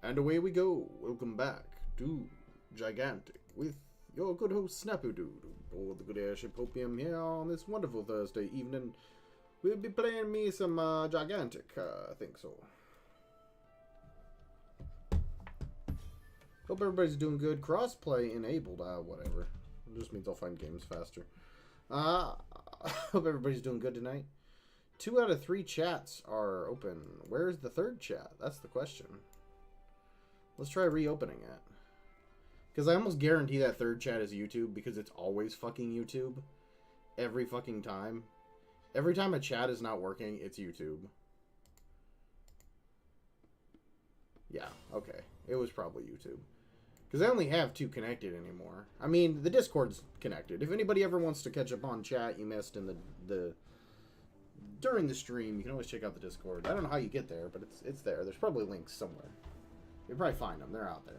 And away we go. Welcome back to Gigantic with your good host SnappyDude aboard the good airship Hopium here on this wonderful Thursday evening. We'll be playing me some Gigantic, I think so. Hope everybody's doing good. Crossplay enabled, whatever. It just means I'll find games faster. Hope everybody's doing good tonight. 2 out of 3 chats are open. Where's the third chat? That's the question. Let's try reopening it. Because I almost guarantee that third chat is YouTube, because it's always fucking YouTube. Every fucking time. Every time a chat is not working, it's YouTube. Yeah, okay. It was probably YouTube. Because I only have 2 connected anymore. I mean, the Discord's connected. If anybody ever wants to catch up on chat you missed in the during the stream, you can always check out the Discord. I don't know how you get there, but it's there. There's probably links somewhere. You'll probably find them. They're out there.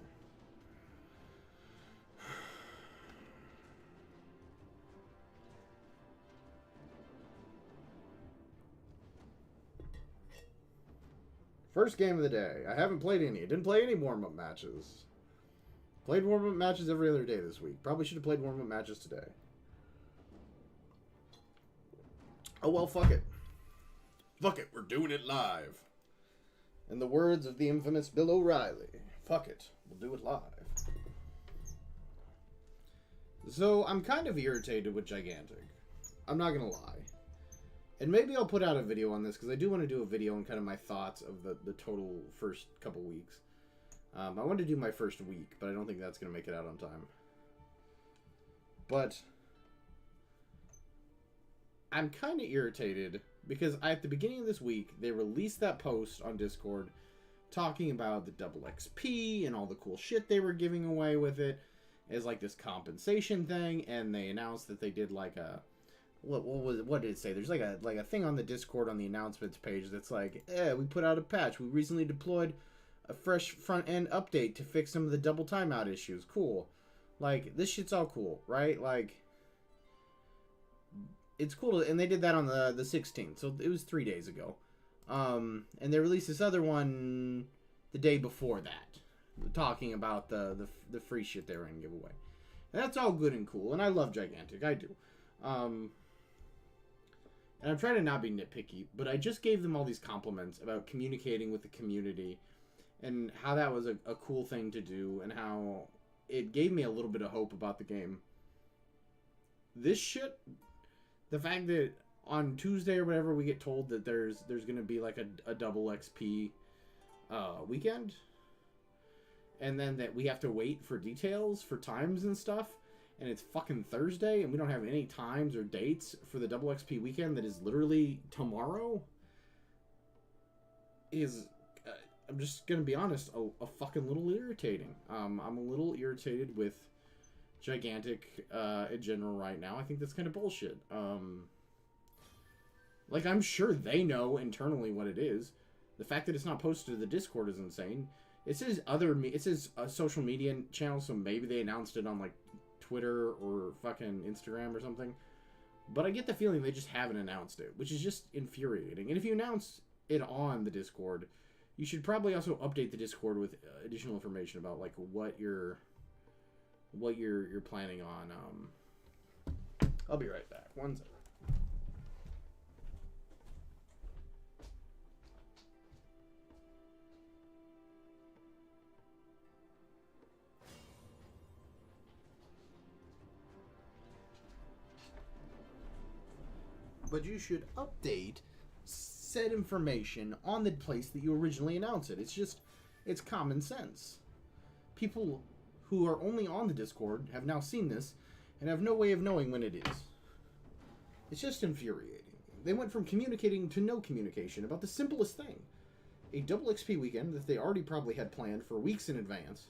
First game of the day. I haven't played any. I didn't play any warm-up matches. Played warm-up matches every other day this week. Probably should have played warm-up matches today. Oh well, fuck it. Fuck it, we're doing it live. In the words of the infamous Bill O'Reilly, fuck it, we'll do it live. So, I'm kind of irritated with Gigantic. I'm not gonna lie. And maybe I'll put out a video on this, because I do want to do a video on kind of my thoughts of the total first couple weeks. I want to do my first week, but I don't think that's going to make it out on time. But I'm kind of irritated because at the beginning of this week, they released that post on Discord talking about the double XP and all the cool shit they were giving away with it as like this compensation thing, and they announced that they did like a what did it say? There's like a thing on the Discord on the announcements page that's like, we put out a patch. We recently deployed a fresh front end update to fix some of the double timeout issues. Cool. Like, this shit's all cool, right? Like, it's cool. And they did that on the 16th, so it was 3 days ago. And they released this other one the day before that, talking about the free shit they were going to give away. And that's all good and cool, and I love Gigantic. I do. And I'm trying to not be nitpicky, but I just gave them all these compliments about communicating with the community and how that was a cool thing to do and how it gave me a little bit of hope about the game. This shit, the fact that on Tuesday or whatever we get told that there's going to be like a double XP weekend, and then that we have to wait for details for times and stuff, and it's fucking Thursday, and we don't have any times or dates for the double XP weekend that is literally tomorrow, is, I'm just gonna be honest, a fucking little irritating. I'm a little irritated with Gigantic in general right now. I think that's kind of bullshit. Like, I'm sure they know internally what it is. The fact that it's not posted to the Discord is insane. It says a social media channel, so maybe they announced it on like Twitter or fucking Instagram or something. But I get the feeling they just haven't announced it, which is just infuriating. And if you announce it on the Discord, you should probably also update the Discord with additional information about like what you're planning on. I'll be right back. 1 second. But you should update said information on the place that you originally announced it. It's common sense. People who are only on the Discord have now seen this and have no way of knowing when it is. It's just infuriating. They went from communicating to no communication about the simplest thing. A double XP weekend that they already probably had planned for weeks in advance.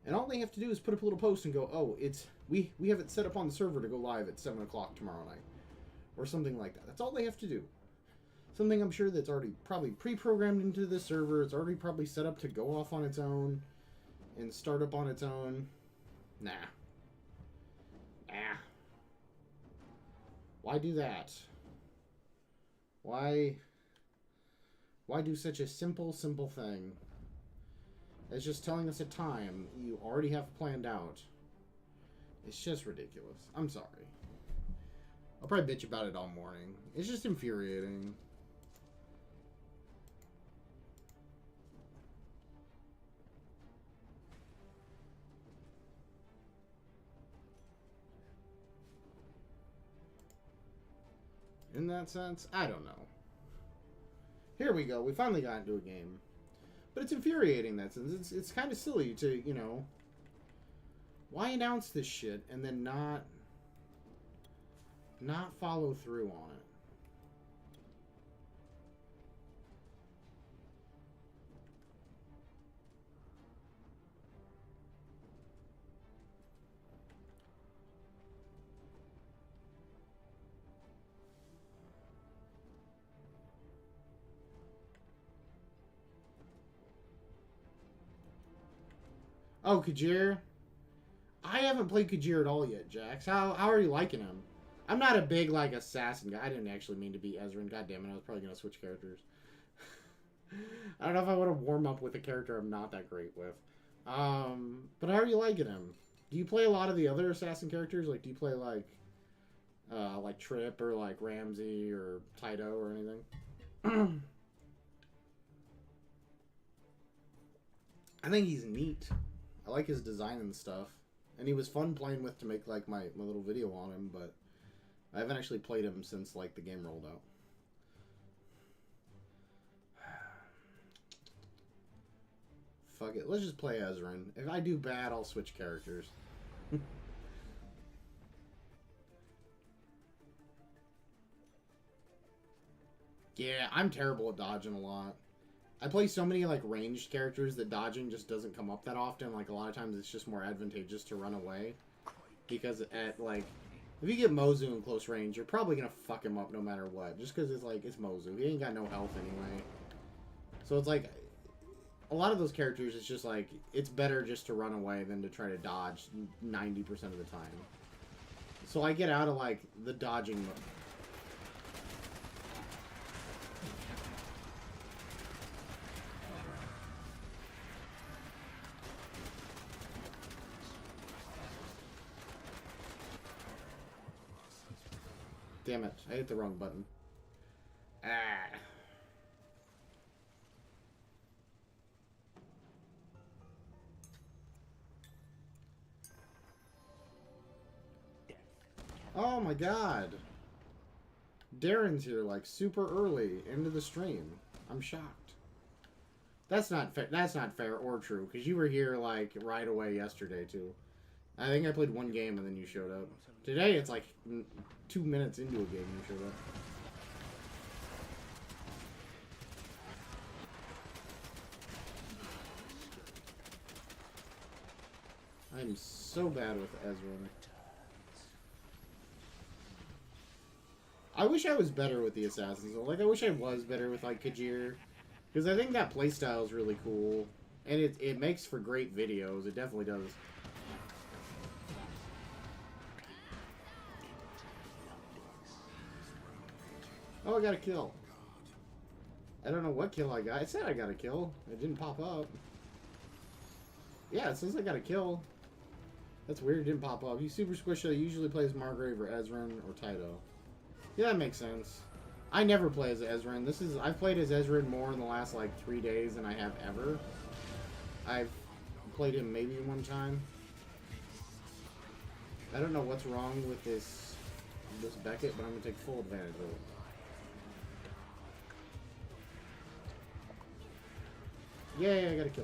And all they have to do is put up a little post and go, oh, we have it set up on the server to go live at 7 o'clock tomorrow night. Or something like that. That's all they have to do. Something I'm sure that's already probably pre-programmed into the server. It's already probably set up to go off on its own and start up on its own. Nah. Why do that? Why do such a simple thing It's just telling us a time you already have planned out. It's just ridiculous. I'm sorry. I'll probably bitch about it all morning. It's just infuriating. In that sense, I don't know. Here we go. We finally got into a game. But it's infuriating in that sense. It's kind of silly to, you know... Why announce this shit and then not follow through on it? Oh, Kajir? I haven't played Kajir at all yet, Jax. How are you liking him? I'm not a big, like, assassin guy. I didn't actually mean to be Ezren. God damn it, I was probably going to switch characters. I don't know if I want to warm up with a character I'm not that great with. But how are you liking him? Do you play a lot of the other assassin characters? Like, do you play, like Trip or, like, Ramsey or Taito or anything? I think he's neat. I like his design and stuff. And he was fun playing with to make, like, my little video on him, but I haven't actually played him since, like, the game rolled out. Fuck it. Let's just play Ezren. If I do bad, I'll switch characters. Yeah, I'm terrible at dodging a lot. I play so many, like, ranged characters that dodging just doesn't come up that often. Like, a lot of times it's just more advantageous to run away. Because at, like, if you get Mozu in close range, you're probably gonna fuck him up no matter what. Just because it's, like, it's Mozu. He ain't got no health anyway. So it's, like, a lot of those characters, it's just, like, it's better just to run away than to try to dodge 90% of the time. So I get out of, like, the dodging mode. Damn it, I hit the wrong button. Ah. Oh my god. Darren's here, like, super early into the stream. I'm shocked. That's not fair or true, because you were here, like, right away yesterday, too. I think I played one game and then you showed up. Today, it's like 2 minutes into a game you showed up. I'm so bad with Ezren. I wish I was better with the assassins. Like, I wish I was better with, like, Kajir. Because I think that playstyle is really cool. And it makes for great videos. It definitely does. Oh, I got a kill. I don't know what kill I got. It said I got a kill. It didn't pop up. Yeah, it says I got a kill. That's weird. It didn't pop up. You Super Squishy usually plays Margrave or Ezren or Taito. Yeah, that makes sense. I never play as Ezren. I've played as Ezren more in the last, like, 3 days than I have ever. I've played him maybe one time. I don't know what's wrong with this Beckett, but I'm going to take full advantage of it. Yay, I got a kill.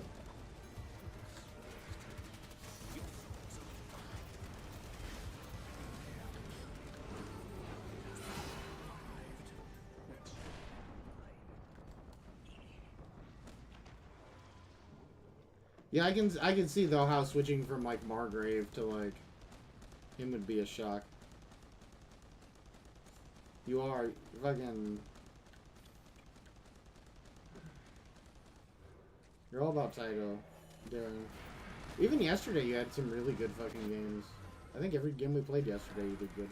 Yeah, I can see though how switching from like Margrave to like him would be a shock. You are fucking. You're all about Taito, Darren. Even yesterday, you had some really good fucking games. I think every game we played yesterday, you did good.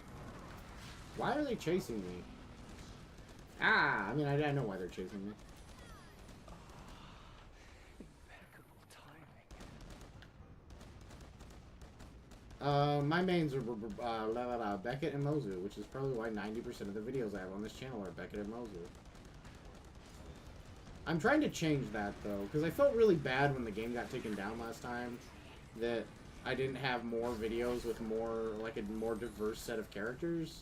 Why are they chasing me? Ah, I mean, I know why they're chasing me. My mains are Beckett and Mozu, which is probably why 90% of the videos I have on this channel are Beckett and Mozu. I'm trying to change that, though, because I felt really bad when the game got taken down last time, that I didn't have more videos with more, like, a more diverse set of characters.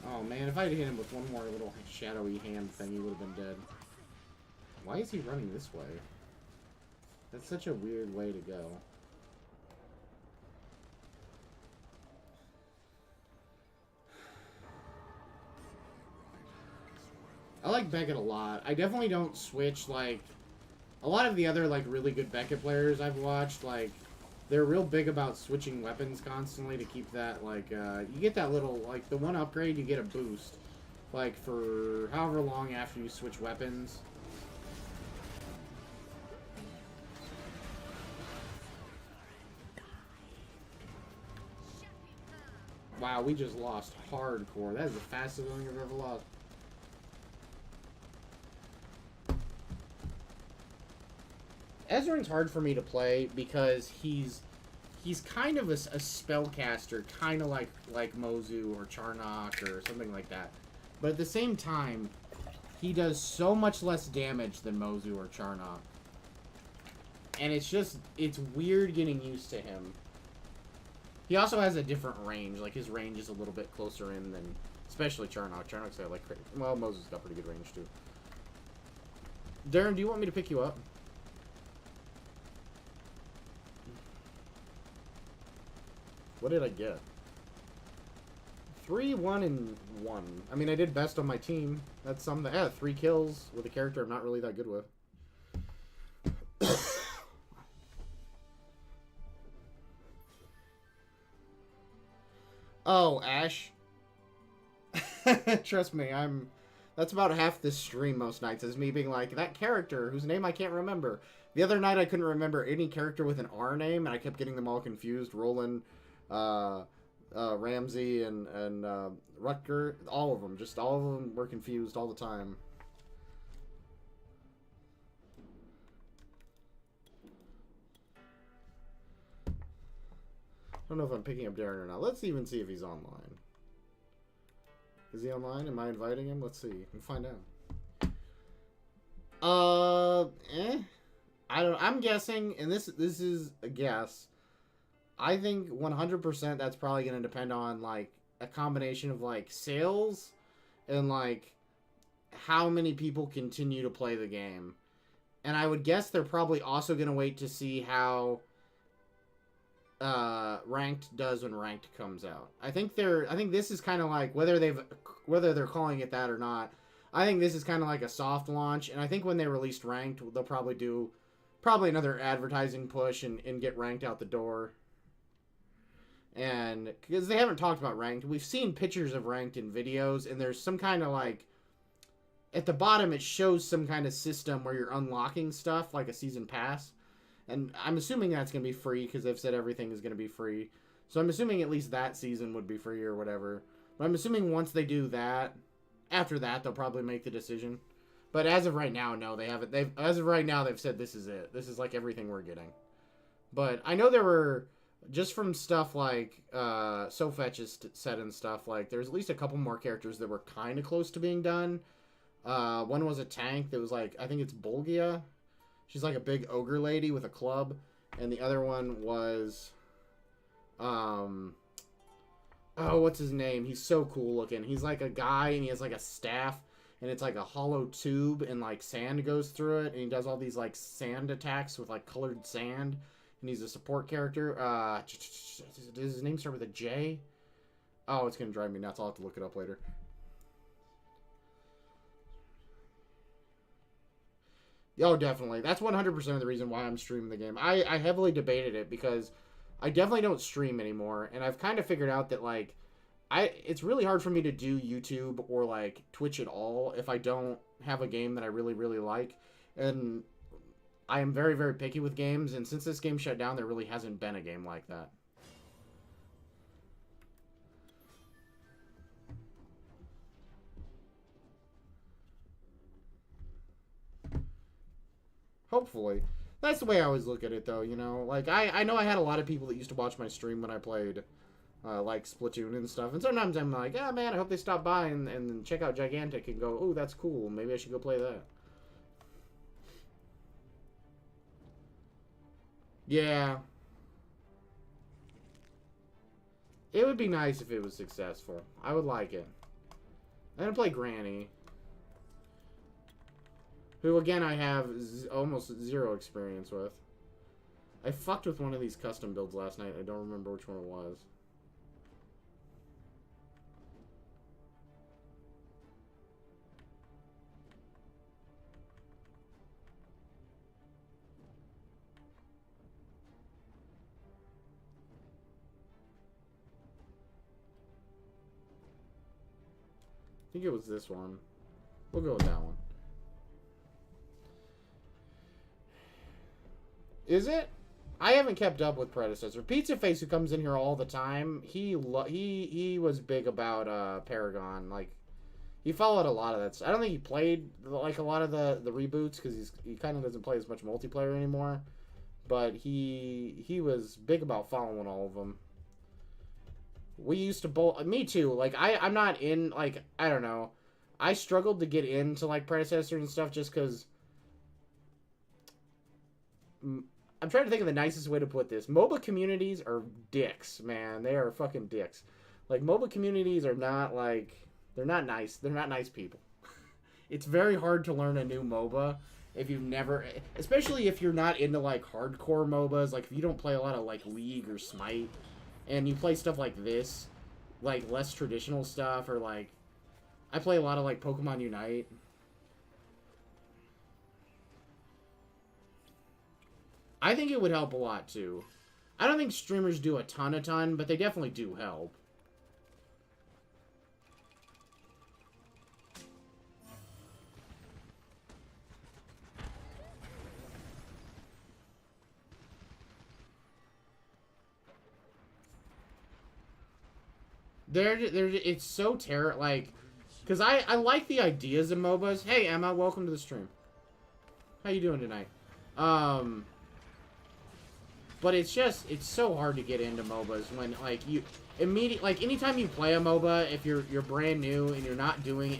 Oh man, if I had hit him with one more little shadowy hand thing, he would have been dead. Why is he running this way? That's such a weird way to go. I like Beckett a lot. I definitely don't switch, like, a lot of the other, like, really good Beckett players I've watched, like, they're real big about switching weapons constantly to keep that, like, you get that little, like, the one upgrade, you get a boost, like, for however long after you switch weapons. Wow, we just lost hardcore. That is the fastest one I've ever lost. Ezren's hard for me to play because he's kind of a spellcaster, kind of like Mozu or Charnock or something like that. But at the same time, he does so much less damage than Mozu or Charnock. And it's weird getting used to him. He also has a different range. Like, his range is a little bit closer in than, especially Charnock. Charnock's got, like, well, Mozu's got pretty good range, too. Darren, do you want me to pick you up? What did I get? 3, 1, and 1. I mean, I did best on my team. That's something. Yeah, 3 kills with a character I'm not really that good with. Oh, Ash. Trust me, that's about half this stream most nights, is me being like, that character whose name I can't remember. The other night I couldn't remember any character with an R name, and I kept getting them all confused. Roland, Ramsey, and Rutger. All of them. Just all of them were confused all the time. I don't know if I'm picking up Darren or not. Let's even see if he's online. Is he online? Am I inviting him? Let's see. We'll find out. I'm guessing, and this is a guess. I think 100% that's probably going to depend on, like, a combination of, like, sales and, like, how many people continue to play the game. And I would guess they're probably also going to wait to see how Ranked does when Ranked comes out. I think this is kind of like, whether they're calling it that or not, I think this is kind of like a soft launch, and I think when they released Ranked, they'll probably do another advertising push and get Ranked out the door. And because they haven't talked about Ranked, we've seen pictures of Ranked in videos, and there's some kind of, like, at the bottom it shows some kind of system where you're unlocking stuff, like a season pass. And I'm assuming that's going to be free, because they've said everything is going to be free. So I'm assuming at least that season would be free or whatever. But I'm assuming once they do that, after that, they'll probably make the decision. But as of right now, no, they haven't. As of right now, they've said this is it. This is, like, everything we're getting. But I know there were, just from stuff like SoFetch's said and stuff, like, there's at least a couple more characters that were kind of close to being done. One was a tank that was, like, I think it's Bulgia. She's like a big ogre lady with a club. And the other one was, oh, what's his name? He's so cool looking. He's like a guy, and he has like a staff, and it's like a hollow tube, and like sand goes through it, and he does all these like sand attacks with like colored sand, and he's a support character. Does his name start with a J? Oh, it's gonna drive me nuts. I'll have to look it up later. Oh, definitely. That's 100% of the reason why I'm streaming the game. I heavily debated it because I definitely don't stream anymore, and I've kind of figured out that, like, it's really hard for me to do YouTube or, like, Twitch at all if I don't have a game that I really, really like. And I am very, very picky with games, and since this game shut down, there really hasn't been a game like that. Hopefully. That's the way I always look at it, though, you know? Like, I know I had a lot of people that used to watch my stream when I played, like, Splatoon and stuff. And sometimes I'm like, oh, man, I hope they stop by and check out Gigantic and go, oh, that's cool. Maybe I should go play that. Yeah. It would be nice if it was successful. I would like it. I'm going to play Granny. Who, again, I have almost zero experience with. I fucked with one of these custom builds last night. I don't remember which one it was. I think it was this one. We'll go with that one. Is it? I haven't kept up with Predecessor. Pizza Face, who comes in here all the time, he was big about Paragon. Like, he followed a lot of that. I don't think he played like a lot of the reboots because he kind of doesn't play as much multiplayer anymore. But he was big about following all of them. We used to bowl. Me too. Like I'm not in like I don't know. I struggled to get into like Predecessor and stuff just because. I'm trying to think of the nicest way to put this. MOBA communities are dicks, man. They are fucking dicks. Like, MOBA communities are not, like... They're not nice. They're not nice people. It's very hard to learn a new MOBA if you've never... Especially if you're not into, like, hardcore MOBAs. Like, if you don't play a lot of, like, League or Smite. And you play stuff like this. Like, less traditional stuff. Or, like... I play a lot of, like, Pokemon Unite. I think it would help a lot, too. I don't think streamers do a ton, but they definitely do help. It's so terrible, like... Because I like the ideas of MOBAs. Hey, Emma, welcome to the stream. How you doing tonight? But it's so hard to get into MOBAs when, like, anytime you play a MOBA, if you're brand new and you're not doing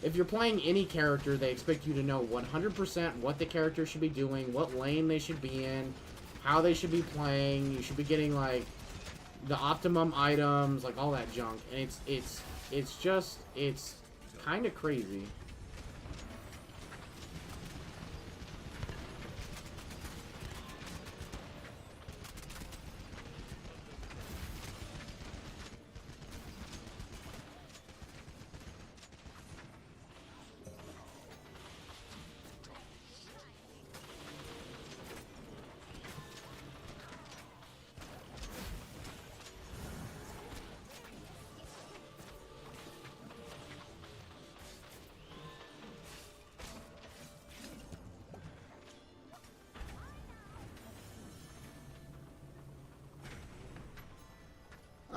if you're playing any character, they expect you to know 100% what the character should be doing, what lane they should be in, how they should be playing, you should be getting, like, the optimum items, like, all that junk, and it's kind of crazy.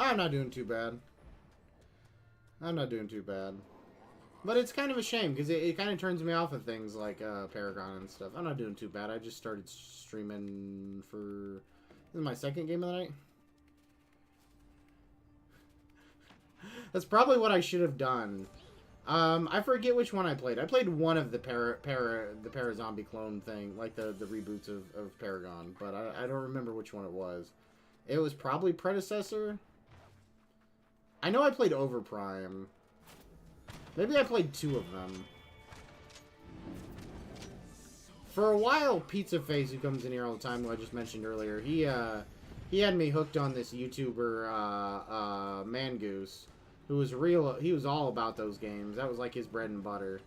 I'm not doing too bad. I'm not doing too bad. But it's kind of a shame, because it kind of turns me off of things like Paragon and stuff. I'm not doing too bad. I just started streaming for... This is my second game of the night. That's probably what I should have done. I forget which one I played. I played one of the Para Zombie clone thing, like the reboots of Paragon, but I don't remember which one it was. It was probably Predecessor. I know I played Overprime. Maybe I played 2 of them. For a while, Pizza Face, who comes in here all the time, who I just mentioned earlier, he had me hooked on this YouTuber, Mangoose, who was he was all about those games. That was like his bread and butter.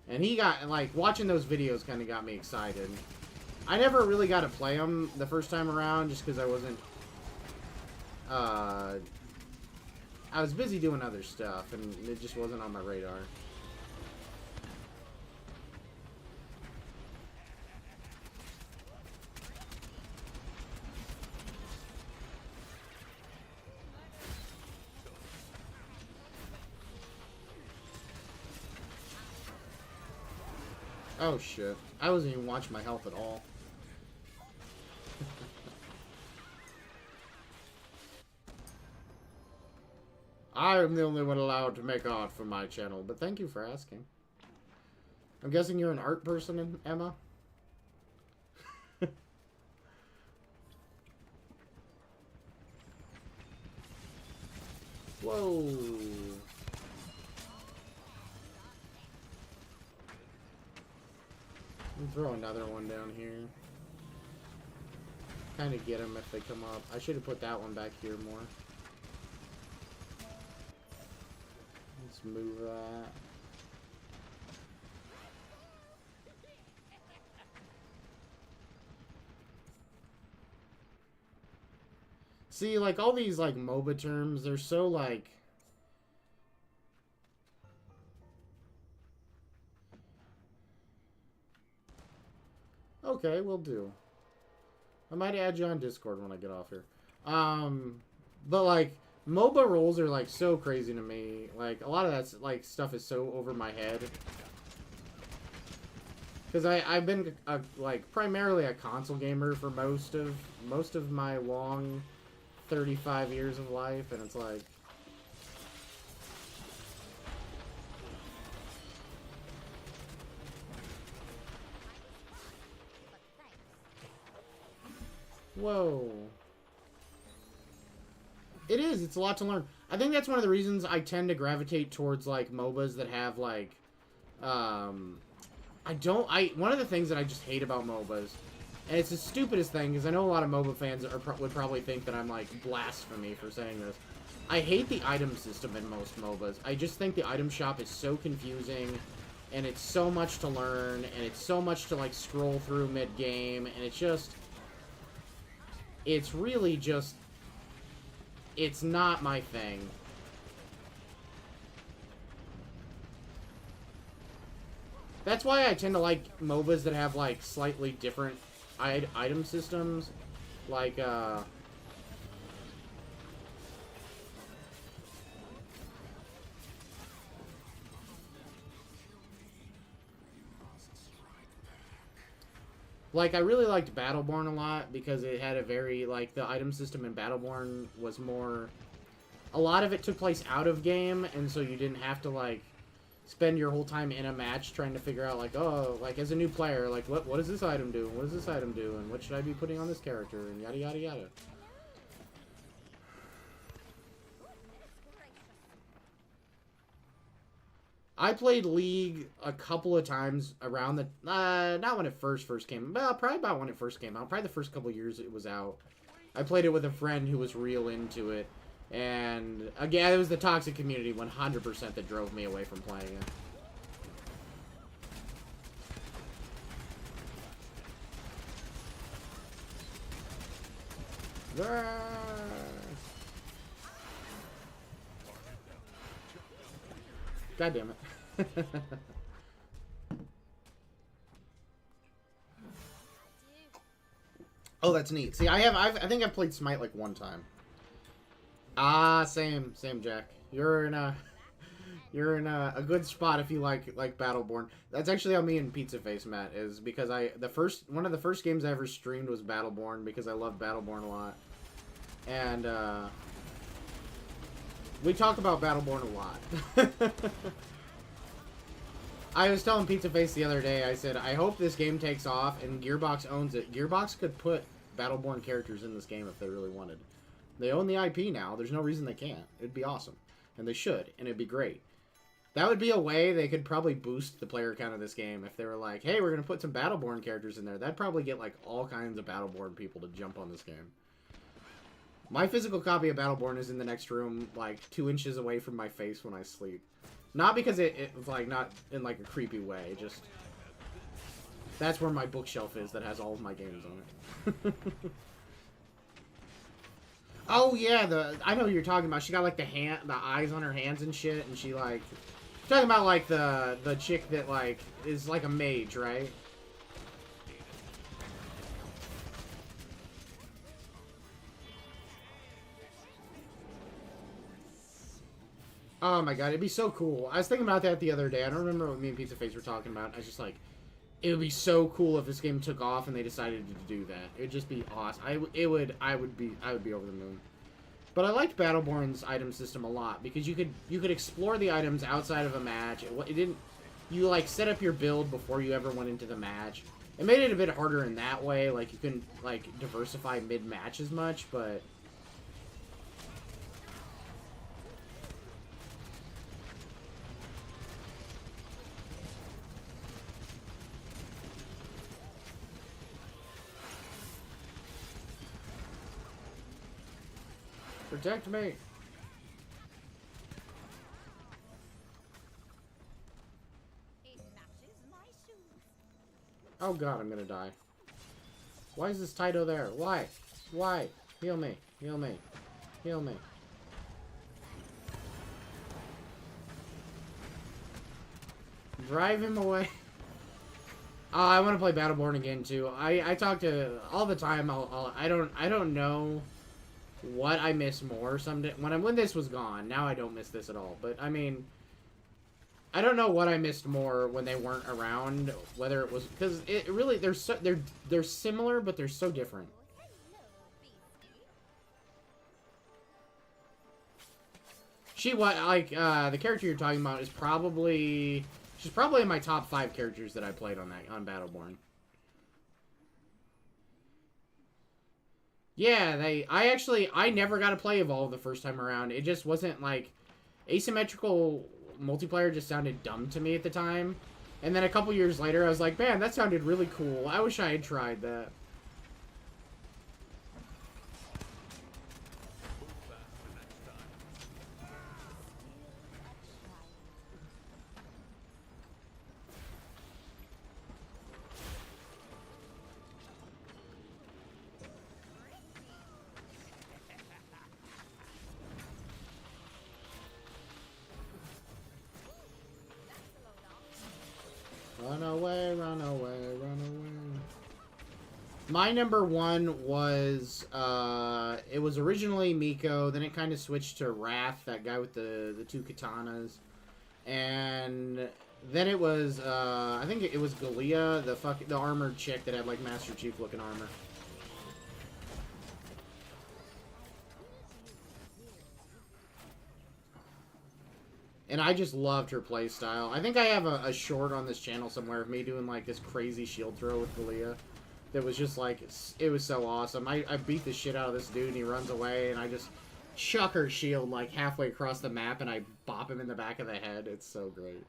And he got, like, watching those videos kind of got me excited. I never really got to play them the first time around, just because I wasn't, I was busy doing other stuff, and it just wasn't on my radar. Oh shit. I wasn't even watching my health at all. I am the only one allowed to make art for my channel, but thank you for asking. I'm guessing you're an art person, Emma? Whoa. Throw another one down here. Kind of get them if they come up. I should have put that one back here more. Let's move that. See, like, all these, like, MOBA terms, they're so, like... Okay, we'll do. I might add you on Discord when I get off here. But, like, MOBA roles are, like, so crazy to me. Like, a lot of that, like, stuff is so over my head. Because I've been, like, primarily a console gamer for most of my long 35 years of life, and it's like... Whoa. It is. It's a lot to learn. I think that's one of the reasons I tend to gravitate towards, like, MOBAs that have, like, one of the things that I just hate about MOBAs, and it's the stupidest thing, because I know a lot of MOBA fans would probably think that I'm, like, blasphemy for saying this. I hate the item system in most MOBAs. I just think the item shop is so confusing, and it's so much to learn, and it's so much to, like, scroll through mid-game, and it's just... It's really just... It's not my thing. That's why I tend to like MOBAs that have, like, slightly different item systems. Like, Like, I really liked Battleborn a lot because it had a very, like, the item system in Battleborn was more... A lot of it took place out of game, and so you didn't have to, like, spend your whole time in a match trying to figure out, like, oh, like, as a new player, like, what does this item do? What does this item do? And what should I be putting on this character? And yada, yada, yada. I played League a couple of times around the... not when it first came... Well, probably about when it first came out. Probably the first couple of years it was out. I played it with a friend who was real into it. And, again, it was the toxic community 100% that drove me away from playing it. God damn it. Oh, that's neat. See, I think I've played Smite like one time. Ah, same, Jack. You're in a good spot if you like Battleborn. That's actually how me and Pizza Face met, is because one of the first games I ever streamed was Battleborn because I loved Battleborn a lot. And we talk about Battleborn a lot. I was telling Pizza Face the other day, I said, I hope this game takes off and Gearbox owns it. Gearbox could put Battleborn characters in this game if they really wanted. They own the IP now. There's no reason they can't. It'd be awesome. And they should. And it'd be great. That would be a way they could probably boost the player count of this game if they were like, hey, we're going to put some Battleborn characters in there. That'd probably get, like, all kinds of Battleborn people to jump on this game. My physical copy of Battleborn is in the next room, like, 2 inches away from my face when I sleep. Not because it's, like, not in, like, a creepy way. Just... That's where my bookshelf is that has all of my games on it. Oh, yeah, I know what you're talking about. She got, like, the eyes on her hands and shit, and she, like... You're talking about, like, the chick that, like, is, like, a mage, right? Oh my god, it'd be so cool. I was thinking about that the other day. I don't remember what me and Pizza Face were talking about. I was just like, It would be so cool if this game took off and they decided to do that. It would just be awesome. I would be over the moon. But I liked Battleborn's item system a lot because you could explore the items outside of a match. It didn't. You like set up your build before you ever went into the match. It made it a bit harder in that way. Like you couldn't like diversify mid match as much, but. Protect me! Oh god, I'm gonna die. Why is this Taito there? Why? Why? Heal me. Heal me. Heal me. Drive him away. I want to play Battleborn again too. I talk to all the time. I don't know what I miss more someday. When this was gone, now I don't miss this at all. But I mean, I don't know what I missed more when they weren't around. Whether it was because it really they're similar, but they're so different. The character you're talking about is probably she's probably in my top 5 characters that I played on Battleborn. Yeah, I never got to play Evolve the first time around. It just wasn't like asymmetrical multiplayer just sounded dumb to me at the time. And then a couple years later I was like, man, that sounded really cool. I wish I had tried that. Run away, run away, run away. My number 1 was, it was originally Miko, then it kind of switched to Wrath, that guy with the 2 katanas. And then it was, I think it was Galia, the armored chick that had, like, Master Chief looking armor. And I just loved her playstyle. I think I have a short on this channel somewhere of me doing, like, this crazy shield throw with Galia. That was just, like, it was so awesome. I beat the shit out of this dude, and he runs away, and I just chuck her shield, like, halfway across the map, and I bop him in the back of the head. It's so great.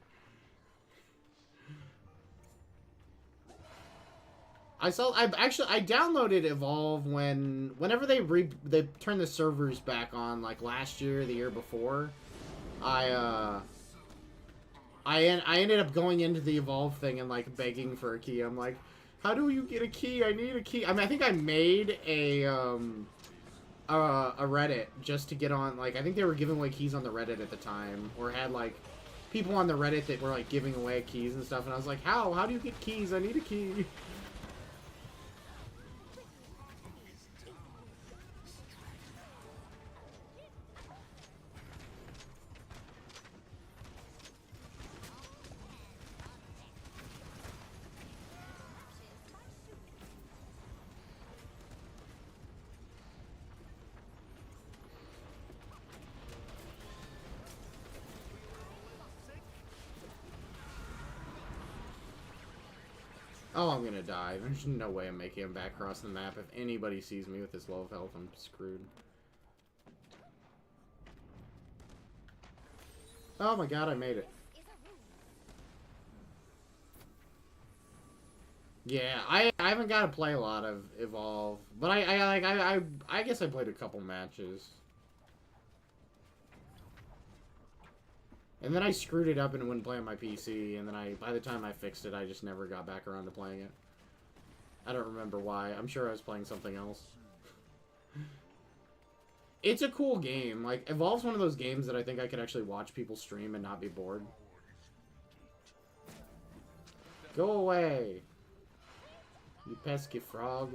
I downloaded Evolve whenever they turned the servers back on, like, last year, the year before. I ended up going into the Evolve thing and, like, begging for a key. I'm like, how do you get a key? I need a key. I mean, I think I made a Reddit just to get on, like, I think they were giving away keys on the Reddit at the time, or had, like, people on the Reddit that were, like, giving away keys and stuff, and I was like, how do you get keys? I need a key. Oh, I'm gonna die. There's no way I'm making him back across the map. If anybody sees me with this low of health, I'm screwed. Oh my god, I made it. Yeah, I haven't got to play a lot of Evolve, but I guess I played a couple matches. And then I screwed it up and wouldn't play on my PC, and then by the time I fixed it, I just never got back around to playing it. I don't remember why. I'm sure I was playing something else. It's a cool game. Like, Evolve's one of those games that I think I could actually watch people stream and not be bored. Go away, you pesky frog.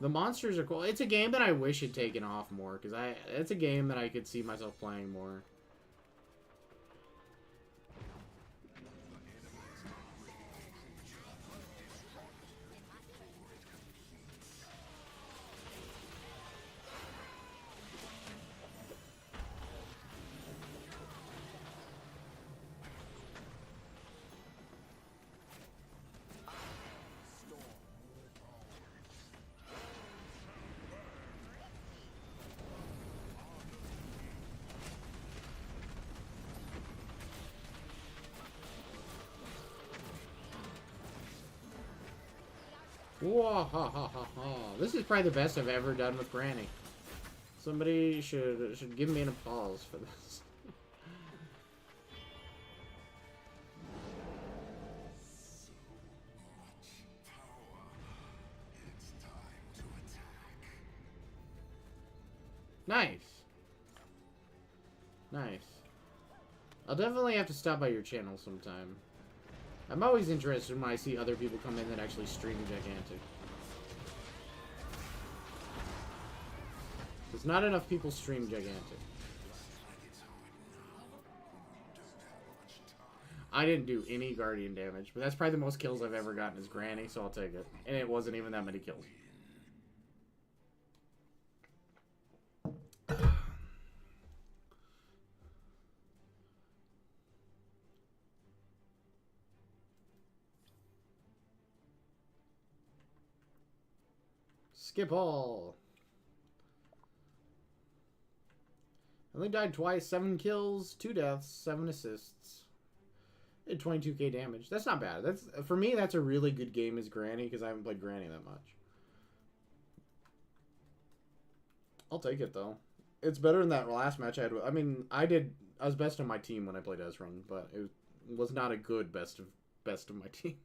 The monsters are cool. It's a game that I wish had taken off more, because it's a game that I could see myself playing more. Whoa, ha, ha, ha, ha. This is probably the best I've ever done with Granny. Somebody should give me an applause for this. Nice. Nice. I'll definitely have to stop by your channel sometime. I'm always interested when I see other people come in that actually stream Gigantic. Because not enough people stream Gigantic. I didn't do any Guardian damage, but that's probably the most kills I've ever gotten as Granny, so I'll take it. And it wasn't even that many kills. Skip all. Only died twice, 7 kills, 2 deaths, 7 assists. Did 22k damage. That's not bad. That's, for me, that's a really good game as Granny, because I haven't played Granny that much. I'll take it, though. It's better than that last match I had. I mean, I was best on my team when I played Ezren, but it was not a good best of my team.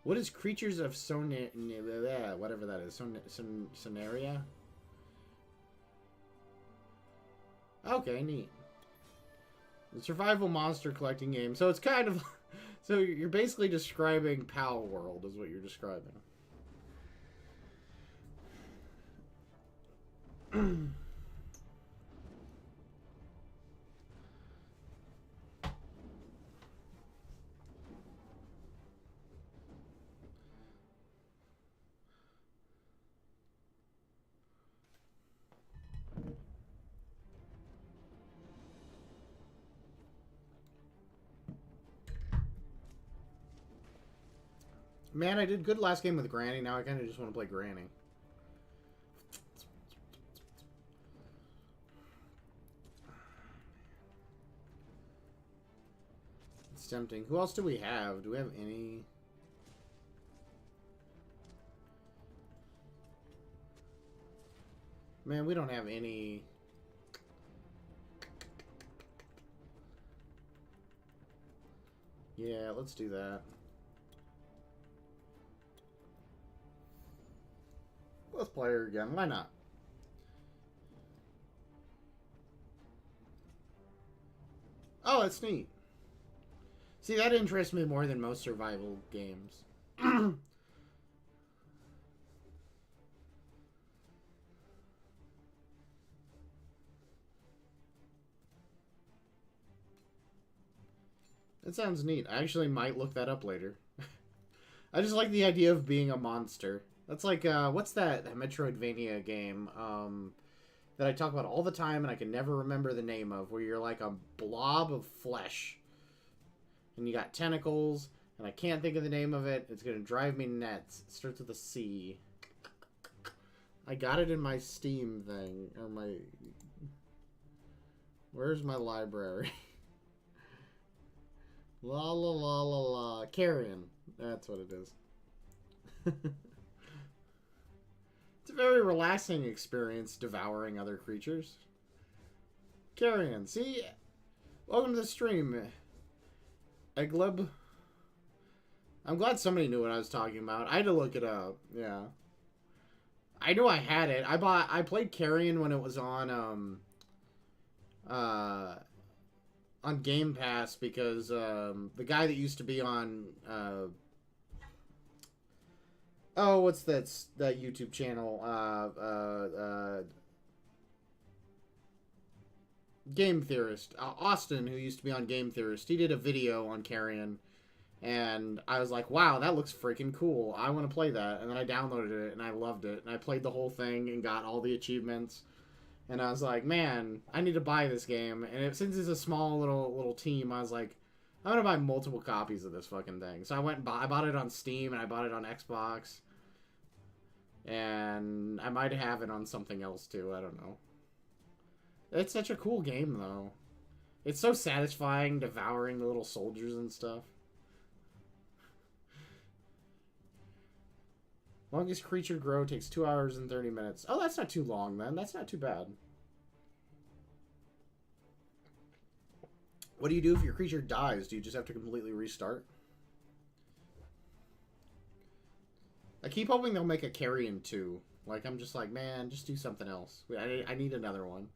What is Creatures of Sonaria? Whatever that is. Sonaria? Okay, neat. The survival monster collecting game. So it's kind of... So you're basically describing Pal World is what you're describing. Man, I did good last game with Granny. Now I kind of just want to play Granny. It's tempting. Who else do we have? Do we have any... Man, we don't have any... Yeah, let's do that. Let's play her again. Why not? Oh, that's neat. See, that interests me more than most survival games. That sounds neat. I actually might look that up later. I just like the idea of being a monster. That's like, what's that Metroidvania game that I talk about all the time and I can never remember the name of, where you're like a blob of flesh. And you got tentacles, and I can't think of the name of it. It's going to drive me nuts. It starts with a C. I got it in my Steam thing, or my... Where's my library? La la la la la. Carrion. That's what it is. It's a very relaxing experience devouring other creatures. Carrion. See? Welcome to the stream, Egleb. I'm glad somebody knew what I was talking about. I had to look it up. Yeah. I knew I had it. I played Carrion when it was on Game Pass because the guy that used to be on Oh, what's that YouTube channel? Game Theorist. Austin, who used to be on Game Theorist, he did a video on Carrion, and I was like, wow, that looks freaking cool. I want to play that. And then I downloaded it, and I loved it. And I played the whole thing and got all the achievements. And I was like, man, I need to buy this game. And since it's a small little team, I was like, I'm going to buy multiple copies of this fucking thing. So I went and I bought it on Steam, and I bought it on Xbox. And I might have it on something else, too. I don't know. It's such a cool game, though. It's so satisfying devouring the little soldiers and stuff. Longest creature grow takes 2 hours and 30 minutes. Oh, that's not too long, then. That's not too bad. What do you do if your creature dies? Do you just have to completely restart? I keep hoping they'll make a Carrion 2. Like, I'm just like, man, just do something else. I need another one.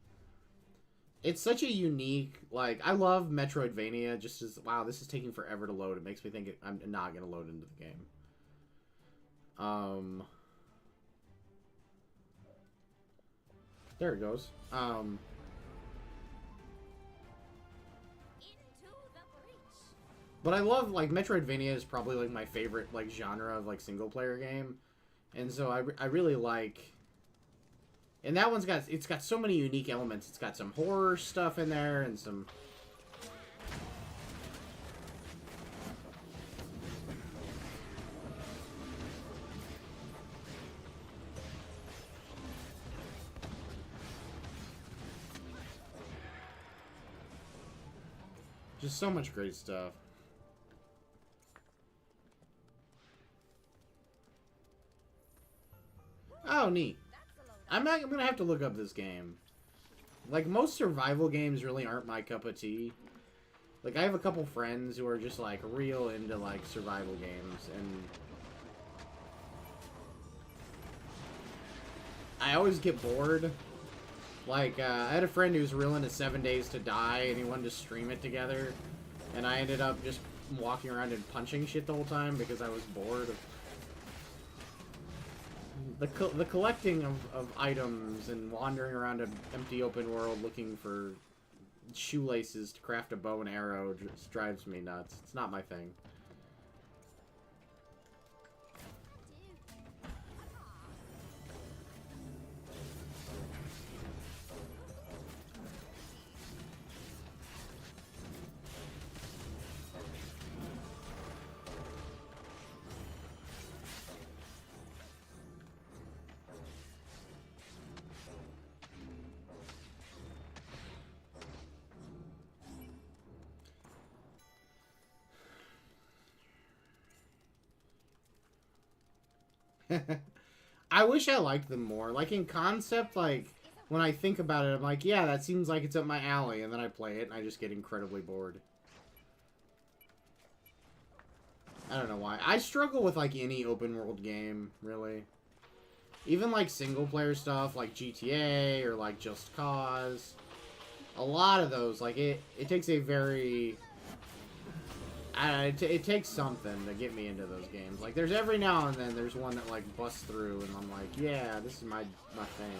It's such a unique, like, I love Metroidvania just as, wow, this is taking forever to load. It makes me think I'm not going to load into the game. There it goes. But I love, like, Metroidvania is probably, like, my favorite, like, genre of, like, single-player game. And so I really like... And that one's it's got so many unique elements. It's got some horror stuff in there and some... Just so much great stuff. Oh, neat. I'm gonna have to look up this game. Like, most survival games really aren't my cup of tea. Like, I have a couple friends who are just, like, real into, like, survival games, and... I always get bored. Like, I had a friend who was real into 7 Days to Die, and he wanted to stream it together. And I ended up just walking around and punching shit the whole time because I was bored. The collecting of items and wandering around an empty open world looking for shoelaces to craft a bow and arrow just drives me nuts. It's not my thing. I wish I liked them more. Like, in concept, like, when I think about it, I'm like, yeah, that seems like it's up my alley, and then I play it, and I just get incredibly bored. I don't know why. I struggle with, like, any open-world game, really. Even, like, single-player stuff, like GTA, or, like, Just Cause. A lot of those, like, it takes a very... it takes something to get me into those games. Like, there's every now and then there's one that, like, busts through, and I'm like, yeah, this is my thing.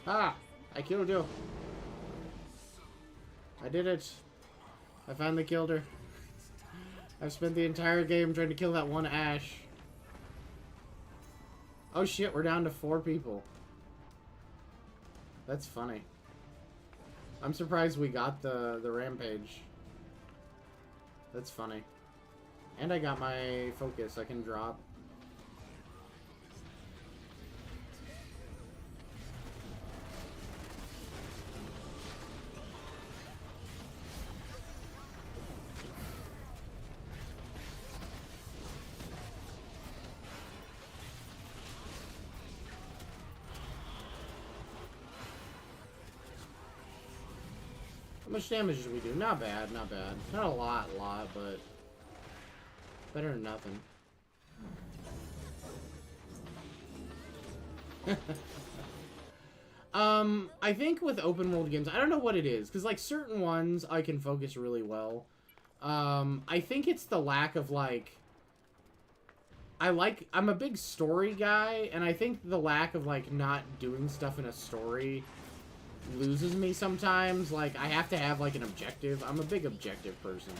Ah! I killed you. I did it. I finally killed her. I've spent the entire game trying to kill that one Ash. Oh shit, we're down to 4 people. That's funny. I'm surprised we got the rampage. That's funny. And I got my focus. I can drop. How much damage did we do? Not bad, not bad. Not a lot, but better than nothing. I think with open world games, I don't know what it is, because, like, certain ones I can focus really well. I think it's the lack of, like... I'm a big story guy, and I think the lack of, like, not doing stuff in a story loses me sometimes. Like, I have to have, like, an objective. I'm a big objective person.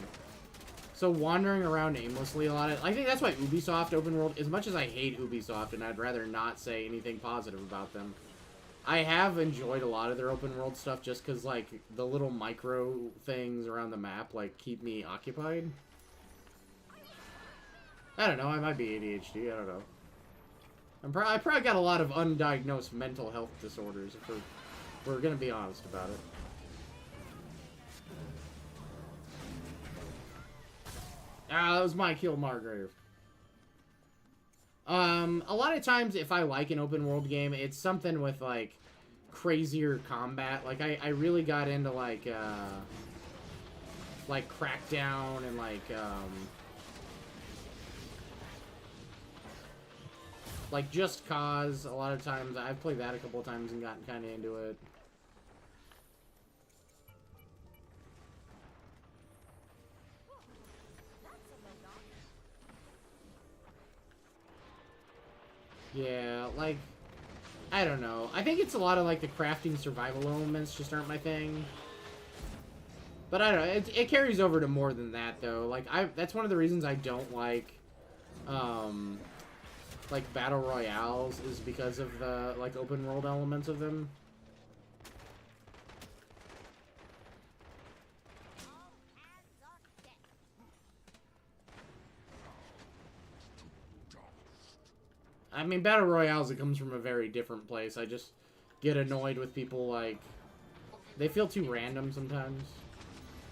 So wandering around aimlessly a lot of... I think that's why Ubisoft open world, as much as I hate Ubisoft, and I'd rather not say anything positive about them, I have enjoyed a lot of their open world stuff just because, like, the little micro things around the map, like, keep me occupied. I don't know, I might be ADHD, I don't know. I probably got a lot of undiagnosed mental health disorders, if we're gonna be honest about it. Ah, that was my kill, Margrave. A lot of times, if I like an open world game, it's something with, like, crazier combat. Like, I really got into, like Crackdown and, like, Just Cause. A lot of times, I've played that a couple of times and gotten kind of into it. Yeah, like, I don't know. I think it's a lot of, like, the crafting survival elements just aren't my thing. But I don't know. It carries over to more than that, though. Like, that's one of the reasons I don't like battle royales, is because of the, like, open world elements of them. I mean, battle royales, it comes from a very different place. I just get annoyed with people, like, they feel too random sometimes.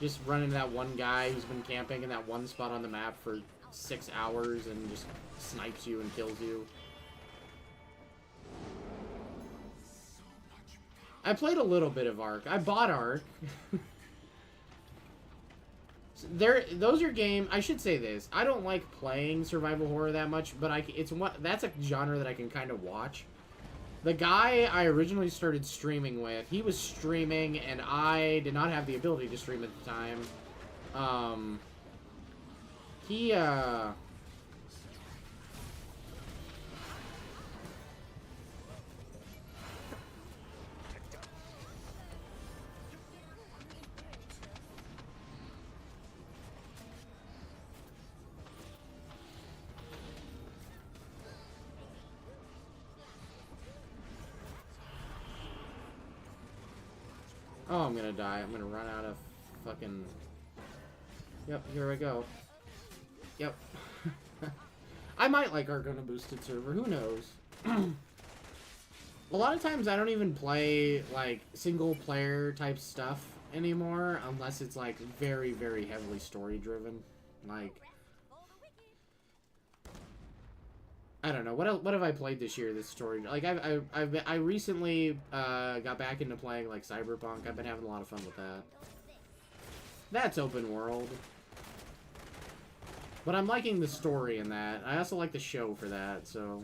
Just run into that one guy who's been camping in that one spot on the map for 6 hours and just snipes you and kills you. I played a little bit of Ark. I bought Ark. Those are game. I should say this. I don't like playing survival horror that much, but that's a genre that I can kind of watch. The guy I originally started streaming with, he was streaming, and I did not have the ability to stream at the time. Oh, I'm gonna die. I'm gonna run out of fucking... Yep, here I go. Yep. I might like Ark on a boosted server. Who knows? A lot of times I don't even play, like, single-player type stuff anymore, unless it's, like, very, very heavily story-driven. Like... I don't know. What have I played this year? This story, like I recently got back into playing like Cyberpunk. I've been having a lot of fun with that. That's open world, but I'm liking the story in that. I also like the show for that. So.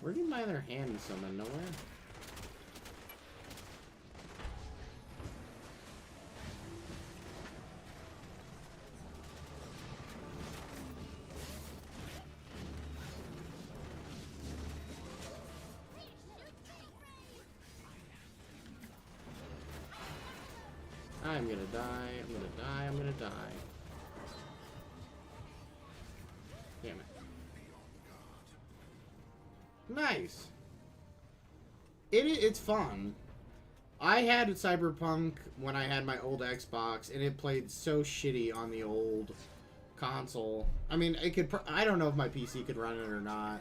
Where did my other hand summon? Nowhere? I'm gonna die, I'm gonna die, I'm gonna die. Damn it. Nice. It's fun. I had Cyberpunk when I had my old Xbox, and it played so shitty on the old console. I mean, it could. I don't know if my PC could run it or not.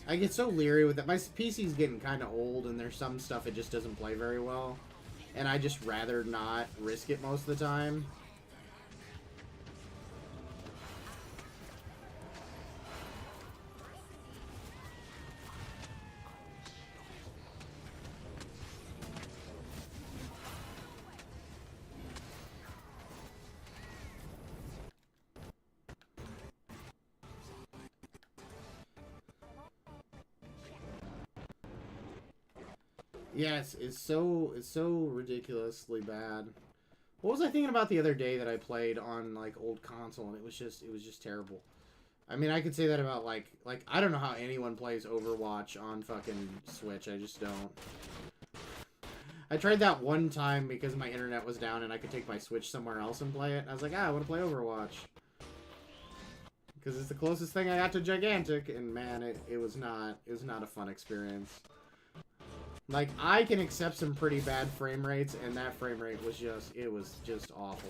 I get so leery with it. My PC's getting kind of old, and there's some stuff it just doesn't play very well. And I just rather not risk it most of the time. Yes, it's so ridiculously bad. What was I thinking about the other day that I played on like old console, and it was just terrible. I mean, I could say that about like I don't know how anyone plays Overwatch on fucking Switch. I just don't. I tried that one time because my internet was down and I could take my Switch somewhere else and play it. And I was like, I want to play Overwatch. Because it's the closest thing I got to Gigantic, and man, it was not a fun experience. Like, I can accept some pretty bad frame rates, and that frame rate was just awful.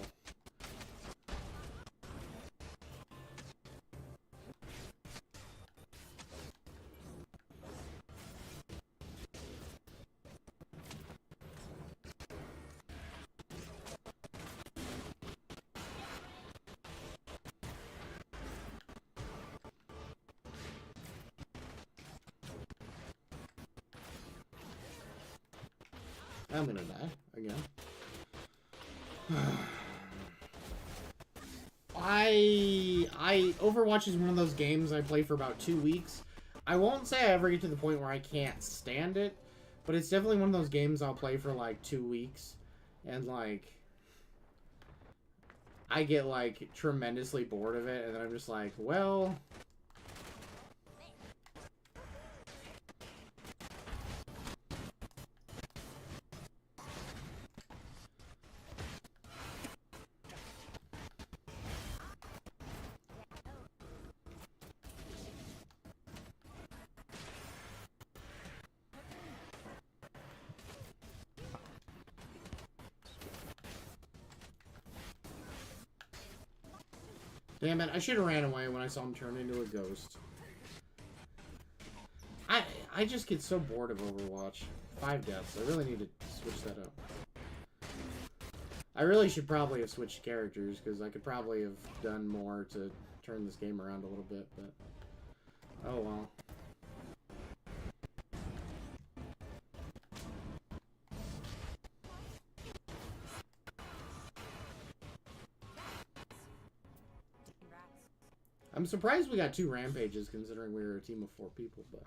I'm gonna die again. Overwatch is one of those games I play for about 2 weeks. I won't say I ever get to the point where I can't stand it, but it's definitely one of those games I'll play for like 2 weeks, and like I get like tremendously bored of it, and then I'm just like, well. Damn it, I should have ran away when I saw him turn into a ghost. I just get so bored of Overwatch. 5 deaths. I really need to switch that up. I really should probably have switched characters, because I could probably have done more to turn this game around a little bit, but... oh well. I'm surprised we got 2 rampages, considering we were a team of 4 people, but...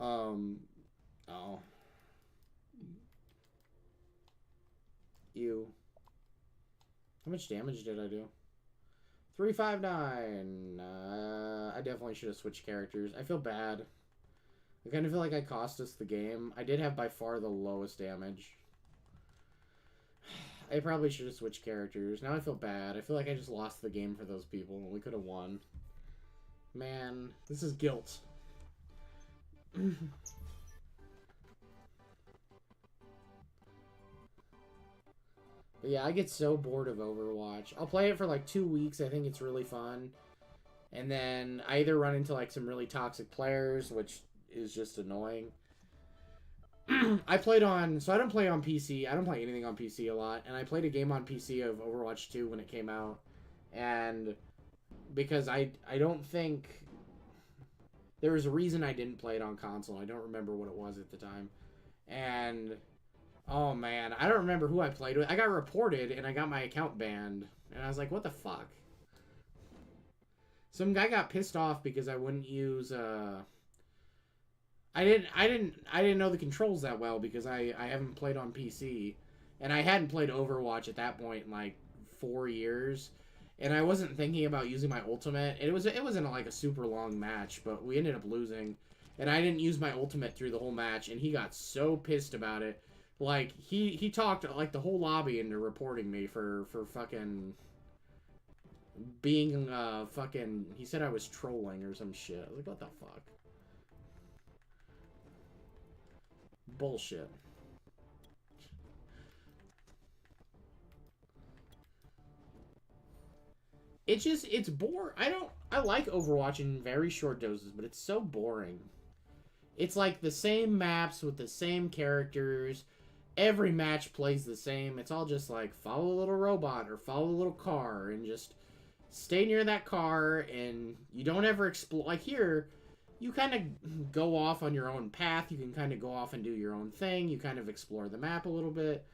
oh. Ew. How much damage did I do? 359. I definitely should have switched characters. I feel bad. I kind of feel like I cost us the game. I did have by far the lowest damage. I probably should have switched characters. Now I feel bad. I feel like I just lost the game for those people. We could have won. Man, this is guilt. But yeah, I get so bored of Overwatch. I'll play it for like 2 weeks. I think it's really fun. And then I either run into like some really toxic players, which is just annoying. I played on... so I don't play on PC. I don't play anything on PC a lot. And I played a game on PC of Overwatch 2 when it came out. And because I don't think... there was a reason I didn't play it on console. I don't remember what it was at the time. And... oh man, I don't remember who I played with. I got reported and I got my account banned. And I was like, what the fuck? Some guy got pissed off because I wouldn't use I didn't know the controls that well because I haven't played on PC. And I hadn't played Overwatch at that point in like 4 years. And I wasn't thinking about using my ultimate. It wasn't like a super long match, but we ended up losing. And I didn't use my ultimate through the whole match, and he got so pissed about it. Like, he talked, like, the whole lobby into reporting me for fucking being, fucking... he said I was trolling or some shit. I was like, what the fuck? Bullshit. it's boring. I like Overwatch in very short doses, but it's so boring. It's like the same maps with the same characters. Every match plays the same. It's all just like follow a little robot or follow a little car and just stay near that car, and you don't ever explore. Like here, you kind of go off on your own path. You can kind of go off and do your own thing. You kind of explore the map a little bit.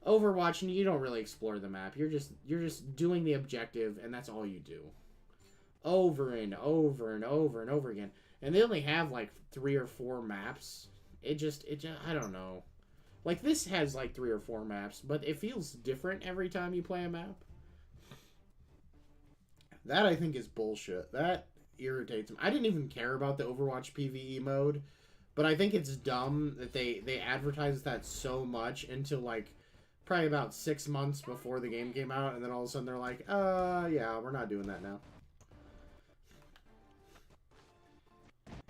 Overwatch, you don't really explore the map. You're just doing the objective, and that's all you do. Over and over and over and over again. And they only have like 3 or 4 maps. It just I don't know. Like this has like 3 or 4 maps, but it feels different every time you play a map. That I think is bullshit. That irritates me. I didn't even care about the Overwatch PvE mode, but I think it's dumb that they advertised that so much until like probably about 6 months before the game came out, and then all of a sudden they're like, yeah, we're not doing that now.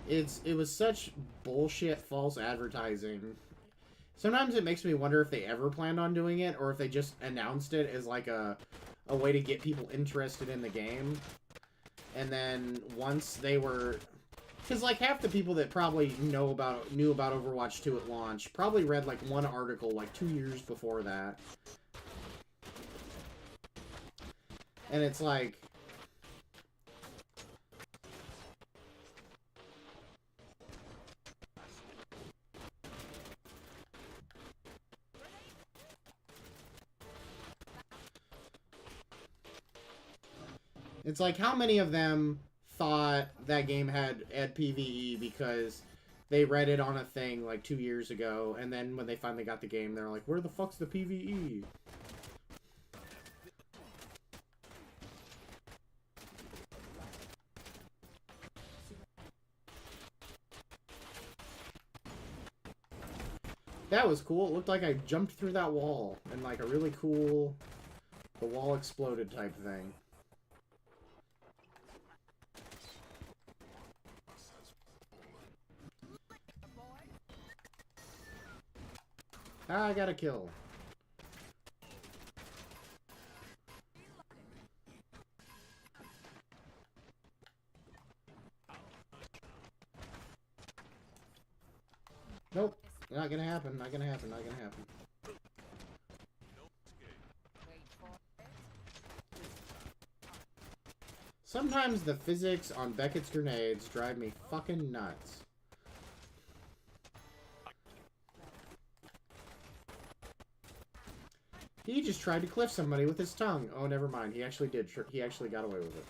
It was such bullshit false advertising. Sometimes it makes me wonder if they ever planned on doing it, or if they just announced it as like a way to get people interested in the game. And then once they were... Because like half the people that probably knew about Overwatch 2 at launch probably read like one article like 2 years before that. And it's like... It's like, how many of them thought that game had PvE because they read it on a thing like 2 years ago, and then when they finally got the game, they're like, where the fuck's the PvE? That was cool. It looked like I jumped through that wall in like a really cool, the wall exploded type thing. Ah, I got a kill. Nope. Not gonna happen. Not gonna happen. Not gonna happen. Sometimes the physics on Beckett's grenades drive me fucking nuts. He just tried to cliff somebody with his tongue. Oh, never mind. He actually did. He actually got away with it.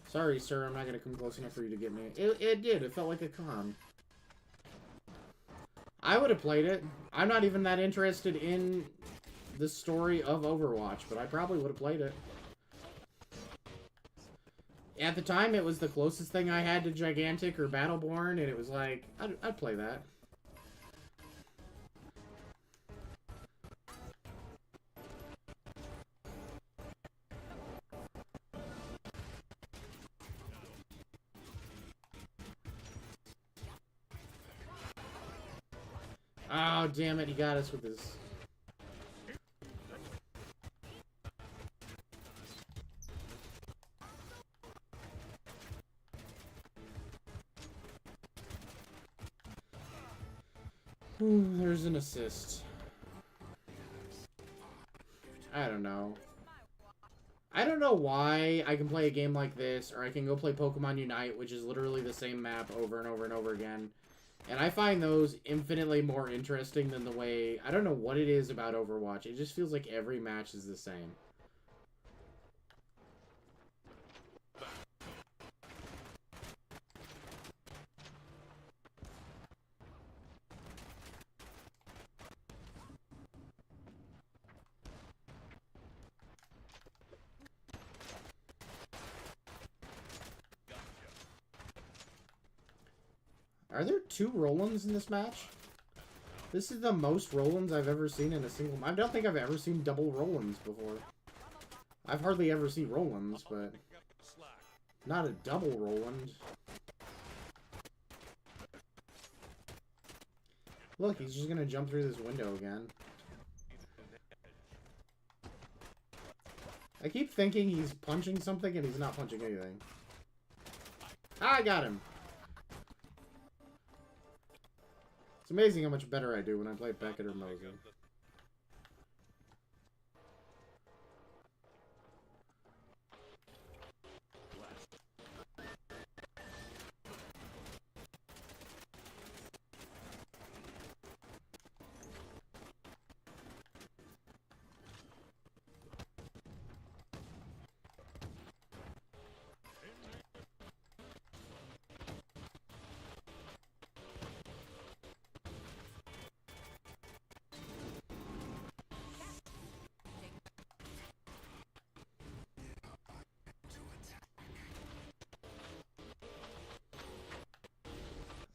Sorry, sir. I'm not going to come close enough for you to get me. It did. It felt like a con. I would have played it. I'm not even that interested in the story of Overwatch, but I probably would have played it. At the time, it was the closest thing I had to Gigantic or Battleborn, and it was like, I'd play that. Oh, damn it, he got us with his... Ooh, there's an assist. I don't know. I don't know why I can play a game like this, or I can go play Pokemon Unite, which is literally the same map over and over and over again. And I find those infinitely more interesting than the way... I don't know what it is about Overwatch. It just feels like every match is the same. Are there 2 Rollins in this match? This is the most Rollins I've ever seen in a single... I don't think I've ever seen double Rollins before. I've hardly ever seen Rollins, but... Not a double Roland. Look, he's just gonna jump through this window again. I keep thinking he's punching something and he's not punching anything. Ah, I got him. It's amazing how much better I do when I play Beckett or Mozu.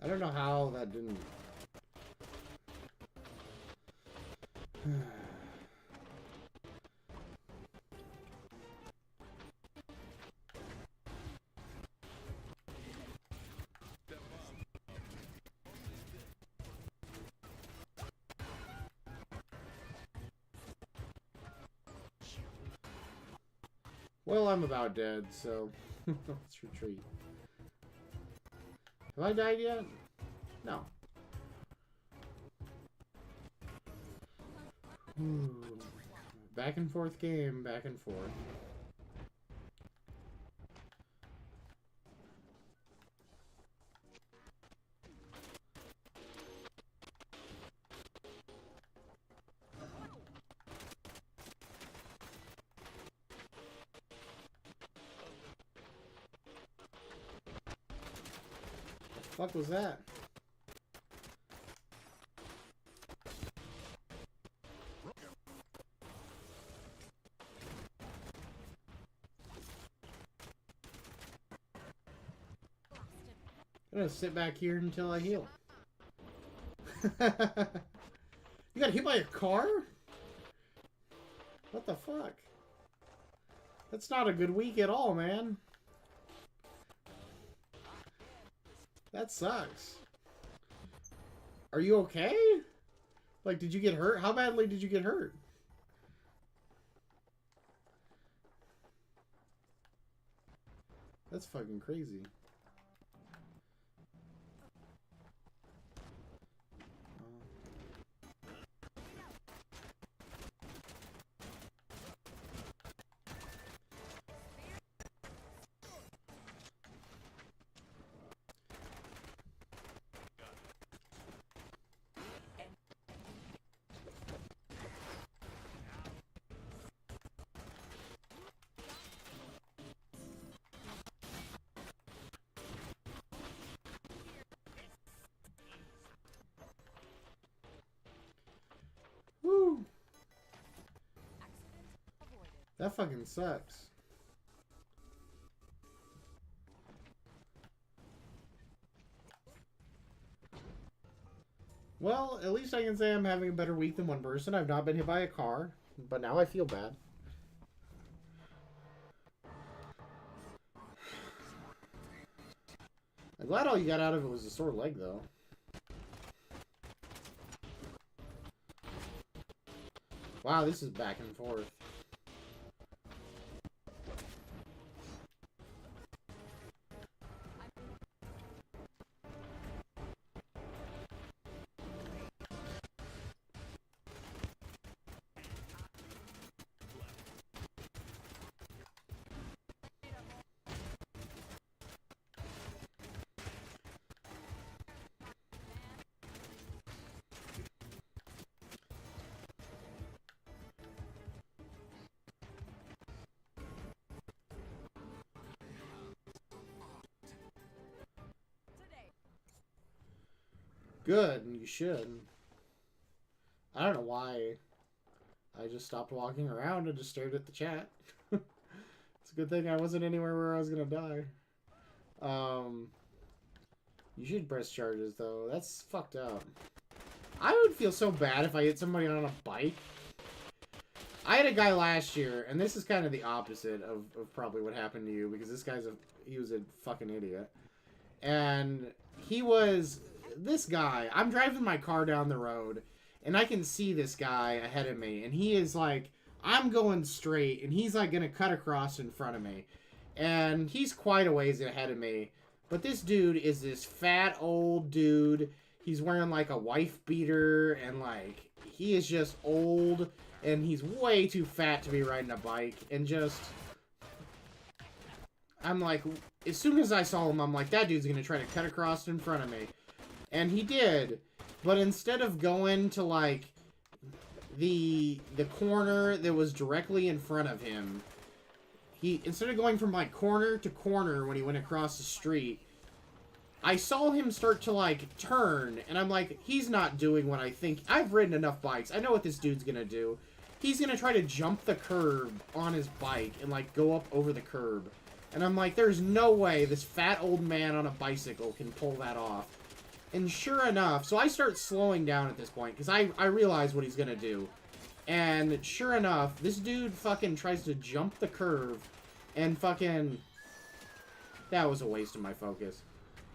I don't know how that didn't... Well, I'm about dead, so let's retreat. Have I died yet? No. Ooh. Back and forth game, back and forth. What the fuck was that? I'm gonna sit back here until I heal. You got hit by a car? What the fuck? That's not a good week at all, man. That sucks. Are you okay? Like, did you get hurt? How badly did you get hurt? That's fucking crazy. Woo! That fucking sucks. Well, at least I can say I'm having a better week than one person. I've not been hit by a car, but now I feel bad. I'm glad all you got out of it was a sore leg, though. Wow, this is back and forth. Good, you should. I don't know why. I just stopped walking around and just stared at the chat. It's a good thing I wasn't anywhere where I was gonna die. You should press charges, though. That's fucked up. I would feel so bad if I hit somebody on a bike. I had a guy last year, and this is kind of the opposite of probably what happened to you, because this guy's he was a fucking idiot. And he was this guy. I'm driving my car down the road, and I can see this guy ahead of me, and he is like, I'm going straight, and he's like gonna cut across in front of me, and he's quite a ways ahead of me. But this dude is this fat old dude. He's wearing like a wife beater, and like he is just old, and he's way too fat to be riding a bike, and just. I'm like, as soon as I saw him, I'm like, that dude's gonna try to cut across in front of me. And he did. But instead of going to, like, the corner that was directly in front of him, instead of going from, like, corner to corner when he went across the street, I saw him start to, like, turn. And I'm like, he's not doing what I think. I've ridden enough bikes. I know what this dude's gonna do. He's gonna try to jump the curb on his bike and, like, go up over the curb. And I'm like, there's no way this fat old man on a bicycle can pull that off. And sure enough, so I start slowing down at this point, because I realize what he's going to do. And sure enough, this dude fucking tries to jump the curve, and fucking... That was a waste of my focus.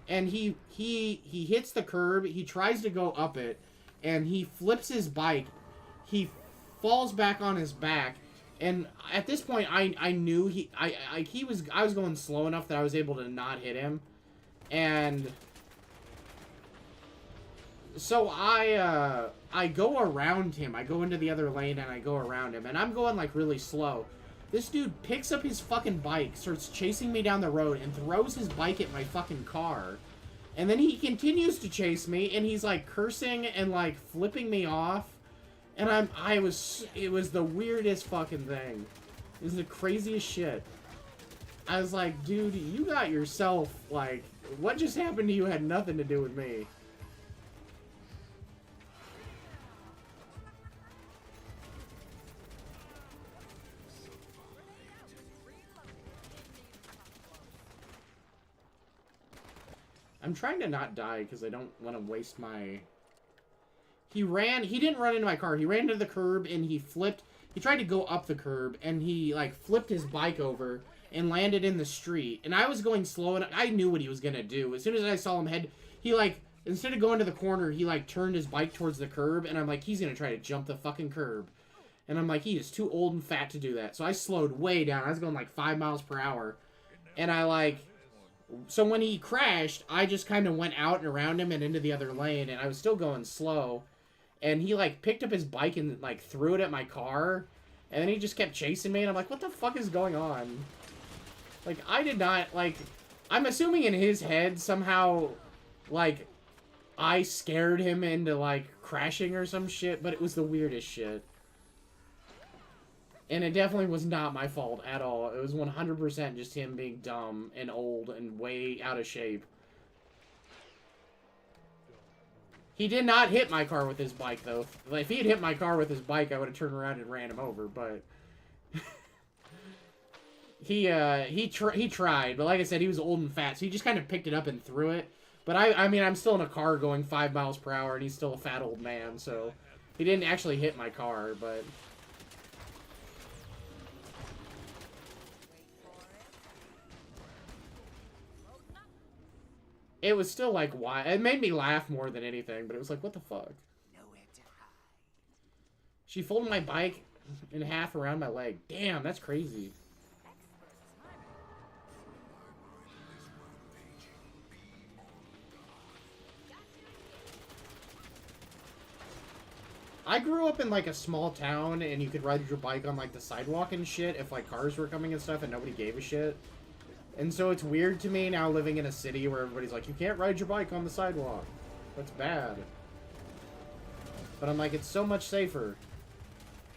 And he hits the curb, he tries to go up it, and he flips his bike. He falls back on his back. And at this point, I knew I was going slow enough that I was able to not hit him, and so I go around him. I go into the other lane and I go around him, and I'm going like really slow. This dude picks up his fucking bike, starts chasing me down the road, and throws his bike at my fucking car, and then he continues to chase me, and he's like cursing and like flipping me off. And it was the weirdest fucking thing. It was the craziest shit. I was like, dude, you got yourself, like, what just happened to you had nothing to do with me. I'm trying to not die because I don't want to waste my... He didn't run into my car. He ran into the curb and he tried to go up the curb and he, like, flipped his bike over and landed in the street. And I was going slow and I knew what he was going to do. As soon as I saw him he, like, instead of going to the corner, he, like, turned his bike towards the curb. And I'm like, he's going to try to jump the fucking curb. And I'm like, he is too old and fat to do that. So I slowed way down. I was going, like, 5 miles per hour. And I, like... So when he crashed, I just kind of went out and around him and into the other lane. And I was still going slow. And he, like, picked up his bike and, like, threw it at my car. And then he just kept chasing me. And I'm like, what the fuck is going on? Like, I did not, like... I'm assuming in his head, somehow, like, I scared him into, like, crashing or some shit. But it was the weirdest shit. And it definitely was not my fault at all. It was 100% just him being dumb and old and way out of shape. He did not hit my car with his bike, though. If he had hit my car with his bike, I would have turned around and ran him over, but... he tried, but like I said, he was old and fat, so he just kind of picked it up and threw it. But I mean, I'm still in a car going 5 miles per hour, and he's still a fat old man, so... He didn't actually hit my car, but... It was still, like, why? It made me laugh more than anything, but it was like, what the fuck? She folded my bike in half around my leg. Damn, that's crazy. I grew up in, like, a small town, and you could ride your bike on, like, the sidewalk and shit if, like, cars were coming and stuff, and nobody gave a shit. And so it's weird to me now living in a city where everybody's like, you can't ride your bike on the sidewalk. That's bad. But I'm like, it's so much safer.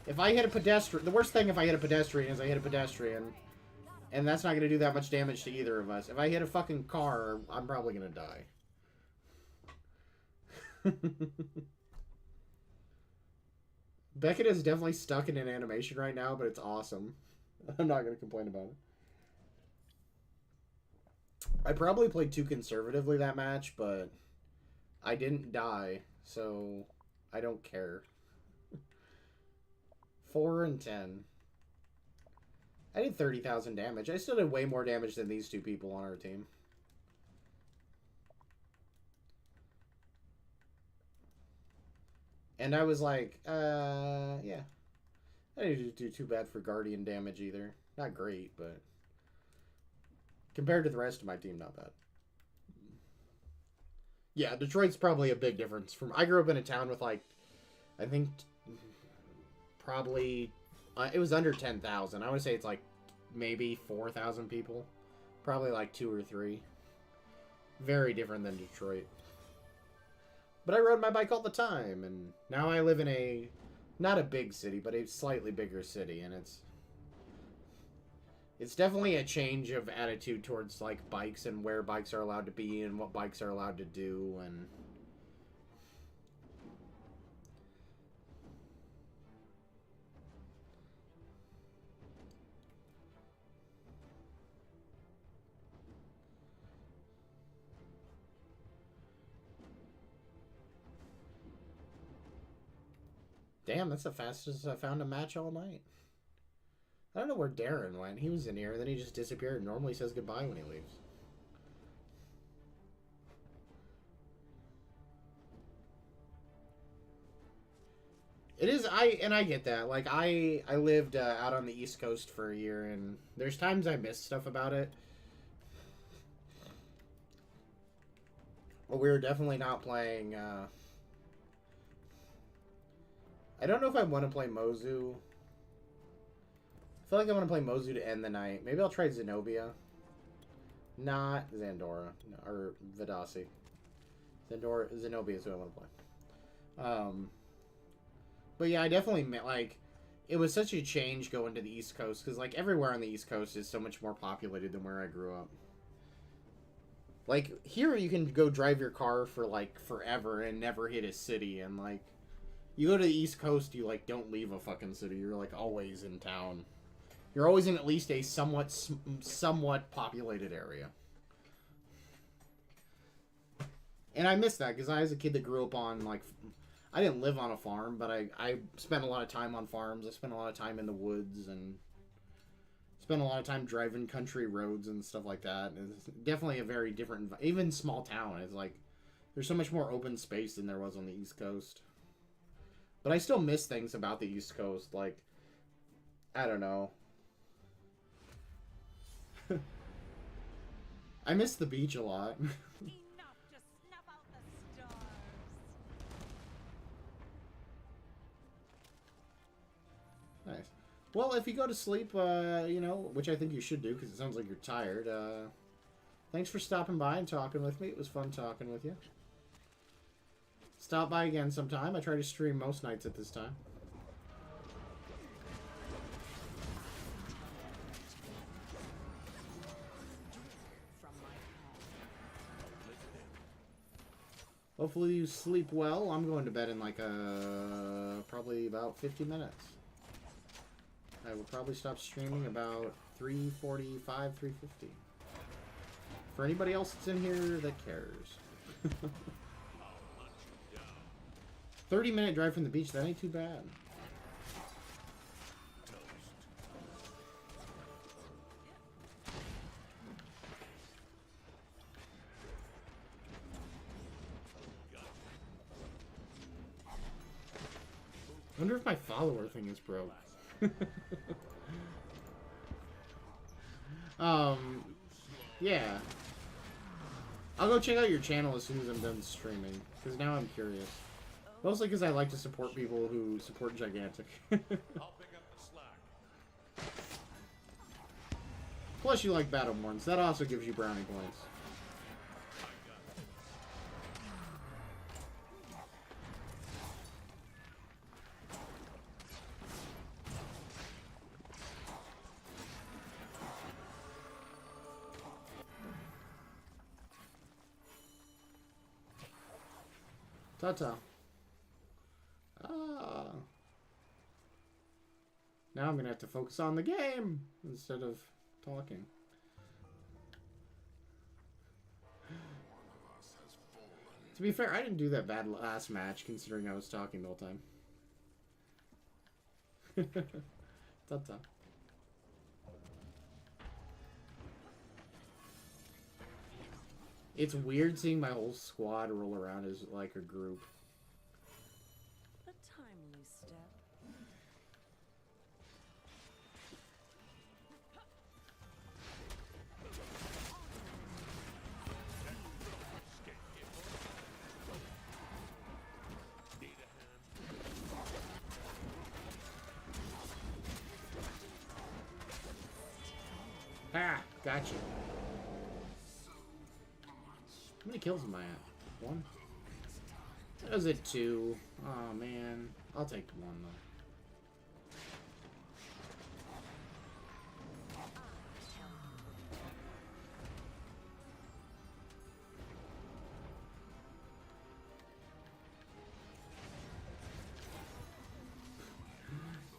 If I hit a pedestrian... The worst thing if I hit a pedestrian is I hit a pedestrian. And that's not going to do that much damage to either of us. If I hit a fucking car, I'm probably going to die. Beckett is definitely stuck in an animation right now, but it's awesome. I'm not going to complain about it. I probably played too conservatively that match, but I didn't die, so I don't care. 4 and 10. I did 30,000 damage. I still did way more damage than these two people on our team. And I was like, yeah. I didn't do too bad for Guardian damage either. Not great, but compared to the rest of my team, not bad. Yeah, Detroit's probably a big difference. I grew up in a town with, like, I think probably, it was under 10,000. I would say it's like maybe 4,000 people. Probably like 2 or 3. Very different than Detroit. But I rode my bike all the time, and now I live in a, not a big city, but a slightly bigger city, and it's definitely a change of attitude towards, like, bikes and where bikes are allowed to be and what bikes are allowed to do, and damn, that's the fastest I found a match all night. I don't know where Darren went. He was in here, then he just disappeared. Normally says goodbye when he leaves. It is, I get that. Like, I lived out on the East Coast for a year, and there's times I miss stuff about it. But we were definitely not playing, I don't know if I want to play Mozu. I feel like I want to play Mozu to end the night. Maybe I'll try Xenobia. Not Zandora. No, or Vidasi. Xenobia is who I want to play. But yeah, I definitely meant, like, it was such a change going to the East Coast, because, like, everywhere on the East Coast is so much more populated than where I grew up. Like, here you can go drive your car for, like, forever and never hit a city, and, like, you go to the East Coast, you, like, don't leave a fucking city. You're, like, always in town. You're always in at least a somewhat populated area. And I miss that, because I was a kid that grew up on, like, I didn't live on a farm, but I spent a lot of time on farms. I spent a lot of time in the woods, and spent a lot of time driving country roads and stuff like that. It's definitely a very different, even small town. It's like, there's so much more open space than there was on the East Coast. But I still miss things about the East Coast, like, I don't know. I miss the beach a lot. Nice. Well, if you go to sleep, you know, which I think you should do because it sounds like you're tired, thanks for stopping by and talking with me. It was fun talking with you. Stop by again sometime. I try to stream most nights at this time. Hopefully you sleep well. I'm going to bed in like probably about 50 minutes. I will probably stop streaming about 3:45, 3:50. For anybody else that's in here that cares. 30-minute drive from the beach, that ain't too bad. I wonder if my follower thing is broke. Yeah. I'll go check out your channel as soon as I'm done streaming, because now I'm curious. Mostly because I like to support people who support Gigantic. I'll pick up the slack. Plus you like Battleborns. That also gives you brownie points. Ta-ta. Ah. Now I'm gonna have to focus on the game instead of talking. To be fair, I didn't do that bad last match considering I was talking the whole time. Ta-ta. It's weird seeing my whole squad roll around as like a group. A timely step. Ah, gotcha. How many kills am I at? 1? That was at 2. Oh man, I'll take 1 though.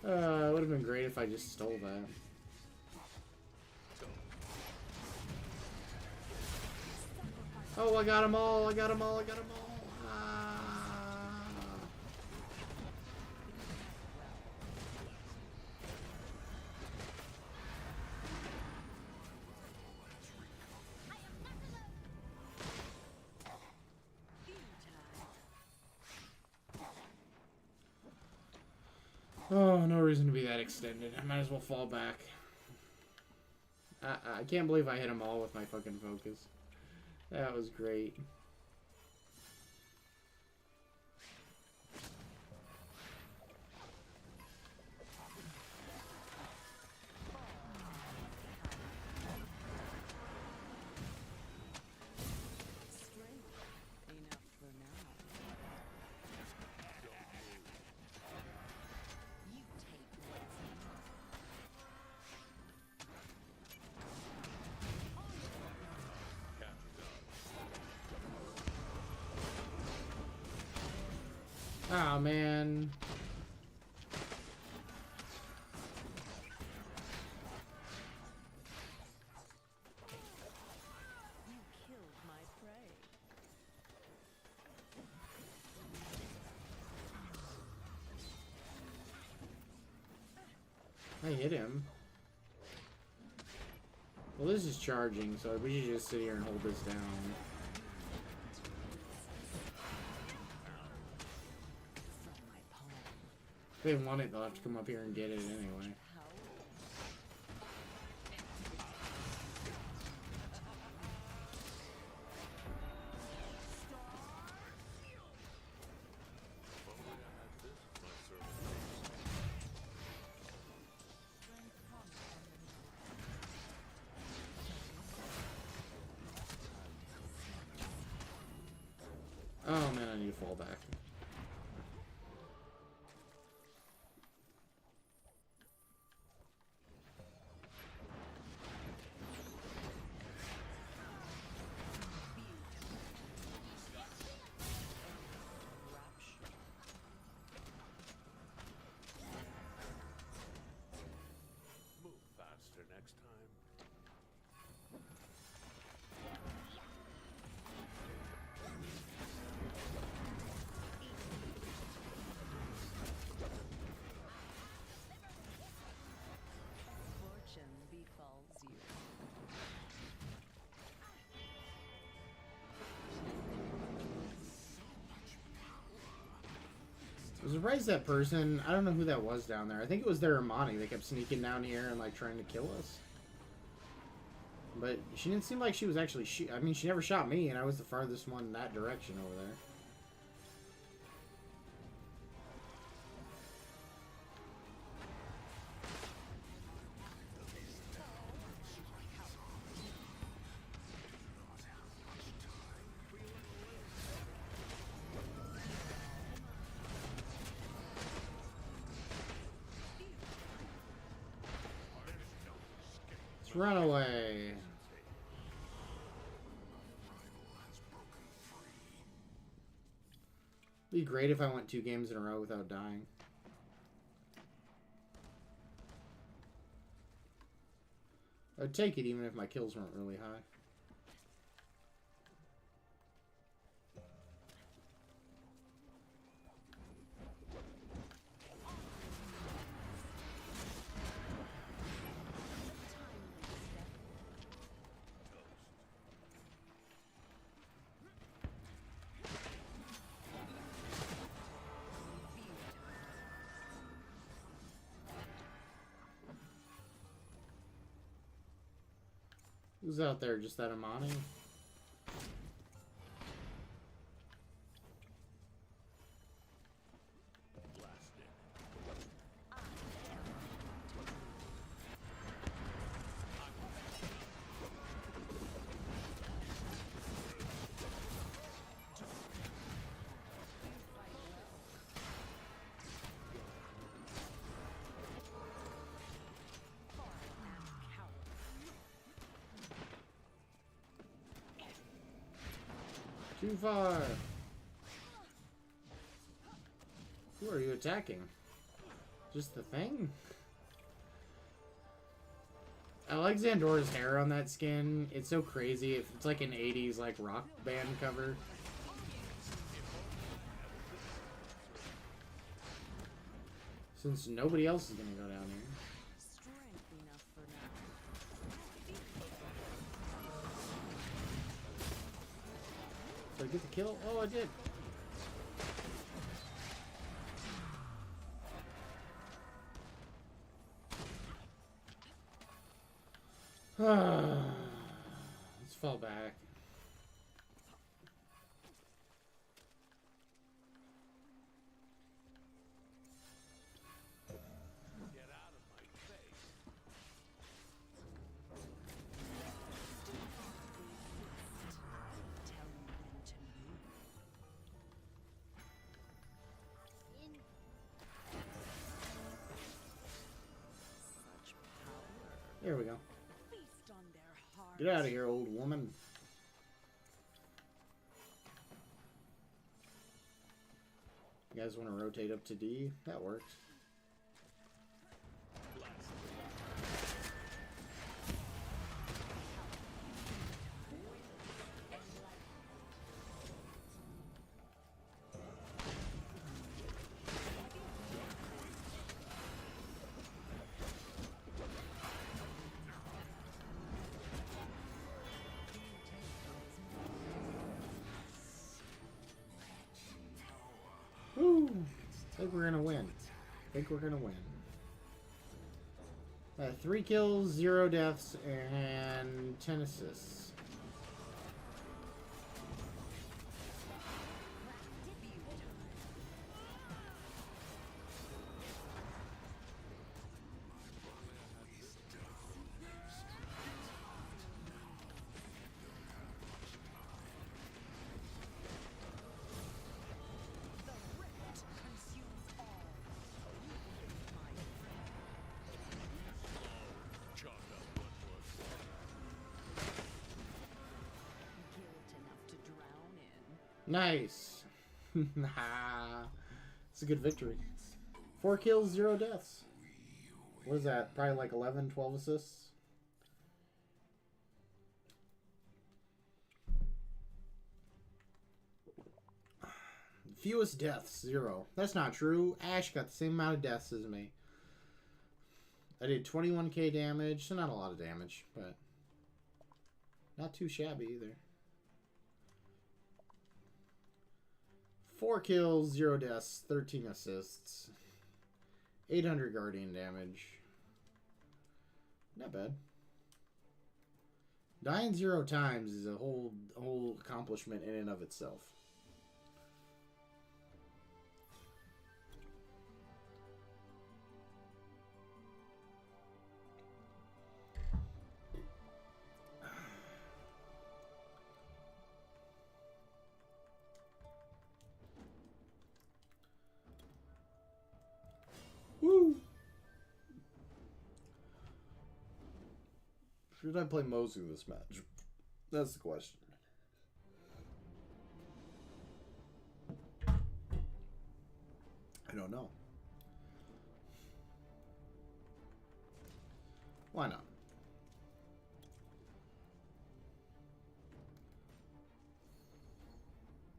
It would have been great if I just stole that. Oh, I got them all! I got them all! I got them all! Ah. Oh, no reason to be that extended. I might as well fall back. I can't believe I hit them all with my fucking focus. That was great. Oh man. You killed my prey. I hit him. Well, this is charging, so we should just sit here and hold this down. If they want it, they'll have to come up here and get it anyway. Oh man, I need to fall back. Move faster next time. Fortune befalls you. I was surprised that person, I don't know who that was down there. I think it was their Amani. They kept sneaking down here and like trying to kill us. But she didn't seem like she was actually I mean, she never shot me, and I was the farthest one in that direction over there. Let's run away. It'd be great if I went 2 games in a row without dying. I'd take it even if my kills weren't really high. Who's out there? Just that Amani? Too far. Who are you attacking? Just the thing? I like Xandora's hair on that skin. It's so crazy. It's like an 80s like rock band cover. Since nobody else is gonna go down here. Strength enough for now. Did I get the kill? Oh, I did. Let's fall back. Get out of my face. Tell me when to move. Such power. There we go. Feast on their hearts. Get out of here, old woman. You guys want to rotate up to D? That works. Woo! I think we're gonna win. I think we're gonna win. 3 kills, 0 deaths, and 10 assists. Chalk up one Guilt enough to drown in. Nice. Nah. It's a good victory. 4 kills, 0 deaths. What is that? Probably like 11, 12 assists? Fewest deaths, 0. That's not true. Ash got the same amount of deaths as me. I did 21k damage, so not a lot of damage, but not too shabby either. 4 kills, 0 deaths, 13 assists, 800 guardian damage. Not bad. Dying 0 times is a whole accomplishment in and of itself. Woo! Should I play Mozu this match? That's the question. I don't know. Why not?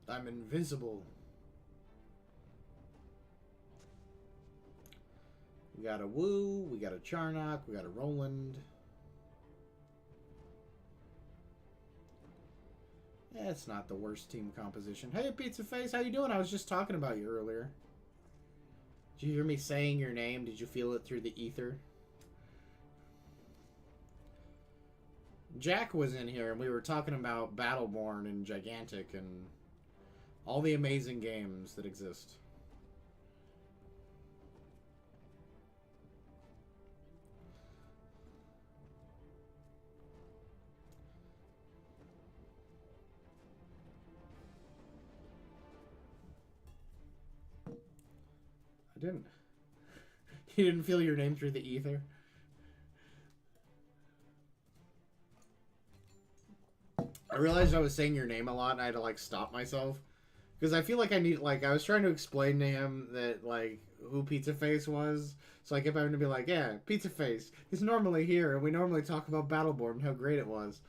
I'm invisible. We got a Wu, we got a Charnock, we got a Roland. Yeah, it's not the worst team composition. Hey, Pizza Face, how you doing? I was just talking about you earlier. Did you hear me saying your name? Did you feel it through the ether? Jack was in here and we were talking about Battleborn and Gigantic and all the amazing games that exist. I didn't. You didn't feel your name through the ether? I realized I was saying your name a lot and I had to like stop myself. Because I feel like I need, like, I was trying to explain to him that, like, who Pizza Face was. So I kept having to be like, yeah, Pizza Face. He's normally here and we normally talk about Battleborn and how great it was.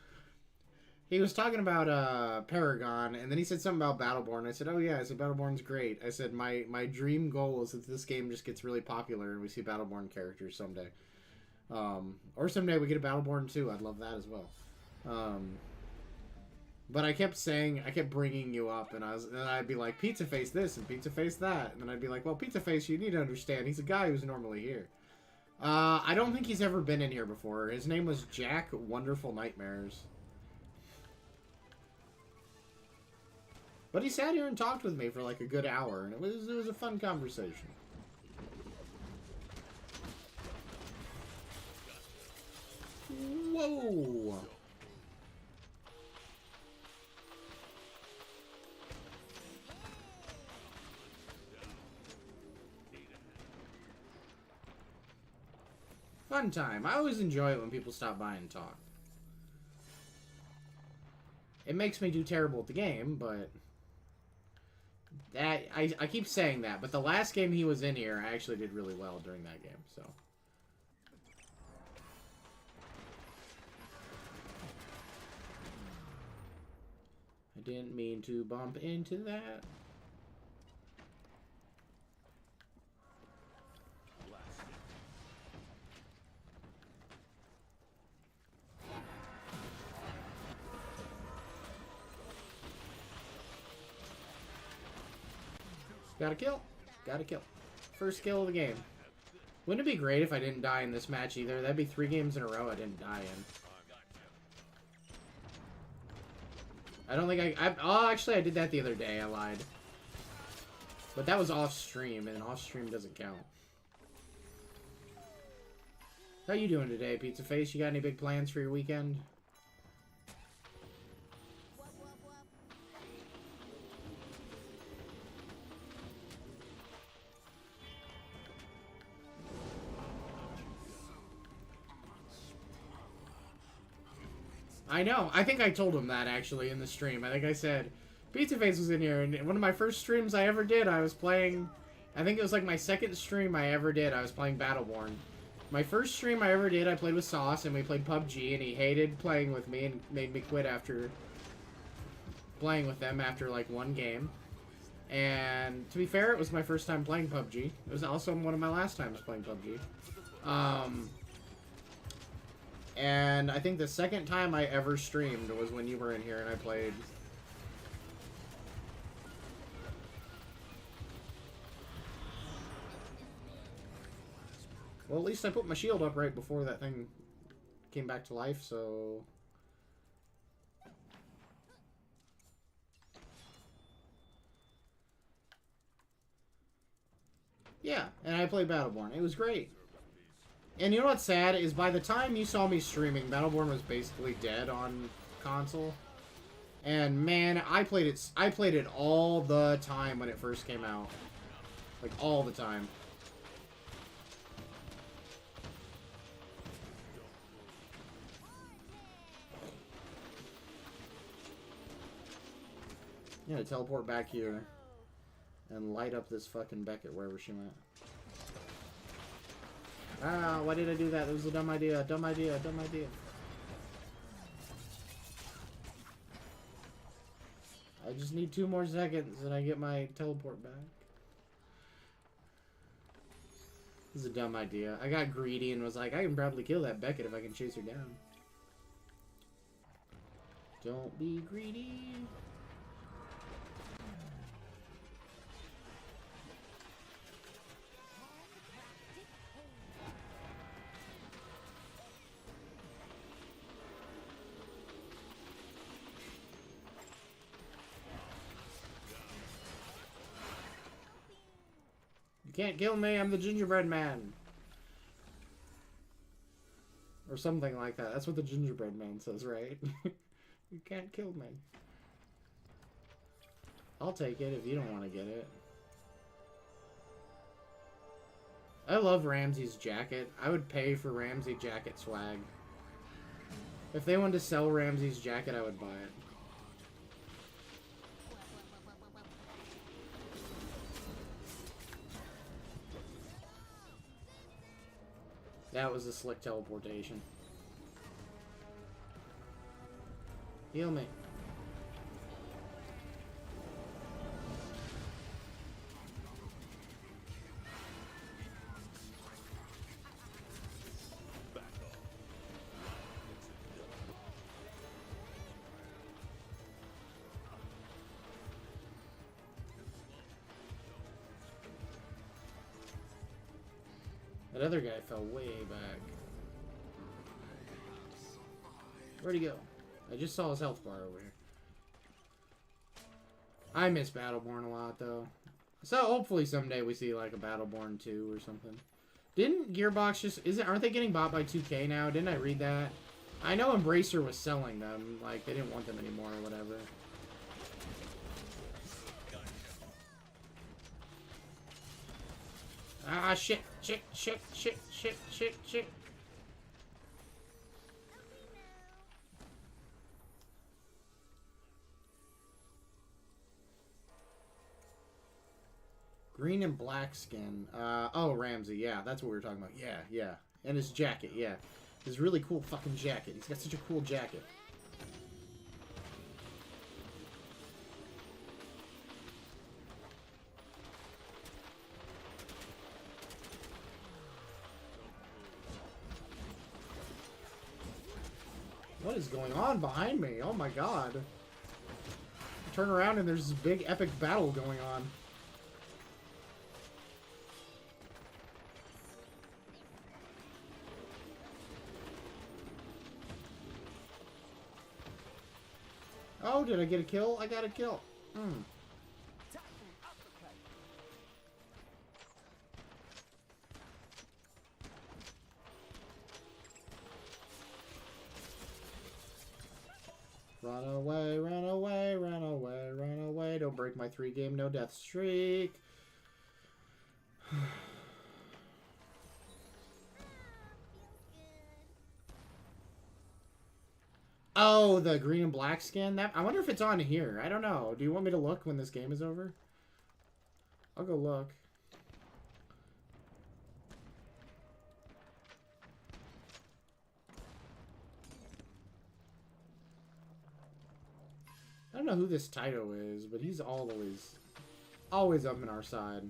He was talking about Paragon, and then he said something about Battleborn. I said, oh yeah, I said, Battleborn's great. I said, my dream goal is that this game just gets really popular and we see Battleborn characters someday. Or someday we get a Battleborn too. I'd love that as well. But I kept bringing you up, and I'd be like, Pizza Face this and Pizza Face that. And then I'd be like, well, Pizza Face, you need to understand, he's a guy who's normally here. I don't think he's ever been in here before. His name was Jack Wonderful Nightmares. But he sat here and talked with me for like a good hour, and it was a fun conversation. Whoa! Fun time. I always enjoy it when people stop by and talk. It makes me do terrible at the game, but... that I keep saying that, but the last game he was in here, I actually did really well during that game, so... I didn't mean to bump into that. Got a kill. Got a kill. First kill of the game. Wouldn't it be great if I didn't die in this match either? That'd be 3 games in a row I didn't die in. I don't think oh, actually, I did that the other day. I lied. But that was off-stream, and off-stream doesn't count. How you doing today, Pizza Face? You got any big plans for your weekend? I know. I think I told him that, actually, in the stream. I think I said, Pizza Face was in here, and one of my first streams I ever did, I was playing... I think it was like my second stream I ever did, I was playing Battleborn. My first stream I ever did, I played with Sauce, and we played PUBG, and he hated playing with me, and made me quit after... playing with them after, like, 1 game. And, to be fair, it was my first time playing PUBG. It was also one of my last times playing PUBG. And I think the second time I ever streamed was when you were in here and I played. Well, at least I put my shield up right before that thing came back to life, so... yeah, and I played Battleborn. It was great. And you know what's sad is by the time you saw me streaming, Battleborn was basically dead on console. And man, I played it all the time when it first came out. Like all the time. Yeah, teleport back here and light up this fucking Beckett wherever she went. Ah, why did I do that? That was a dumb idea. Dumb idea. Dumb idea. I just need 2 more seconds and I get my teleport back. This is a dumb idea. I got greedy and was like, I can probably kill that Beckett if I can chase her down. Don't be greedy. can't kill me, I'm the gingerbread man. Or something like that. That's what the gingerbread man says, right? You can't kill me. I'll take it if you don't want to get it. I love Ramsey's jacket. I would pay for Ramsey jacket swag. If they wanted to sell Ramsey's jacket, I would buy it. That was a slick teleportation. Heal me. That other guy fell way back. Where'd he go? I just saw his health bar over here. I miss Battleborn a lot, though. So hopefully someday we see like a Battleborn 2 or something. Didn't Gearbox just... aren't they getting bought by 2K now? Didn't I read that? I know Embracer was selling them. Like, they didn't want them anymore or whatever. Ah, shit, shit, shit, shit, shit, shit, shit. Green and black skin. Oh, Ramsey, yeah, that's what we were talking about. Yeah, yeah. And his jacket, yeah. His really cool fucking jacket. He's got such a cool jacket. What is going on behind me? Oh my god. I turn around and there's this big epic battle going on. Oh, did I get a kill? I got a kill. Run away, run away, run away, run away. Don't break my 3-game no-death streak. Oh, the green and black skin? I wonder if it's on here. I don't know. Do you want me to look when this game is over? I'll go look. I don't know who this Taito is, but he's always up in our side.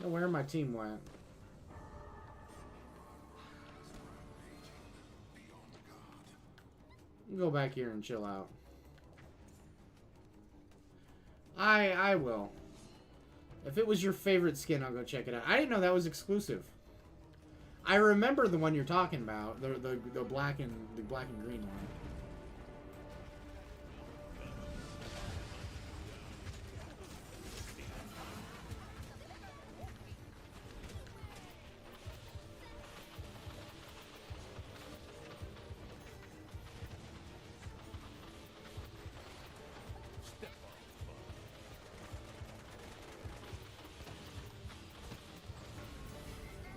know where my team went. Go back here and chill out. I will. If it was your favorite skin, I'll go check it out. I didn't know that was exclusive. I remember the one you're talking about, the black and green one.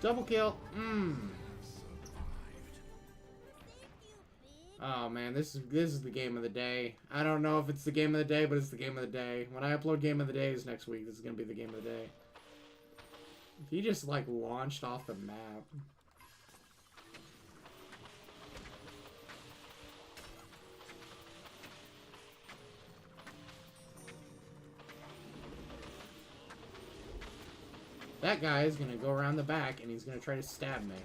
Double kill. Oh man, this is the game of the day. I don't know if it's the game of the day, but it's the game of the day. When I upload game of the days next week, this is gonna be the game of the day. He just like launched off the map. That guy is going to go around the back, and he's going to try to stab me.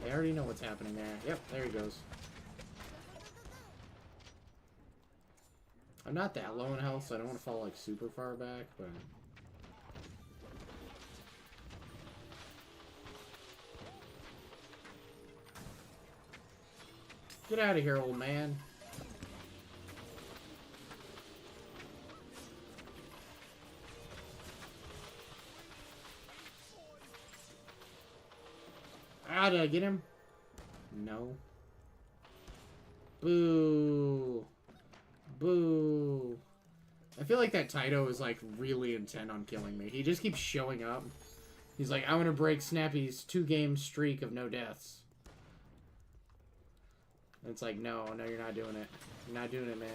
I already know what's happening there. Yep, there he goes. I'm not that low in health, so I don't want to fall like super far back, but... Get out of here, old man. Ah, did I get him? No. Boo. Boo. I feel like that Taito is like really intent on killing me. He just keeps showing up. He's like, I want to break Snappy's 2-game streak of no deaths. And it's like, no, you're not doing it. You're not doing it, man.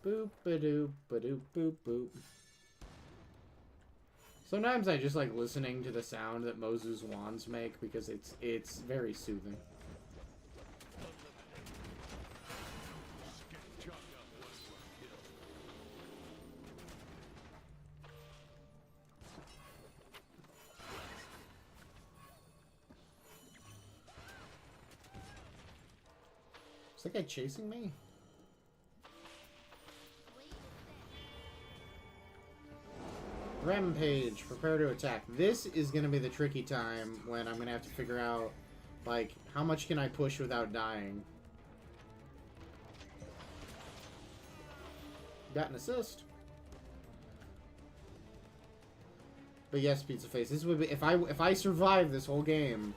Boop ba doop ba doop boop boop. Sometimes I just like listening to the sound that Mozu's wands make because it's very soothing. Is that guy chasing me? Rampage, prepare to attack. This is going to be the tricky time when I'm going to have to figure out, like, how much can I push without dying? Got an assist. But yes, Pizza Face, this would be, if I survive this whole game,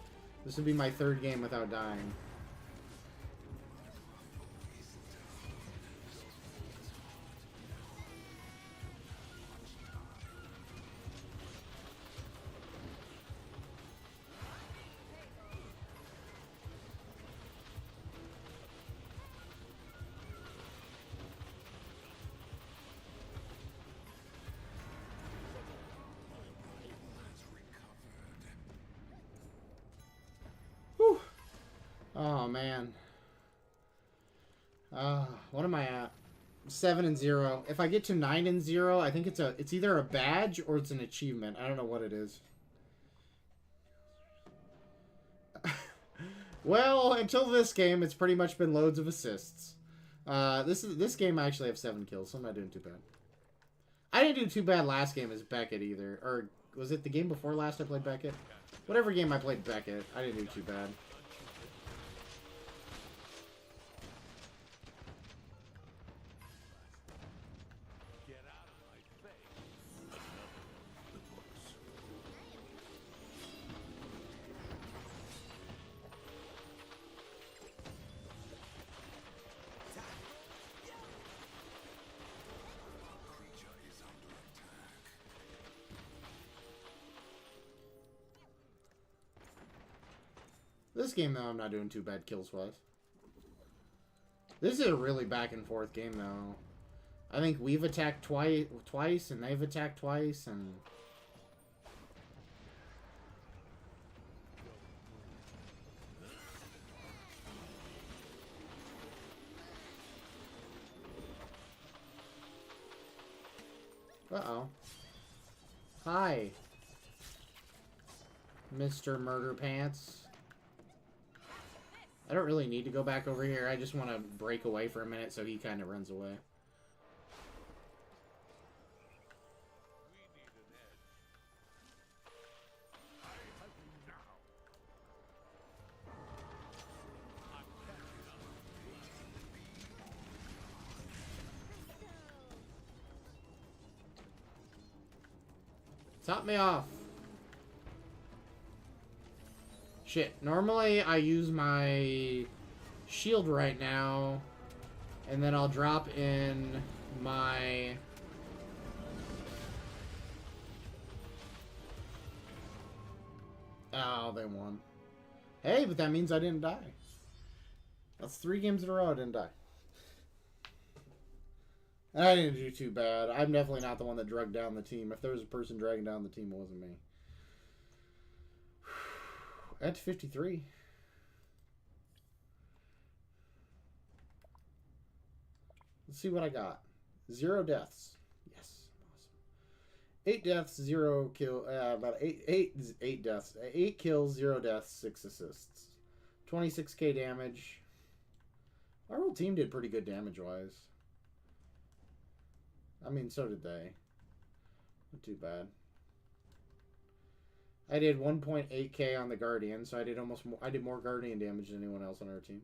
this would be my 3rd game without dying. Oh man. What am I at? 7-0. If I get to 9-0, I think it's either a badge or it's an achievement. I don't know what it is. Well, until this game, it's pretty much been loads of assists. This game I actually have 7 kills, so I'm not doing too bad. I didn't do too bad last game as Beckett either. Or was it the game before last I played Beckett? Whatever game I played Beckett, I didn't do too bad. This game, though, I'm not doing too bad kills-wise. This is a really back-and-forth game, though. I think we've attacked twice, and they've attacked twice, and... Uh-oh. Hi, Mr. Murder Pants. I don't really need to go back over here. I just want to break away for a minute so he kind of runs away. Top me off. Shit, normally I use my shield right now, and then I'll drop in my... Oh, they won. Hey, but that means I didn't die. That's 3 games in a row I didn't die. And I didn't do too bad. I'm definitely not the one that dragged down the team. If there was a person dragging down the team, it wasn't me. At 53. Let's see what I got. 0 deaths. Yes. Awesome. 8 deaths, 0 kill. About 8 deaths. 8 kills, 0 deaths, 6 assists. 26k damage. Our whole team did pretty good damage-wise. I mean, so did they. Not too bad. I did 1.8k on the Guardian, so I did more Guardian damage than anyone else on our team.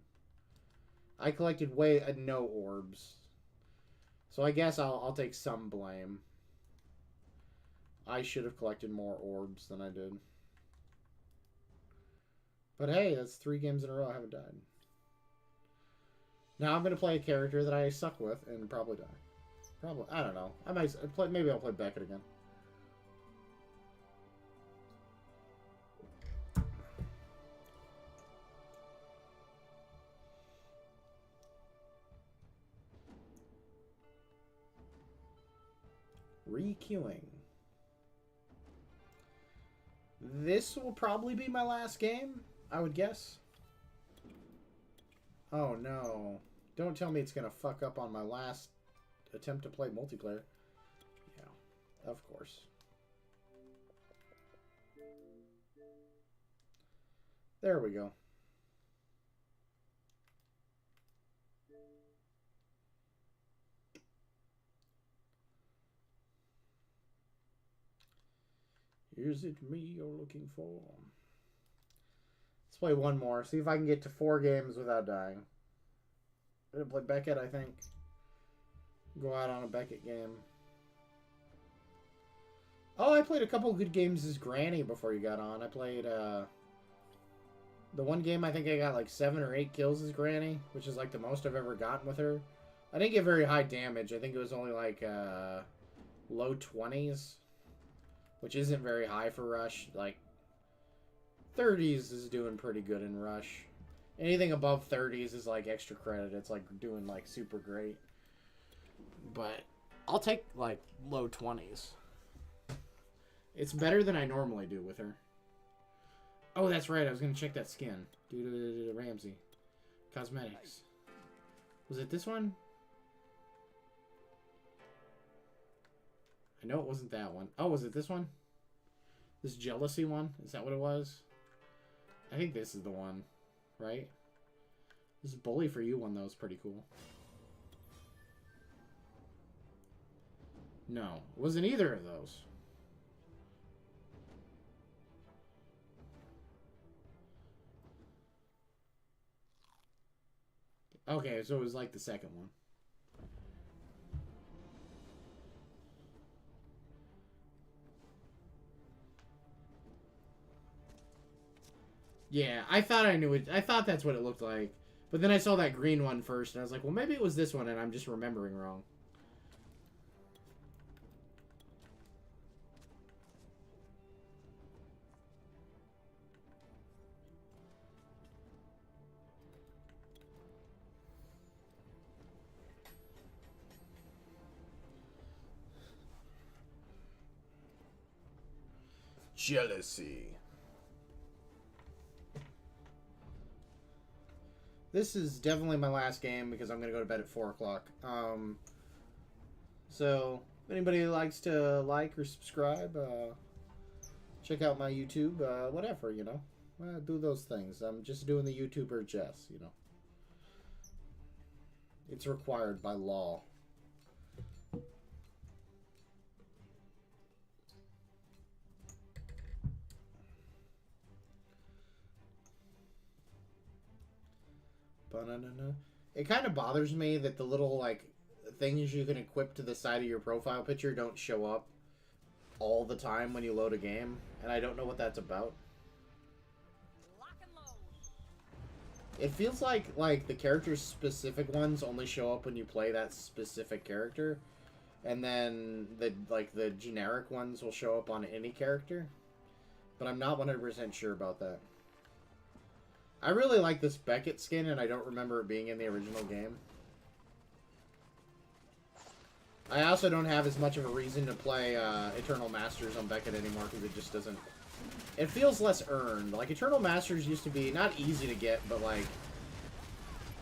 I collected no orbs. So I guess I'll take some blame. I should have collected more orbs than I did. But hey, that's 3 games in a row I haven't died. Now I'm going to play a character that I suck with and probably die. Probably. I don't know. Maybe I'll play Beckett again. Requeuing. This will probably be my last game, I would guess. Oh no. Don't tell me it's going to fuck up on my last attempt to play multiplayer. Yeah, of course. There we go. Is it me you're looking for? Let's play one more. See if I can get to 4 games without dying. I'm gonna play Beckett, I think. Go out on a Beckett game. Oh, I played a couple good games as Granny before you got on. I played, the one game I think I got like 7 or 8 kills as Granny, which is like the most I've ever gotten with her. I didn't get very high damage. I think it was only like, low 20s. Which isn't very high for Rush. Like, 30s is doing pretty good in Rush. Anything above 30s is like extra credit. It's like doing like super great. But I'll take like low 20s. It's better than I normally do with her. Oh, that's right. I was going to check that skin. Ramsey. Cosmetics. Was it this one? I know it wasn't that one. Oh, was it this one? This jealousy one? Is that what it was? I think this is the one, right? This bully for you one, though, is pretty cool. No, it wasn't either of those. Okay, so it was like the second one. Yeah, I thought I knew it. I thought that's what it looked like. But then I saw that green one first, and I was like, well, maybe it was this one, and I'm just remembering wrong. Jealousy. This is definitely my last game because I'm going to go to bed at 4 o'clock. So, if anybody likes to like or subscribe, check out my YouTube, whatever, you know. Do those things. I'm just doing the YouTuber Jess, you know. It's required by law. It kind of bothers me that the little, like, things you can equip to the side of your profile picture don't show up all the time when you load a game, and I don't know what that's about. Lock and load. It feels like the character's specific ones only show up when you play that specific character, and then the generic ones will show up on any character, but I'm not 100% sure about that. I really like this Beckett skin, and I don't remember it being in the original game. I also don't have as much of a reason to play Eternal Masters on Beckett anymore, because it just doesn't it feels less earned. Like, Eternal Masters used to be not easy to get, but like...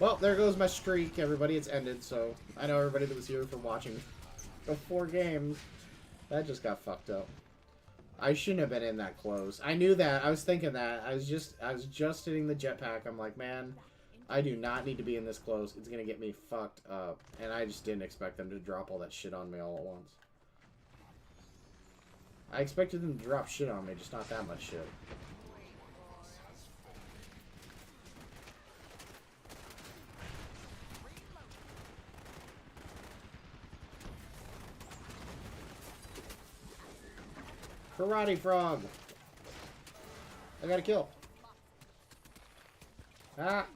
Well, there goes my streak, everybody. It's ended, so I know everybody that was here for watching the 4 games. That just got fucked up. I shouldn't have been in that close. I knew that. I was thinking that. I was just hitting the jetpack. I'm like, man, I do not need to be in this close. It's gonna get me fucked up. And I just didn't expect them to drop all that shit on me all at once. I expected them to drop shit on me, just not that much shit. Karate frog! I got a kill. Ah!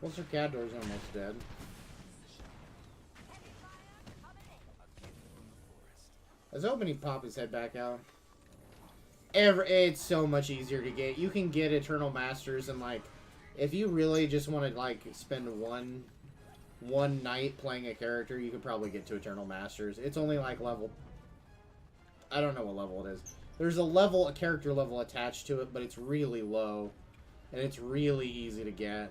What's her cat door's almost dead. I was hoping he'd pop his head back out. It's so much easier to get. You can get Eternal Masters, and like, if you really just want to like spend one night playing a character, you could probably get to Eternal Masters. It's only like level... I don't know what level it is. There's a character level attached to it, but it's really low. And it's really easy to get.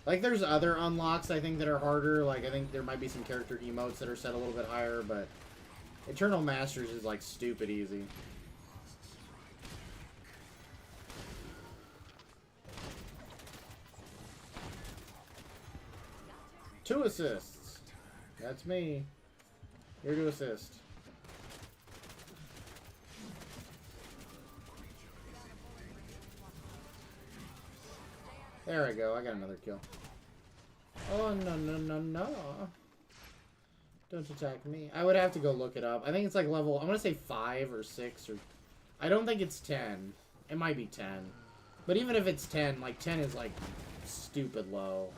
Like, there's other unlocks, I think, that are harder. Like, I think there might be some character emotes that are set a little bit higher, but Eternal Masters is, like, stupid easy. Two assists. That's me. Here to assist. There I go. I got another kill. Oh, no, no, no, no. Don't attack me. I would have to go look it up. I think it's like level... I'm going to say 5 or 6 or... I don't think it's 10. It might be 10. But even if it's 10, like 10 is like stupid low.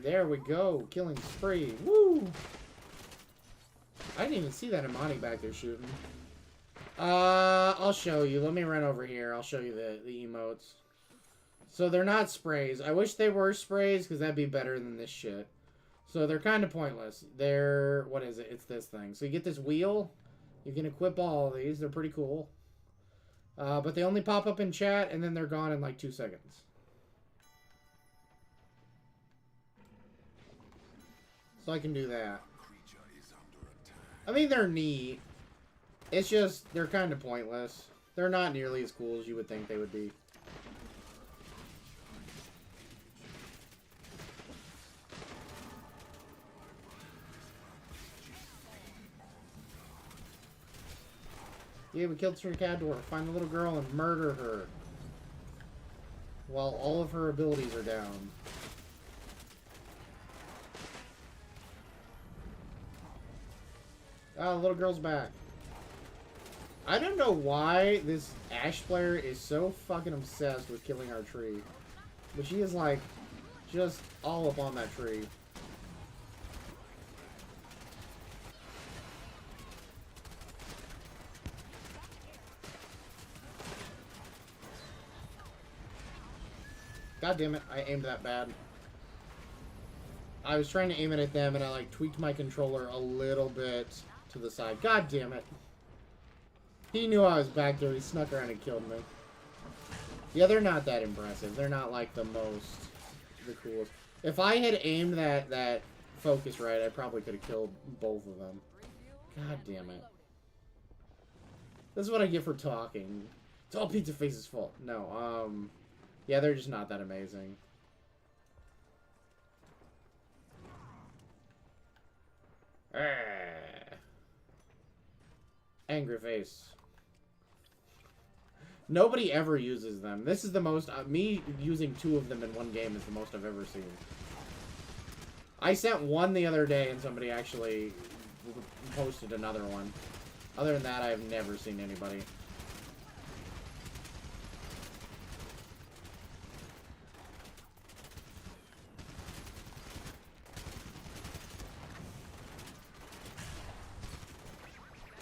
There we go. Killing spree. Woo! I didn't even see that Imani back there shooting. I'll show you. Let me run over here. I'll show you the emotes. So they're not sprays. I wish they were sprays, because that'd be better than this shit. So they're kind of pointless. They're... What is it? It's this thing. So you get this wheel. You can equip all of these. They're pretty cool. But they only pop up in chat, and then they're gone in like 2 seconds. So I can do that. I mean, they're neat. It's just, they're kind of pointless. They're not nearly as cool as you would think they would be. Yeah, we killed Cador. Find the little girl and murder her. While all of her abilities are down. Oh, the little girl's back. I don't know why this Ashe player is so fucking obsessed with killing our tree. But she is like, just all up on that tree. God damn it, I aimed that bad. I was trying to aim it at them, and I like tweaked my controller a little bit to the side. God damn it! He knew I was back there. He snuck around and killed me. Yeah, they're not that impressive. They're not like the coolest. If I had aimed that focus right, I probably could have killed both of them. God damn it! This is what I get for talking. It's all Pizza Face's fault. No, yeah, they're just not that amazing. Angry face. Nobody ever uses them. This is the most... me using 2 of them in one game is the most I've ever seen. I sent one the other day and somebody actually posted another one. Other than that, I have never seen anybody.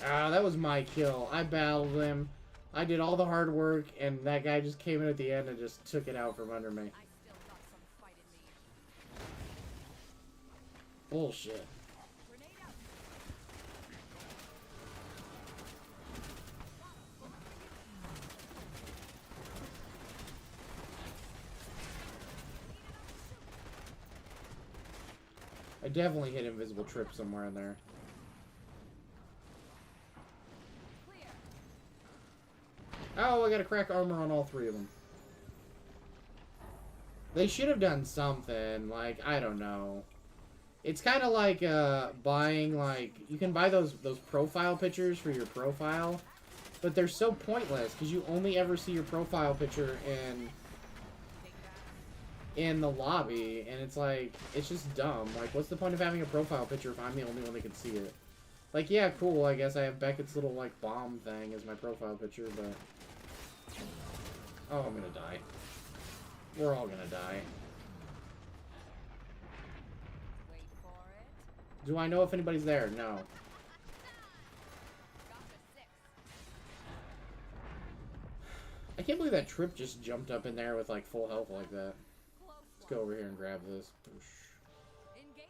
Ah, that was my kill. I battled him. I did all the hard work, and that guy just came in at the end and just took it out from under me. I still got some fight in me. Bullshit. Grenade out. I definitely hit invisible trip somewhere in there. Oh, I gotta crack armor on all 3 of them. They should have done something, like, I don't know. It's kind of like, buying, like, you can buy those profile pictures for your profile, but they're so pointless, because you only ever see your profile picture in the lobby, and it's like, it's just dumb. Like, what's the point of having a profile picture if I'm the only one that can see it? Like, yeah, cool, I guess I have Beckett's little, like, bomb thing as my profile picture, but... Oh, I'm gonna die. We're all gonna die. Wait for it. Do I know if anybody's there? No. Got the 6. I can't believe that Trip just jumped up in there with, like, full health like that. Close Let's go over here and grab this. Engaging.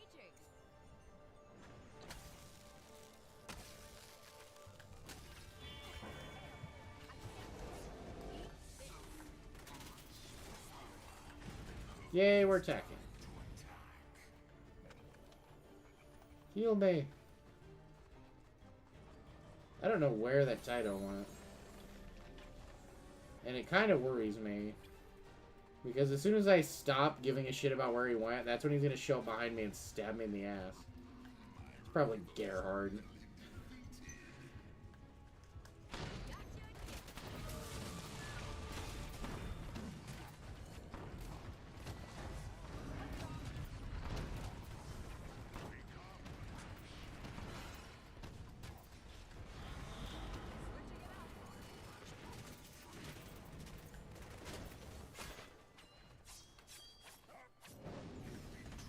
Yay, we're attacking. Heal me. I don't know where that Taito went. And it kind of worries me. Because as soon as I stop giving a shit about where he went, that's when he's going to show up behind me and stab me in the ass. It's probably Gerhard.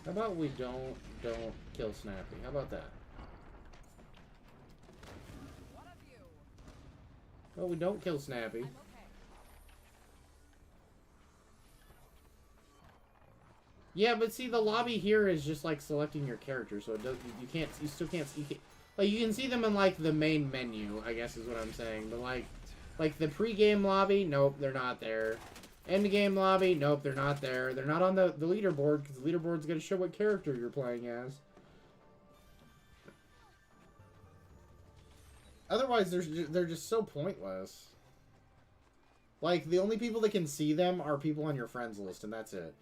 How about we don't kill Snappy? How about that? What of you? Well, we don't kill Snappy. I'm okay. Yeah, but see, the lobby here is just like selecting your character, so it does, you still can't, like, you can see them in like the main menu, I guess is what I'm saying, but like the pre-game lobby, nope, they're not there. End game lobby, nope, they're not there. They're not on the leaderboard, because the leaderboard's going to show what character you're playing as. Otherwise, they're just so pointless. Like, the only people that can see them are people on your friends list, and that's it.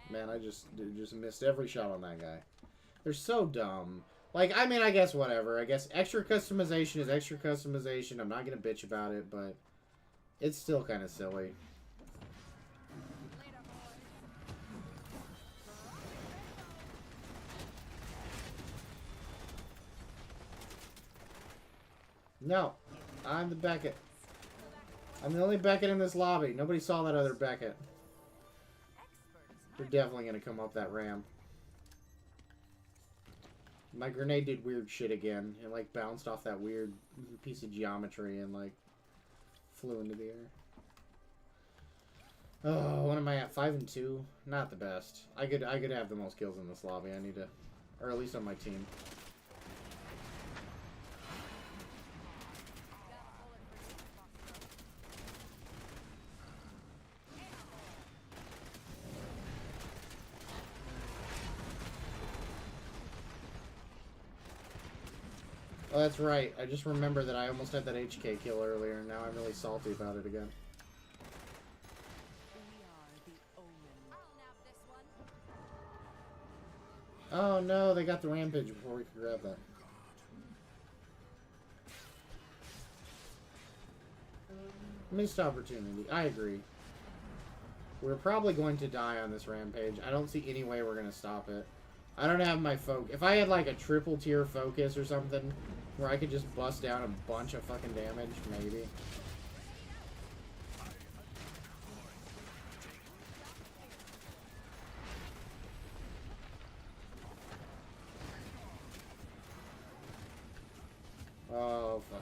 Man, I just missed every shot on that guy. They're so dumb. Like, I mean, I guess whatever. I guess extra customization is extra customization. I'm not going to bitch about it, but it's still kind of silly. No, I'm the Beckett. I'm the only Beckett in this lobby. Nobody saw that other Beckett. They're definitely going to come up that ramp. My grenade did weird shit again. It, like, bounced off that weird piece of geometry and, like, flew into the air. Oh, what am I at? 5 and 2? Not the best. I could have the most kills in this lobby. I need to... Or at least on my team. Oh, that's right. I just remember that I almost had that HK kill earlier, and now I'm really salty about it again. Oh no, they got the rampage before we could grab that. Missed opportunity. I agree. We're probably going to die on this rampage. I don't see any way we're going to stop it. I don't have my focus. If I had like a triple tier focus or something where I could just bust down a bunch of fucking damage, maybe. Oh, fuck.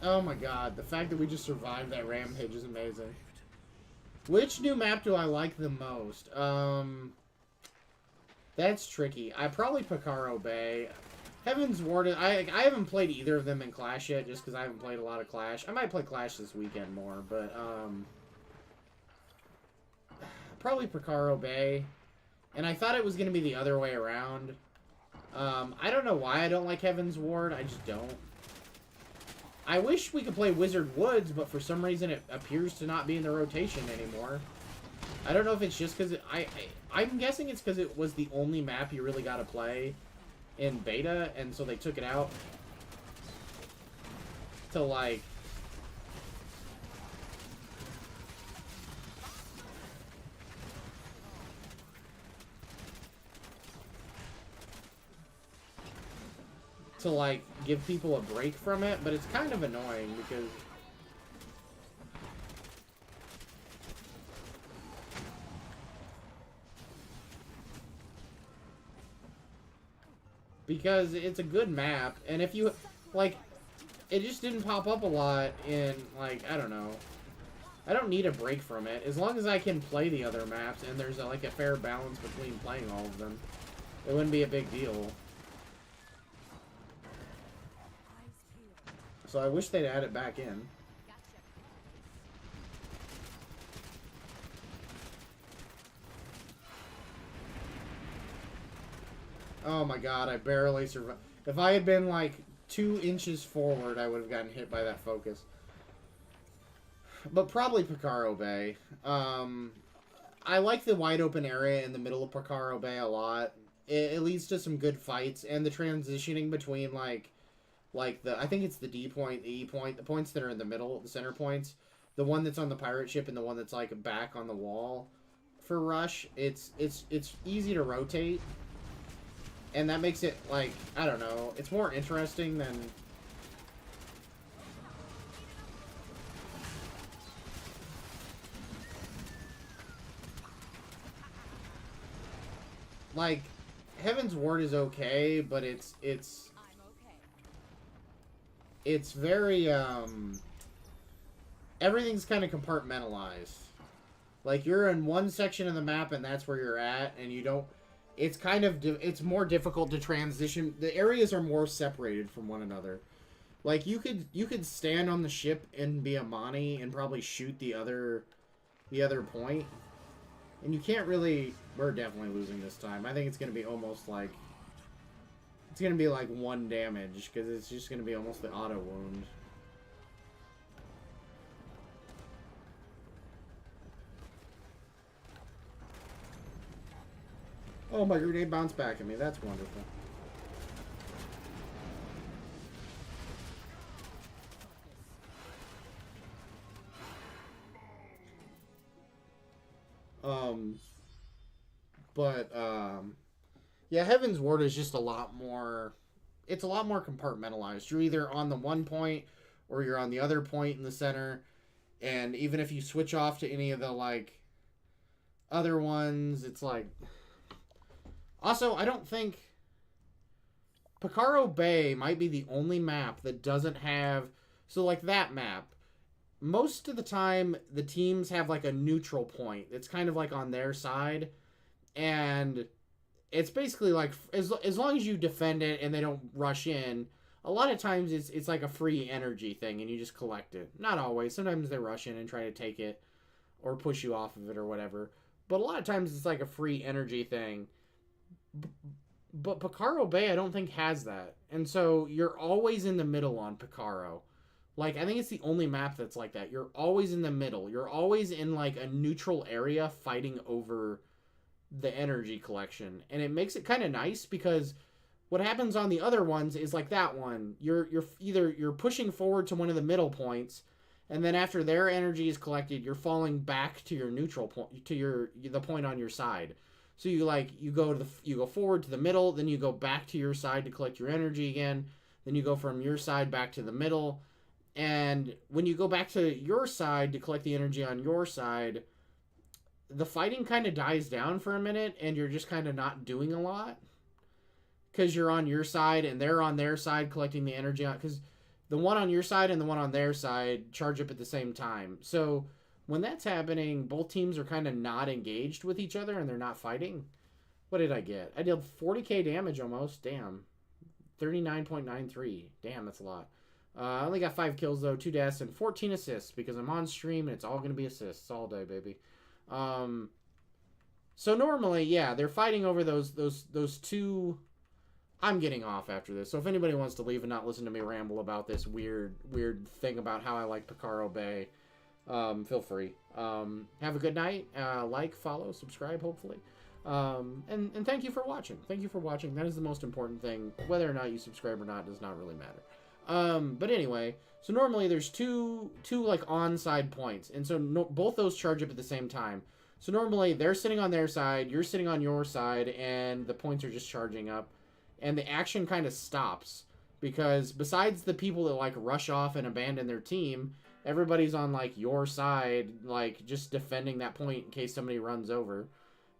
Oh my god, the fact that we just survived that rampage is amazing. Which new map do I like the most? That's tricky. I probably Picaro Bay. Heaven's Ward, I haven't played either of them in Clash yet, just because I haven't played a lot of Clash. I might play Clash this weekend more, but, probably Picaro Bay. And I thought it was going to be the other way around. I don't know why I don't like Heaven's Ward, I just don't. I wish we could play Wizard Woods, but for some reason it appears to not be in the rotation anymore. I don't know if it's just because I'm guessing it's because it was the only map you really got to play in beta, and so they took it out to, like... to, like, give people a break from it, but it's kind of annoying because... Because it's a good map, and if you, like, it just didn't pop up a lot in, like, I don't know. I don't need a break from it. As long as I can play the other maps and there's, like, a fair balance between playing all of them, it wouldn't be a big deal. So I wish they'd add it back in. Oh my god, I barely survived. If I had been like 2 inches forward, I would have gotten hit by that focus. But probably Picaro Bay. I like the wide open area in the middle of Picaro Bay a lot. It leads to some good fights, and the transitioning between like the, I think it's the D point, the E point, the points that are in the middle, the center points, the one that's on the pirate ship and the one that's like back on the wall for rush. It's easy to rotate, and that makes it, like, I don't know, it's more interesting than... Like, Heaven's Ward is okay, but it's very, everything's kind of compartmentalized. Like, you're in one section of the map and that's where you're at, and you don't... It's kind of... It's more difficult to transition. The areas are more separated from one another. Like, you could stand on the ship and be a Mani and probably shoot the other point. And you can't really... We're definitely losing this time. I think it's going to be almost like... It's going to be like 1 damage, because it's just going to be almost the auto wound. Oh, my grenade bounced back at me. That's wonderful. Yeah, Heaven's Ward is just a lot more... It's a lot more compartmentalized. You're either on the one point, or you're on the other point in the center. And even if you switch off to any of the, like, other ones, it's like... Also, I don't think... Picaro Bay might be the only map that doesn't have... So, like, that map, most of the time, the teams have, like, a neutral point. It's kind of, like, on their side. And it's basically, like, as long as you defend it and they don't rush in... A lot of times it's like a free energy thing and you just collect it. Not always. Sometimes they rush in and try to take it or push you off of it or whatever. But a lot of times it's like a free energy thing. But Picaro Bay I don't think has that. And so you're always in the middle on Picaro. Like, I think it's the only map that's like that. You're always in the middle. You're always in like a neutral area fighting over the energy collection. And it makes it kind of nice because... What happens on the other ones is like that one. You're pushing forward to one of the middle points, and then after their energy is collected, you're falling back to your neutral point, to the point on your side. So you go forward to the middle, then you go back to your side to collect your energy again. Then you go from your side back to the middle, and when you go back to your side to collect the energy on your side, the fighting kind of dies down for a minute, and you're just kind of not doing a lot. Because you're on your side and they're on their side collecting the energy on, because the one on your side and the one on their side charge up at the same time. So when that's happening, both teams are kind of not engaged with each other and they're not fighting. What did I get? I did 40k damage almost. Damn. 39.93. Damn, that's a lot. I only got 5 kills though, 2 deaths, and 14 assists because I'm on stream and it's all going to be assists all day, baby. So normally, yeah, they're fighting over those two... I'm getting off after this, so if anybody wants to leave and not listen to me ramble about this weird thing about how I like Picaro Bay, feel free. Have a good night. Like, follow, subscribe, hopefully. And thank you for watching. Thank you for watching. That is the most important thing. Whether or not you subscribe or not does not really matter. But anyway, so normally there's two like on-side points, and so both those charge up at the same time. So normally they're sitting on their side, you're sitting on your side, and the points are just charging up. And the action kind of stops because besides the people that like rush off and abandon their team, everybody's on like your side, like just defending that point in case somebody runs over.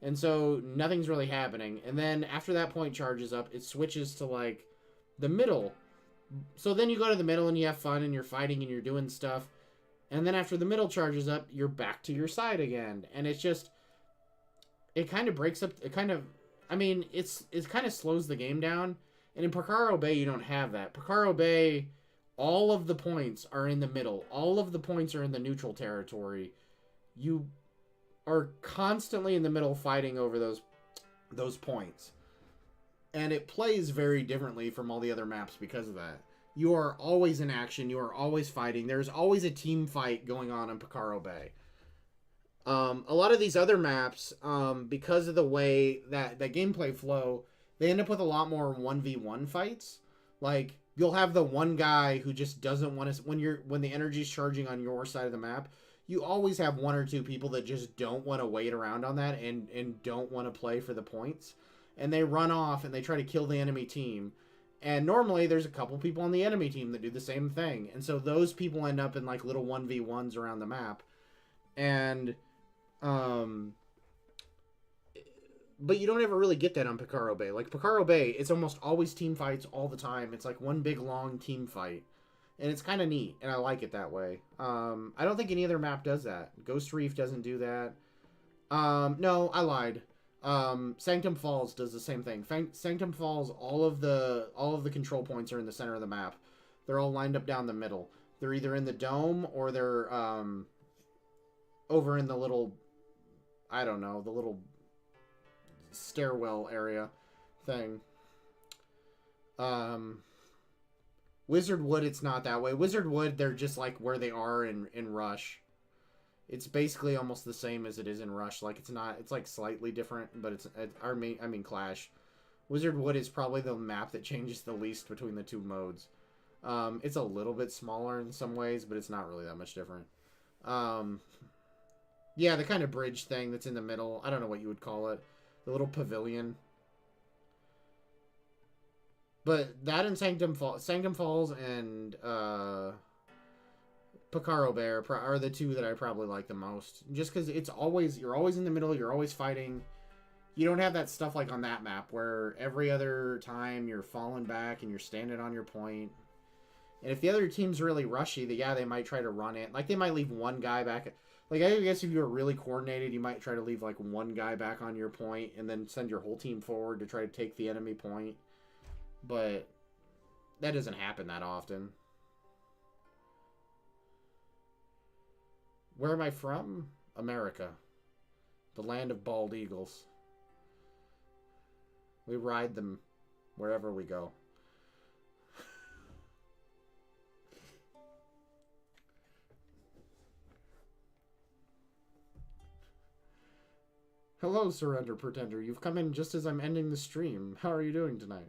And so nothing's really happening. And then after that point charges up, it switches to like the middle. So then you go to the middle and you have fun and you're fighting and you're doing stuff. And then after the middle charges up, you're back to your side again. And it's just, it kind of breaks up, it kind of, I mean, it kind of slows the game down. And in Picaro Bay, you don't have that. Picaro Bay, all of the points are in the middle. All of the points are in the neutral territory. You are constantly in the middle fighting over those points. And it plays very differently from all the other maps because of that. You are always in action. You are always fighting. There's always a team fight going on in Picaro Bay. A lot of these other maps, because of the way that gameplay flow, they end up with a lot more 1v1 fights. Like, you'll have the one guy who just doesn't want to... When the energy's charging on your side of the map, you always have 1 or 2 people that just don't want to wait around on that and don't want to play for the points. And they run off and they try to kill the enemy team. And normally there's a couple people on the enemy team that do the same thing. And so those people end up in like little 1v1s around the map. And... but you don't ever really get that on Picaro Bay. Like, Picaro Bay, it's almost always team fights all the time. It's like one big, long team fight. And it's kind of neat, and I like it that way. I don't think any other map does that. Ghost Reef doesn't do that. No, I lied. Sanctum Falls does the same thing. Sanctum Falls, all of the control points are in the center of the map. They're all lined up down the middle. They're either in the dome, or they're, over in the little... I don't know, the little stairwell area thing. Wizard Wood, it's not that way. Wizard Wood, they're just like where they are in Rush. It's basically almost the same as it is in Rush. Like, it's not, it's like slightly different, but I mean Clash. Wizard Wood is probably the map that changes the least between the two modes. It's a little bit smaller in some ways, but it's not really that much different. Yeah, the kind of bridge thing that's in the middle. I don't know what you would call it. The little pavilion. But that and Sanctum Falls and Picaro Bear are the two that I probably like the most. Just because you're always in the middle, you're always fighting. You don't have that stuff like on that map where every other time you're falling back and you're standing on your point. And if the other team's really rushy, they might try to run it. Like, they might leave one guy back. Like, I guess if you were really coordinated, you might try to leave, like, one guy back on your point and then send your whole team forward to try to take the enemy point. But that doesn't happen that often. Where am I from? America. The land of bald eagles. We ride them wherever we go. Hello, Surrender Pretender. You've come in just as I'm ending the stream. How are you doing tonight?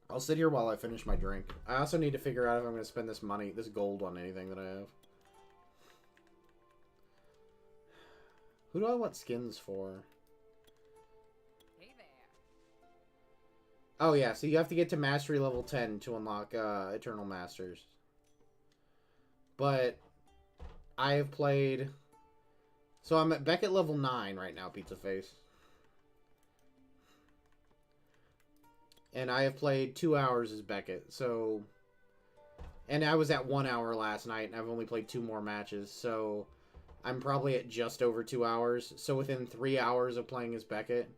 I'll sit here while I finish my drink. I also need to figure out if I'm going to spend this gold on anything that I have. Who do I want skins for? Hey there. Oh, yeah. So you have to get to Mastery level 10 to unlock Eternal Masters. But I have played... So I'm at Beckett level 9 right now, Pizza Face. And I have played 2 hours as Beckett, so... And I was at 1 hour last night, and I've only played 2 more matches, so... I'm probably at just over 2 hours. So within 3 hours of playing as Beckett,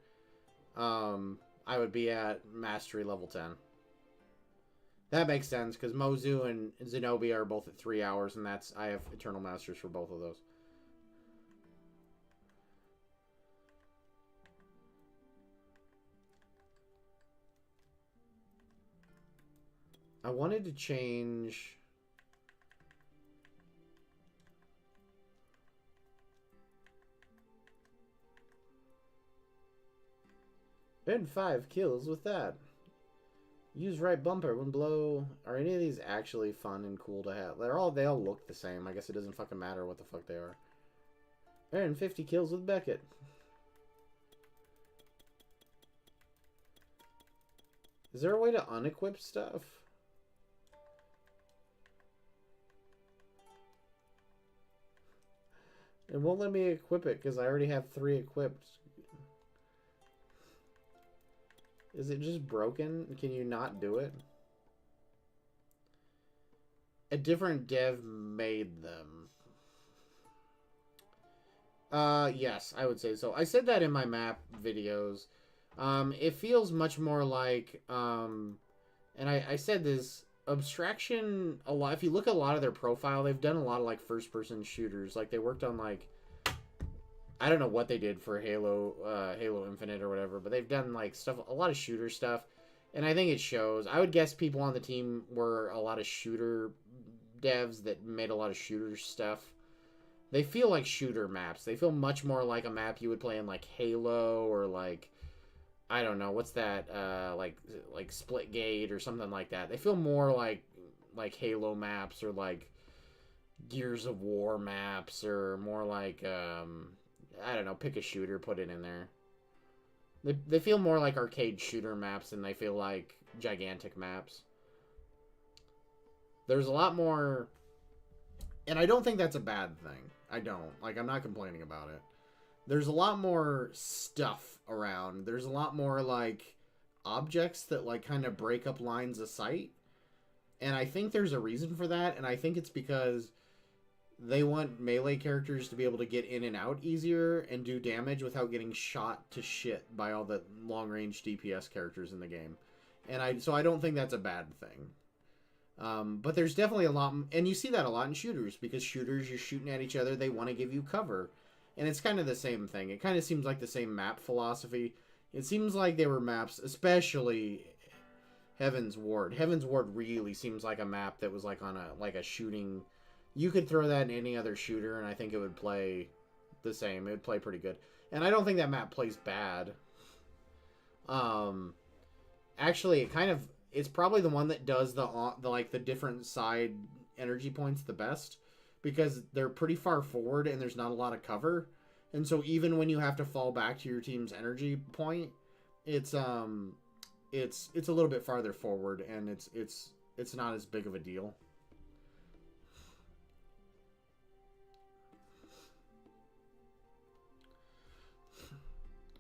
I would be at Mastery level 10. That makes sense, because Mozu and Xenobia are both at 3 hours, and I have Eternal Masters for both of those. I wanted to change... And 5 kills with that. Use right bumper when blow. Are any of these actually fun and cool to have? They all look the same. I guess it doesn't fucking matter what the fuck they are. And 50 kills with Beckett. Is there a way to unequip stuff? It won't let me equip it because I already have 3 equipped. Is it just broken? Can you not do it? A different dev made them. Yes, I would say so. I said that in my map videos. It feels much more like, and I said this, Abstraction, a lot, if you look at a lot of their profile, they've done a lot of, like, first-person shooters. Like, they worked on, like, I don't know what they did for Halo Infinite or whatever, but they've done, like, stuff, a lot of shooter stuff, and I think it shows. I would guess people on the team were a lot of shooter devs that made a lot of shooter stuff. They feel like shooter maps. They feel much more like a map you would play in, like, Halo or, like, I don't know, what's that, like Splitgate or something like that. They feel more like Halo maps or, like, Gears of War maps or more like, I don't know, pick a shooter, put it in there. They feel more like arcade shooter maps than they feel like gigantic maps. There's a lot more, and I don't think that's a bad thing. I don't. Like, I'm not complaining about it. There's a lot more stuff around. There's a lot more, like, objects that, like, kind of break up lines of sight. And I think there's a reason for that, and I think it's because they want melee characters to be able to get in and out easier and do damage without getting shot to shit by all the long-range DPS characters in the game. And so I don't think that's a bad thing. But there's definitely a lot, and you see that a lot in shooters, because shooters, you're shooting at each other, they want to give you cover. And it's kind of the same thing. It kind of seems like the same map philosophy. It seems like they were maps, especially Heaven's Ward. Heaven's Ward really seems like a map that was like on a shooting. You could throw that in any other shooter, and I think it would play the same. It would play pretty good. And I don't think that map plays bad. Actually, it's probably the one that does the different side energy points the best, because they're pretty far forward and there's not a lot of cover. And so even when you have to fall back to your team's energy point, it's a little bit farther forward, and it's not as big of a deal.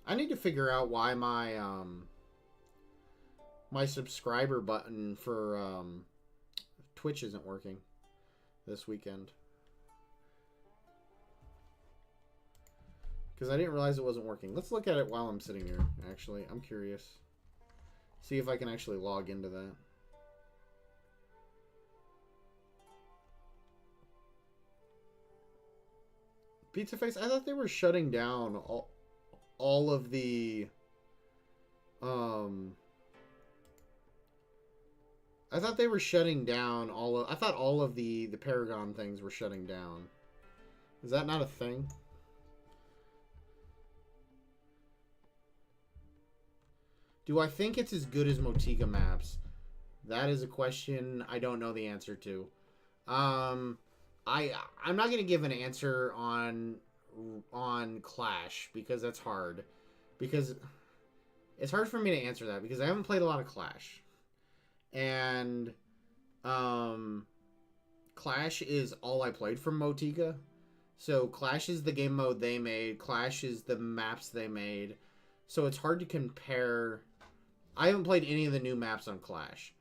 I need to figure out why my my subscriber button for Twitch isn't working this weekend. Because I didn't realize it wasn't working. Let's look at it while I'm sitting here, actually. I'm curious. See if I can actually log into that. Pizza Face, I thought they were shutting down all of the I thought they were shutting down I thought all of the Paragon things were shutting down. Is that not a thing? Do I think it's as good as Motiga maps? That is a question I don't know the answer to. I'm not gonna give an answer on Clash because that's hard. Because it's hard for me to answer that because I haven't played a lot of Clash. And Clash is all I played from Motiga. So Clash is the game mode they made. Clash is the maps they made. So it's hard to compare. I haven't played any of the new maps on Clash.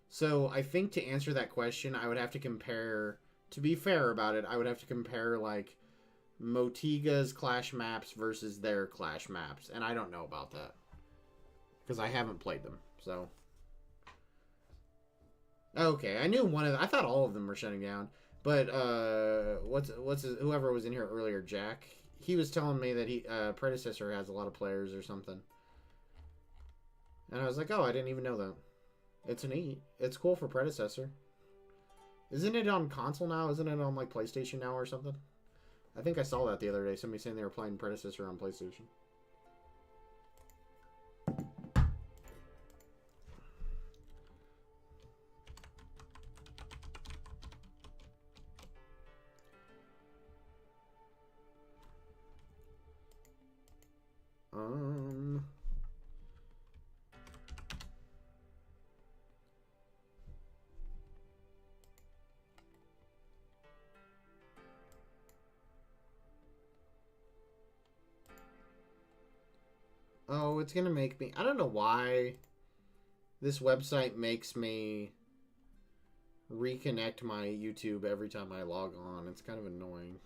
So I think to answer that question, I would have to compare, to be fair about it, I would have to compare like Motiga's Clash maps versus their Clash maps. And I don't know about that. Because I haven't played them. So. Okay, I knew one of them. I thought all of them were shutting down. But whoever was in here earlier, Jack, he was telling me that Predecessor has a lot of players or something. And I was like, oh, I didn't even know that. It's neat. It's cool for Predecessor. Isn't it on console now? Isn't it on like PlayStation now or something? I think I saw that the other day. Somebody saying they were playing Predecessor on PlayStation. Oh, it's gonna make me... I don't know why this website makes me reconnect my YouTube every time I log on. It's kind of annoying.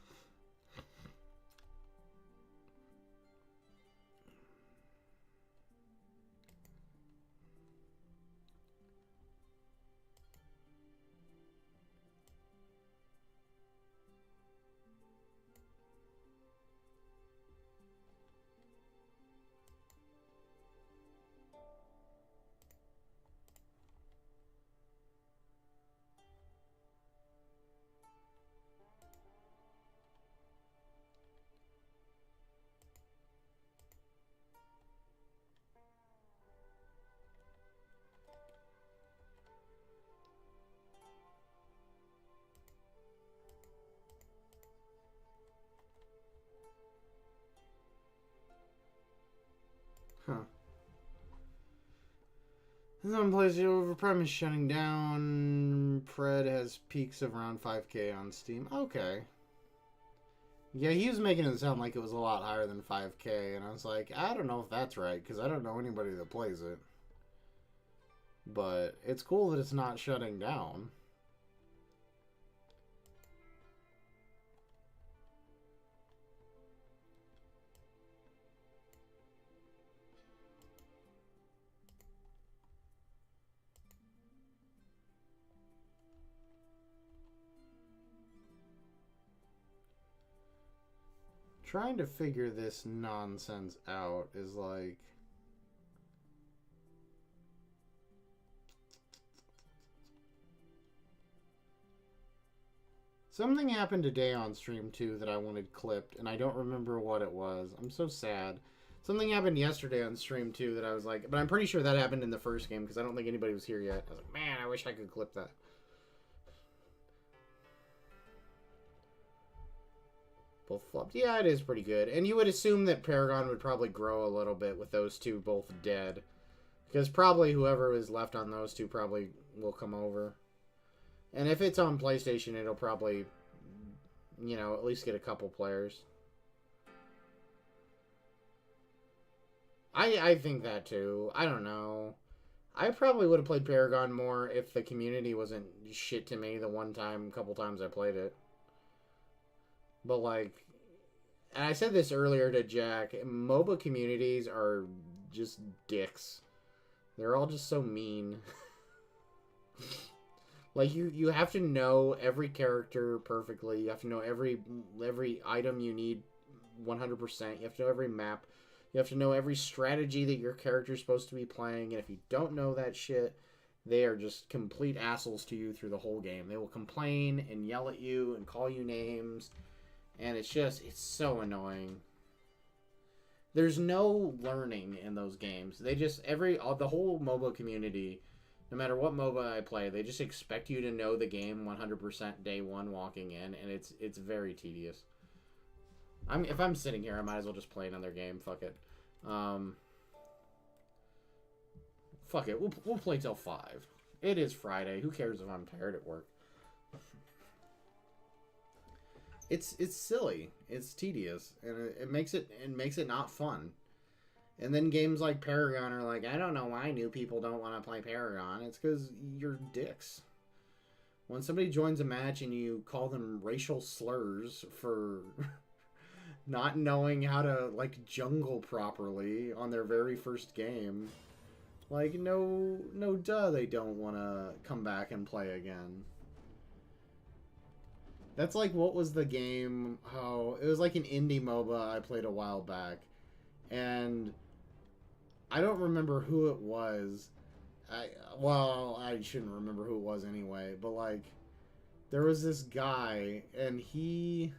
Huh. Some places over premise shutting down. Pred has peaks of around 5K on Steam. Okay. Yeah, he was making it sound like it was a lot higher than 5K, and I was like, I don't know if that's right, because I don't know anybody that plays it. But it's cool that it's not shutting down. Trying to figure this nonsense out is like... Something happened today on stream too that I wanted clipped, and I don't remember what it was. I'm so sad. Something happened yesterday on stream too that I was like... But I'm pretty sure that happened in the first game because I don't think anybody was here yet. I was like, man, I wish I could clip that. Both flopped. Yeah, it is pretty good. And you would assume that Paragon would probably grow a little bit with those two both dead. Because probably whoever is left on those two probably will come over. And if it's on PlayStation, it'll probably, you know, at least get a couple players. I think that too. I don't know. I probably would have played Paragon more if the community wasn't shit to me the couple times I played it. But like, and I said this earlier to Jack, MOBA communities are just dicks. They're all just so mean. Like, you have to know every character perfectly. You have to know every item you need 100%. You have to know every map. You have to know every strategy that your character's supposed to be playing. And if you don't know that shit, they are just complete assholes to you through the whole game. They will complain and yell at you and call you names. And it's so annoying. There's no learning in those games. They just, the whole MOBA community, no matter what MOBA I play, they just expect you to know the game 100% day one walking in, and it's very tedious. If I'm sitting here, I might as well just play another game. Fuck it. Fuck it. We'll play till 5. It is Friday. Who cares if I'm tired at work? It's silly. It's tedious, and it makes it not fun. And then games like Paragon are like, I don't know why new people don't want to play Paragon. It's because you're dicks. When somebody joins a match and you call them racial slurs for not knowing how to, like, jungle properly on their very first game, like, no duh, they don't want to come back and play again. That's like, what was the game? It was like an indie MOBA I played a while back. And I don't remember who it was. I shouldn't remember who it was anyway. But, like, there was this guy, and it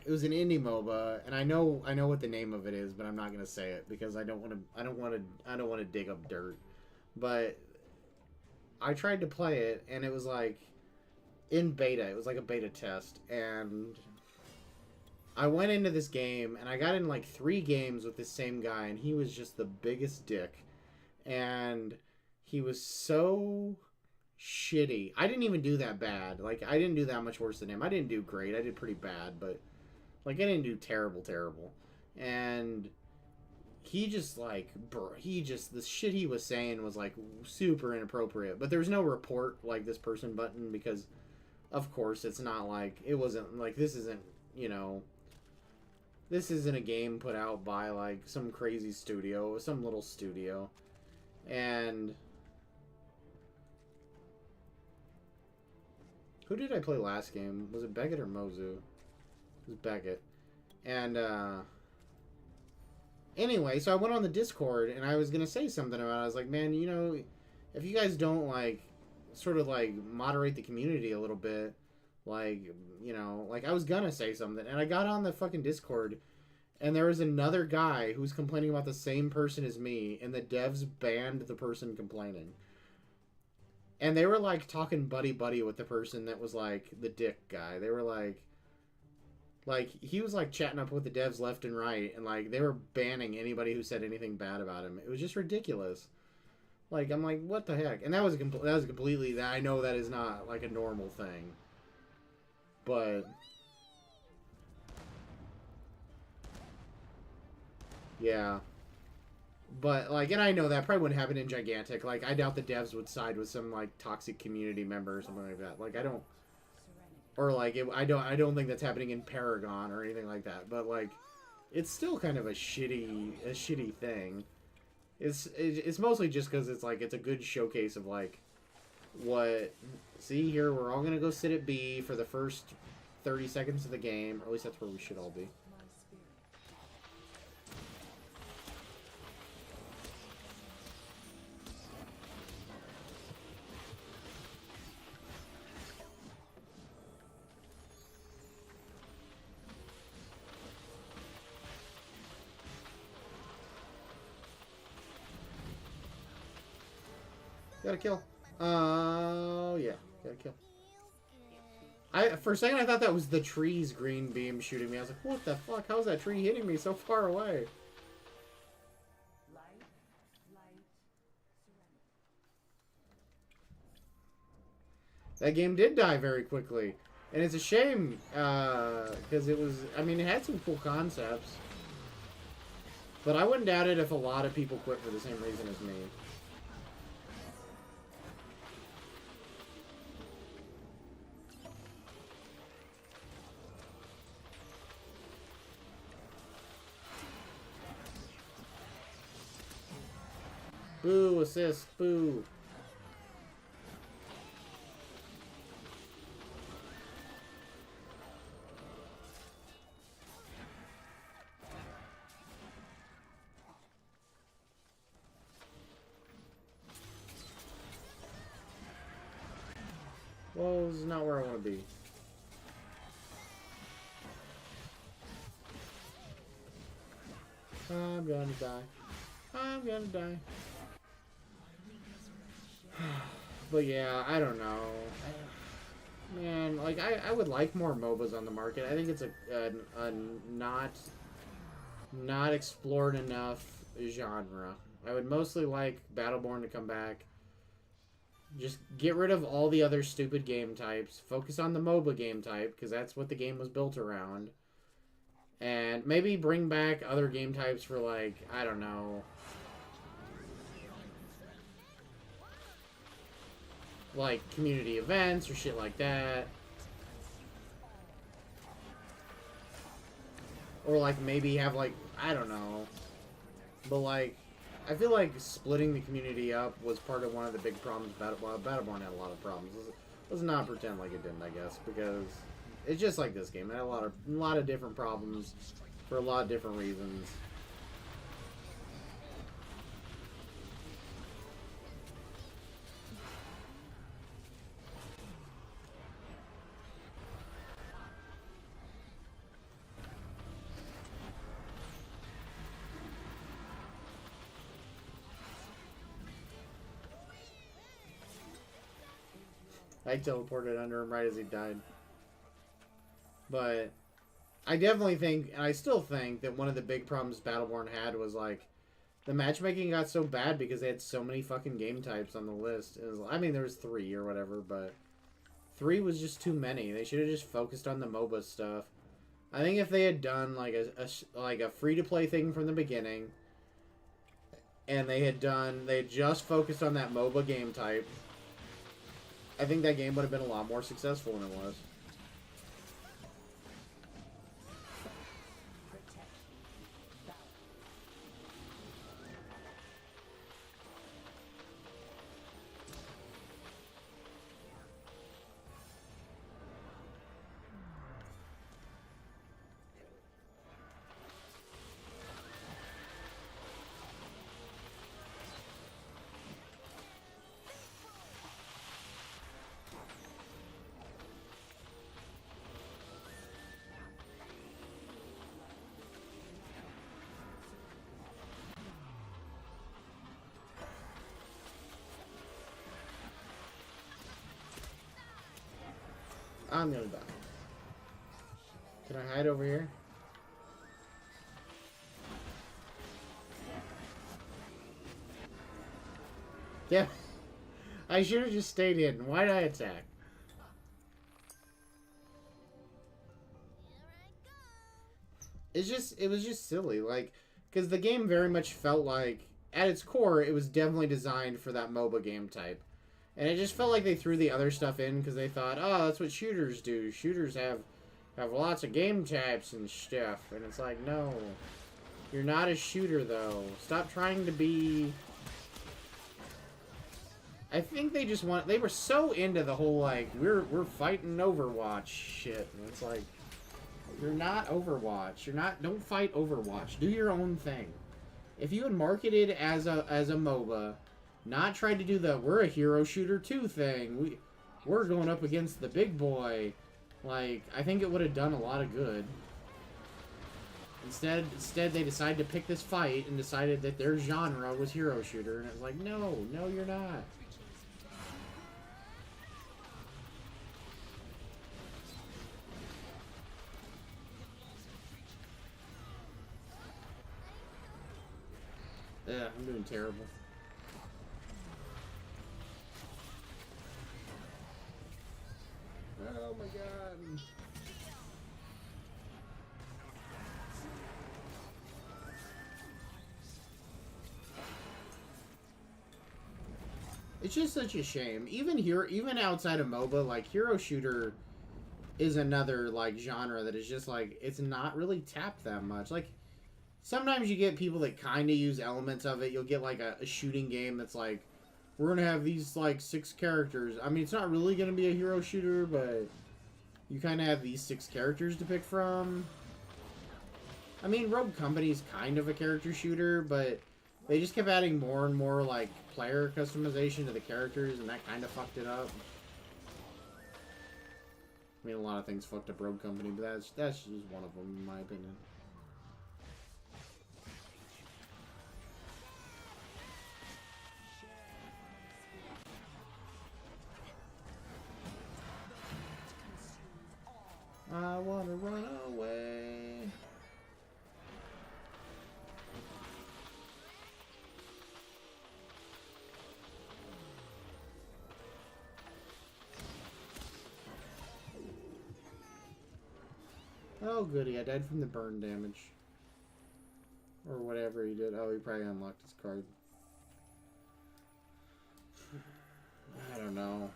was an indie MOBA, and I know what the name of it is, but I'm not gonna say it because I don't want to dig up dirt. But I tried to play it, and it was like in beta. It was like a beta test, and I went into this game, and I got in like 3 games with this same guy, and he was just the biggest dick, and he was so shitty. I didn't even do that bad. Like, I didn't do that much worse than him. I didn't do great. I did pretty bad, but like, I didn't do terrible. And he just, like, the shit he was saying was, like, super inappropriate. But there's no report, like, this person button because, of course, it's not like, it wasn't, like, this isn't, you know, this isn't a game put out by, like, some crazy studio, some little studio. And who did I play last game? Was it Beckett or Mozu? It was Beckett. And, anyway, so I went on the Discord, and I was going to say something about it. I was like, man, you know, if you guys don't, like, sort of, like, moderate the community a little bit, like, you know, like, I was going to say something. And I got on the fucking Discord, and there was another guy who was complaining about the same person as me, and the devs banned the person complaining. And they were, like, talking buddy-buddy with the person that was, like, the dick guy. They were, like, he was, like, chatting up with the devs left and right, and, like, they were banning anybody who said anything bad about him. It was just ridiculous. Like, I'm like, what the heck? And that was completely, I know that is not, like, a normal thing. But yeah. But, like, and I know that probably wouldn't happen in Gigantic. Like, I doubt the devs would side with some, like, toxic community member or something like that. Like, I don't... Or, like, I don't think that's happening in Paragon or anything like that. But, like, it's still kind of a shitty thing. It's mostly just because it's, like, it's a good showcase of, like, what... See, here, we're all going to go sit at B for the first 30 seconds of the game. Or at least that's where we should all be. Got a kill. Yeah. Got a kill. For a second, I thought that was the tree's green beam shooting me. I was like, what the fuck? How is that tree hitting me so far away? That game did die very quickly. And it's a shame, because it was, I mean, it had some cool concepts. But I wouldn't doubt it if a lot of people quit for the same reason as me. Boo, assist, boo. Whoa, this is not where I want to be. I'm gonna die. I'm gonna die. But yeah, I don't know. Man, like, I would like more MOBAs on the market. I think it's a not explored enough genre. I would mostly like Battleborn to come back. Just get rid of all the other stupid game types. Focus on the MOBA game type, because that's what the game was built around. And maybe bring back other game types for, like, I don't know, like community events or shit like that. Or like maybe have like, I don't know. But like, I feel like splitting the community up was part of one of the big problems. Battleborn had a lot of problems. Let's not pretend like it didn't, I guess, because it's just like this game. It had a lot of different problems for a lot of different reasons. I teleported under him right as he died. But I definitely think, and I still think, that one of the big problems Battleborn had was, like, the matchmaking got so bad because they had so many fucking game types on the list. It was, I mean, there was 3 or whatever, but 3 was just too many. They should have just focused on the MOBA stuff. I think if they had done, like, a free-to-play thing from the beginning, and they had just focused on that MOBA game type, I think that game would have been a lot more successful than it was. I'm gonna die. Can I hide over here? Yeah. I should have just stayed hidden. Why did I attack? It was just silly. Like, because the game very much felt like, at its core, it was definitely designed for that MOBA game type. And it just felt like they threw the other stuff in because they thought, oh, that's what shooters do. Shooters have lots of game types and stuff. And it's like, no. You're not a shooter, though. Stop trying to be... I think they just they were so into the whole, like, we're fighting Overwatch shit. And it's like, you're not Overwatch. Don't fight Overwatch. Do your own thing. If you had marketed as a MOBA... Not try to do the we're a hero shooter too thing. We're going up against the big boy. Like, I think it would have done a lot of good. Instead they decided to pick this fight and decided that their genre was hero shooter, and it was like, no, you're not. Yeah, I'm doing terrible. Oh my god. It's just such a shame. Even here, even outside of MOBA, like hero shooter is another like genre that is just like it's not really tapped that much. Like sometimes you get people that kind of use elements of it. You'll get like a shooting game that's like we're gonna have these like 6 characters. I mean, it's not really gonna be a hero shooter, but you kind of have these 6 characters to pick from. I mean, Rogue Company's kind of a character shooter, but they just kept adding more and more like player customization to the characters, and that kind of fucked it up. I mean, a lot of things fucked up Rogue Company, but that's just one of them, in my opinion. I wanna run away. Oh, goody, I died from the burn damage. Or whatever he did. Oh, he probably unlocked his card. I don't know.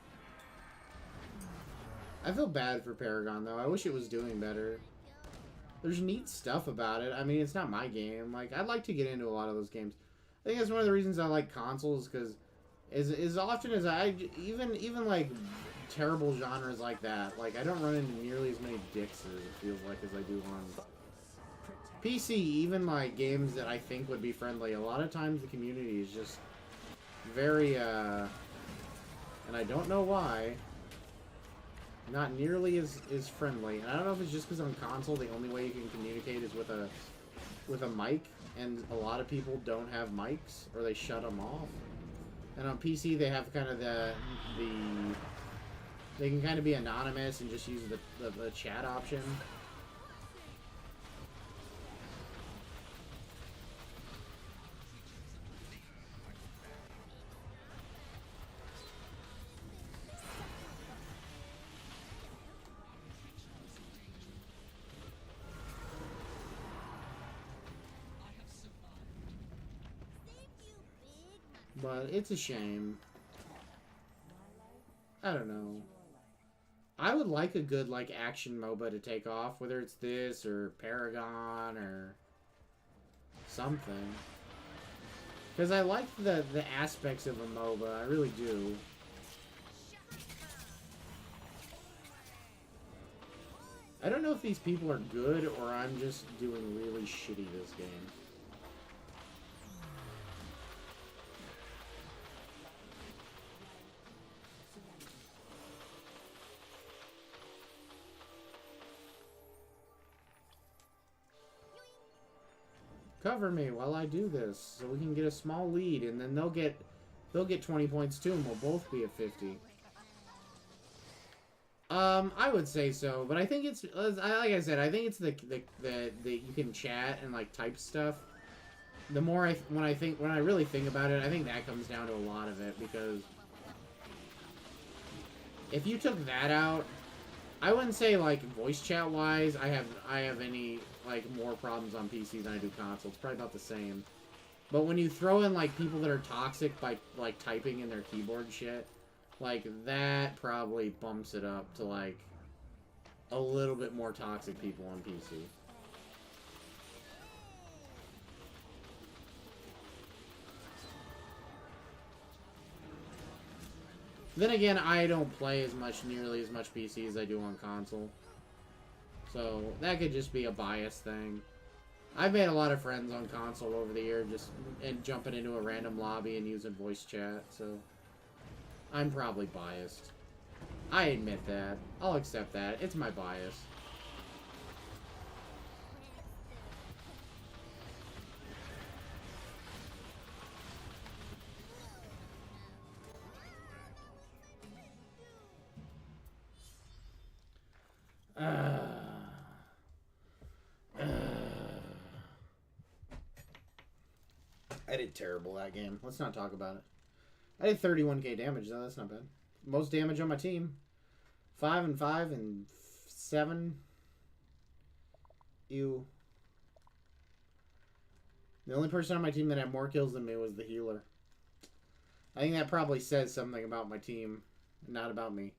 I feel bad for Paragon, though. I wish it was doing better. There's neat stuff about it. I mean, it's not my game. Like, I'd like to get into a lot of those games. I think that's one of the reasons I like consoles, because as often as even like terrible genres like that, like I don't run into nearly as many dicks as it feels like as I do on PC. Even like games that I think would be friendly, a lot of times the community is just very and I don't know why, not nearly as friendly. And I don't know if it's just because on console the only way you can communicate is with a mic, and a lot of people don't have mics or they shut them off. And on PC they have kind of they can kind of be anonymous and just use the chat option. But it's a shame. I don't know. I would like a good like action MOBA to take off, whether it's this or Paragon or something. Because I like the aspects of a MOBA, I really do. I don't know if these people are good or I'm just doing really shitty this game. Cover me while I do this, so we can get a small lead, and then they'll get 20 points too, and we'll both be at 50. I would say so, but I think it's like I said, I think it's the you can chat and like type stuff. The more when I really think about it, I think that comes down to a lot of it, because if you took that out, I wouldn't say like voice chat wise I have any like more problems on PC than I do console. It's probably about the same. But when you throw in like people that are toxic by like typing in their keyboard shit, like that probably bumps it up to like a little bit more toxic people on PC. Then again, I don't play nearly as much PC as I do on console. So, that could just be a bias thing. I've made a lot of friends on console over the year, and jumping into a random lobby and using voice chat, so I'm probably biased. I admit that. I'll accept that. It's my bias. I did terrible that game. Let's not talk about it. I did 31k damage, though. That's not bad. Most damage on my team. 5 and 5 and 7. Ew. The only person on my team that had more kills than me was the healer. I think that probably says something about my team, not about me.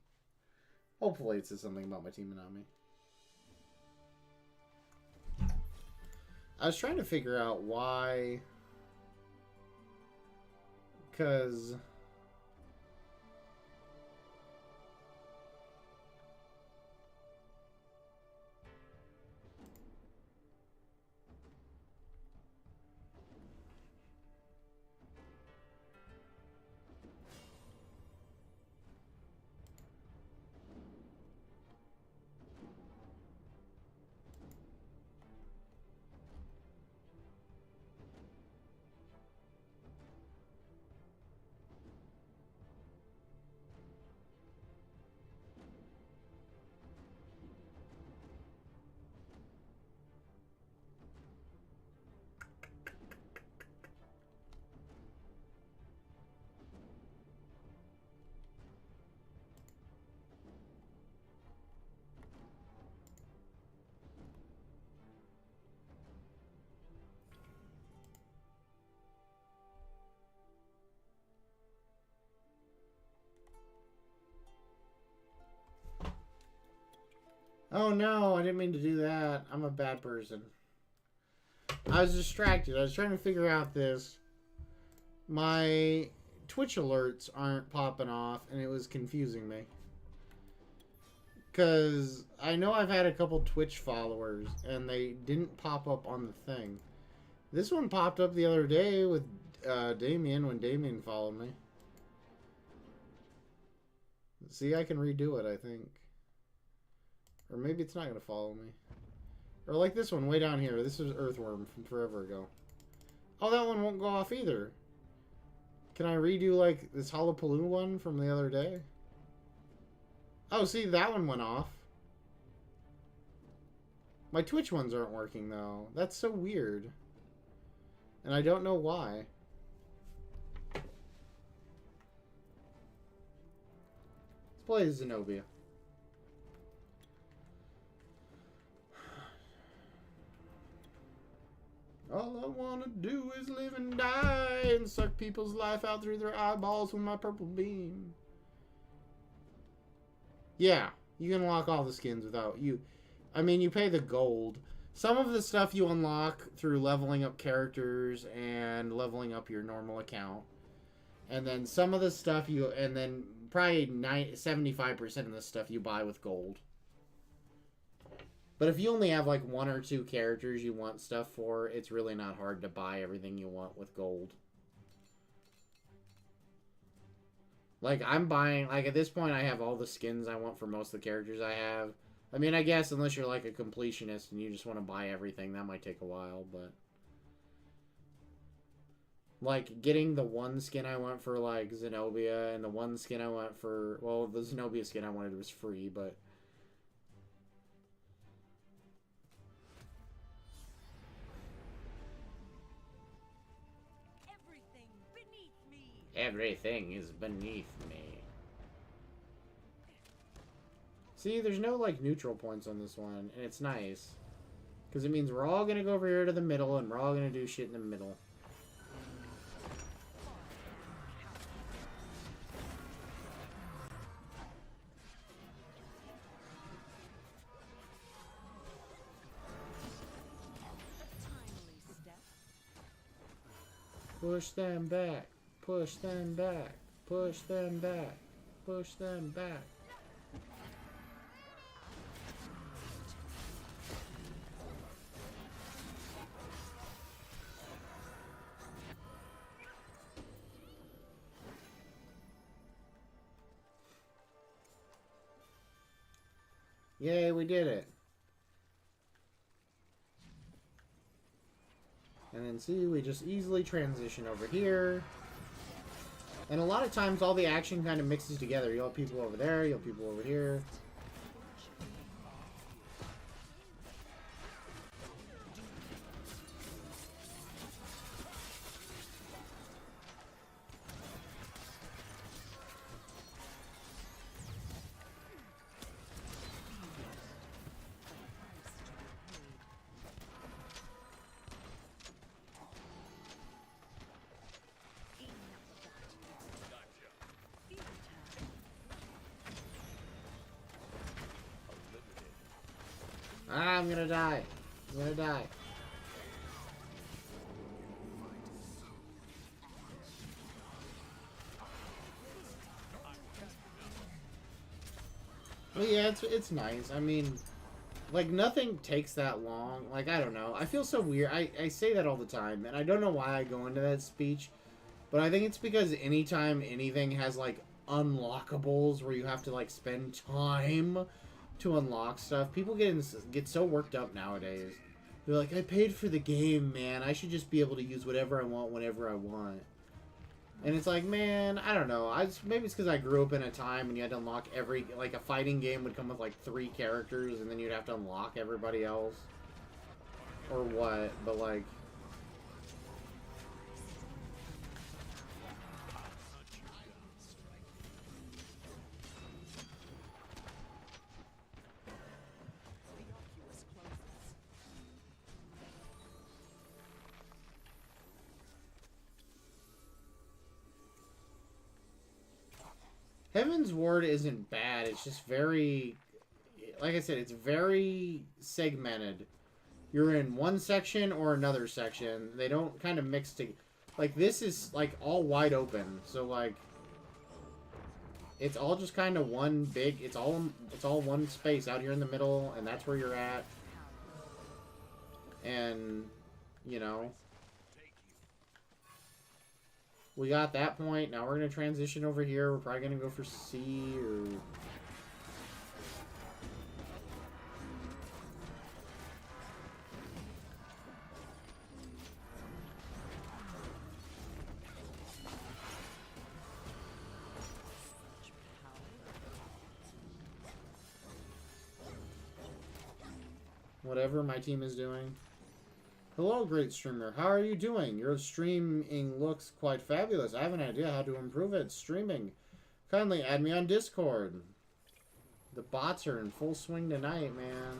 Hopefully it says something about my team and not me. I was trying to figure out why... Because... Oh no, I didn't mean to do that. I'm a bad person. I was distracted. I was trying to figure out this. My Twitch alerts aren't popping off, and it was confusing me. Because I know I've had a couple Twitch followers, and they didn't pop up on the thing. This one popped up the other day with Damien, when Damien followed me. See, I can redo it, I think. Or maybe it's not going to follow me. Or like this one way down here. This is Earthworm from forever ago. Oh, that one won't go off either. Can I redo like this Hollopaloo one from the other day? Oh, see, that one went off. My Twitch ones aren't working though. That's so weird. And I don't know why. Let's play Xenobia. All I want to do is live and die and suck people's life out through their eyeballs with my purple beam. Yeah, you can unlock all the skins without you. I mean, you pay the gold. Some of the stuff you unlock through leveling up characters and leveling up your normal account. And then some of the stuff you... And then probably 75% of the stuff you buy with gold. But if you only have like 1 or 2 characters you want stuff for, it's really not hard to buy everything you want with gold. Like, I'm buying... Like, at this point, I have all the skins I want for most of the characters I have. I mean, I guess unless you're like a completionist and you just want to buy everything, that might take a while, but... Like, getting the one skin I want for, like, Xenobia, and the one skin I want for... Well, the Xenobia skin I wanted was free, but... Everything is beneath me. See, there's no, like, neutral points on this one, and it's nice. Because it means we're all going to go over here to the middle, and we're all going to do shit in the middle. Push them back. Push them back. Push them back. Push them back. Yay, we did it. And then see, we just easily transition over here. And a lot of times all the action kind of mixes together. You'll have people over there, you'll have people over here. Ah, I'm gonna die. I'm gonna die. Well, yeah, it's nice. I mean, like, nothing takes that long. Like, I don't know. I feel so weird. I say that all the time, and I don't know why I go into that speech, but I think it's because anytime anything has, like, unlockables where you have to, like, spend time to unlock stuff, people get so worked up nowadays. They're like, I paid for the game, man. I should just be able to use whatever I want whenever I want. And it's like, man, I don't know. Maybe it's because I grew up in a time when you had to unlock every... Like, a fighting game would come with, like, 3 characters, and then you'd have to unlock everybody else. Or what, but, like... Heaven's Ward isn't bad. It's just very... Like I said, it's very segmented. You're in one section or another section. They don't kind of mix together. Like, this is, like, all wide open. So, like... It's all just kind of one big... It's all one space out here in the middle, and that's where you're at. And, you know... We got that point. Now we're going to transition over here. We're probably going to go for C or... Whatever my team is doing. Hello, great streamer. How are you doing? Your streaming looks quite fabulous. I have an idea how to improve it. Streaming. Kindly add me on Discord. The bots are in full swing tonight, man.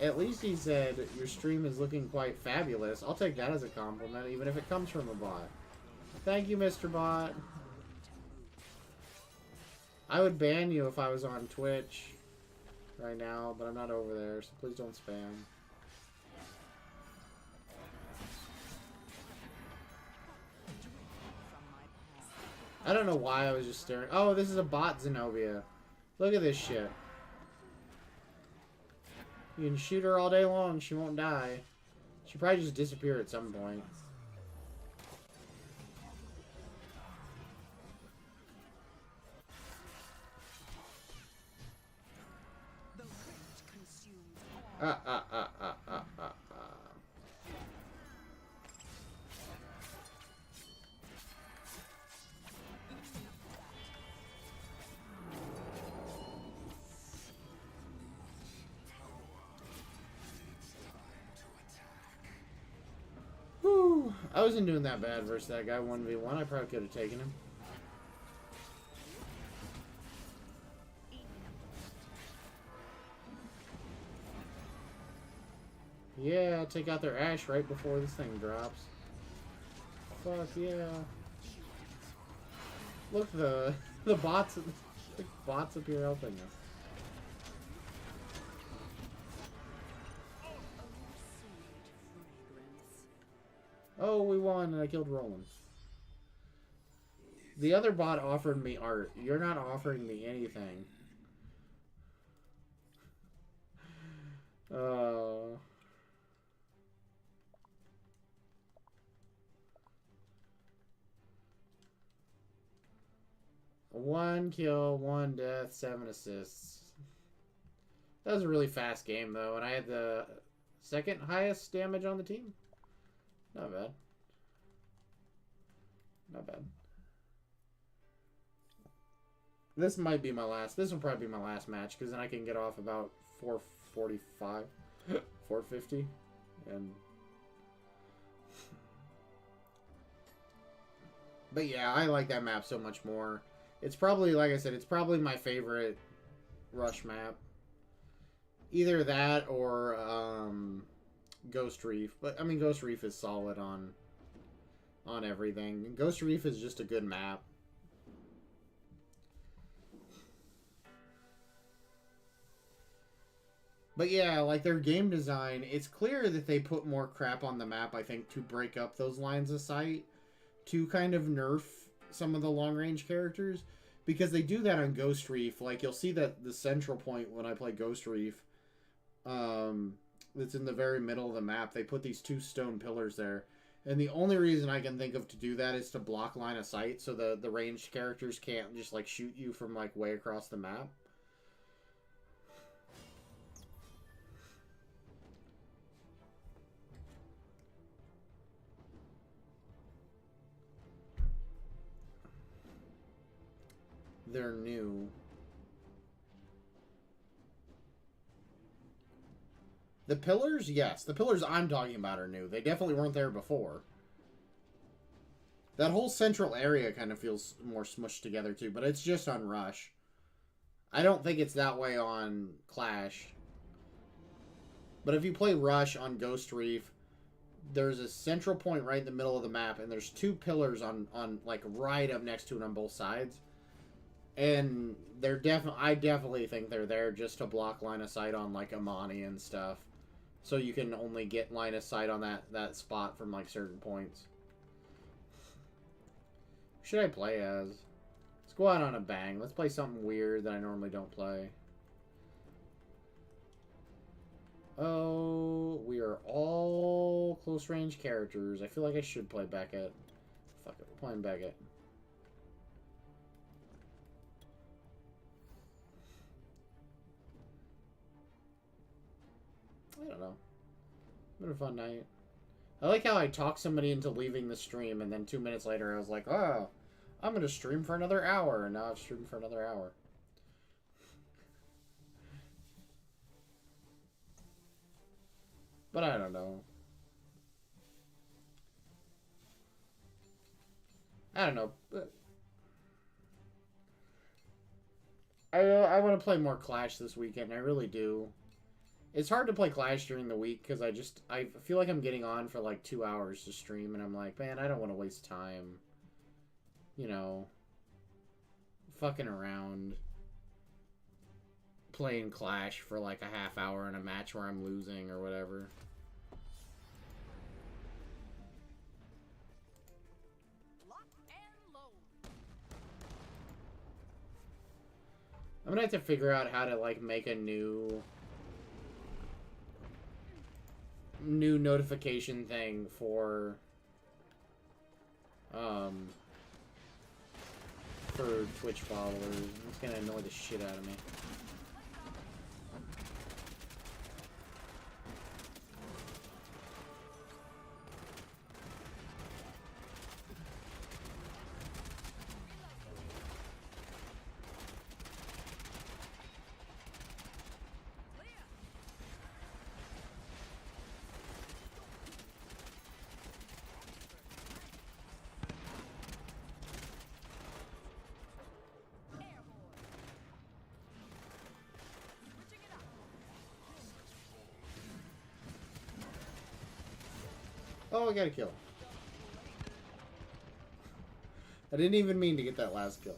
At least he said your stream is looking quite fabulous. I'll take that as a compliment, even if it comes from a bot. Thank you, Mr. Bot. I would ban you if I was on Twitch right now, but I'm not over there, so please don't spam. I don't know why I was just staring. Oh, this is a bot Xenobia. Look at this shit. You can shoot her all day long, she won't die. She'll probably just disappear at some point. Whew. I wasn't doing that bad versus that guy 1v1. I probably could have taken him. Yeah, take out their Ash right before this thing drops. Fuck yeah. Look, the bots up here helping us. Oh, we won and I killed Roland. The other bot offered me art. You're not offering me anything. One kill, 1 death, 7 assists. That was a really fast game, though, and I had the second highest damage on the team. Not bad. Not bad. This might be my last. This will probably be my last match, because then I can get off about 4:45, 4:50, and... But yeah, I like that map so much more. It's probably, like I said, it's probably my favorite Rush map. Either that or Ghost Reef. But I mean, Ghost Reef is solid on everything. Ghost Reef is just a good map. But yeah, like their game design, it's clear that they put more crap on the map, I think, to break up those lines of sight, to kind of nerf some of the long-range characters. Because they do that on Ghost Reef. Like, you'll see that the central point when I play Ghost Reef, that's in the very middle of the map, they put these 2 stone pillars there. And the only reason I can think of to do that is to block line of sight, so the ranged characters can't just, like, shoot you from, like, way across the map. They're new. The pillars, yes. The pillars I'm talking about are new. They definitely weren't there before. That whole central area kind of feels more smushed together too, but it's just on Rush. I don't think it's that way on Clash. But if you play Rush on Ghost Reef, there's a central point right in the middle of the map, and there's 2 pillars on like right up next to it on both sides. And they're I definitely think they're there just to block line of sight on like Amani and stuff. So you can only get line of sight on that spot from like certain points. Who should I play as? Let's go out on a bang. Let's play something weird that I normally don't play. Oh, we are all close range characters. I feel like I should play Beckett. Fuck it, we're playing Beckett. I don't know. It's been a fun night. I like how I talked somebody into leaving the stream, and then 2 minutes later I was like, oh, I'm going to stream for another hour, and now I've streamed for another hour. But I don't know. I don't know. But I want to play more Clash this weekend. I really do. It's hard to play Clash during the week because I feel like I'm getting on for like 2 hours to stream, and I'm like, man, I don't want to waste time. You know, fucking around playing Clash for like a half hour in a match where I'm losing or whatever. Lock and load. I'm gonna have to figure out how to like make a new notification thing for Twitch followers. It's gonna annoy the shit out of me. Oh, I got a kill. I didn't even mean to get that last kill.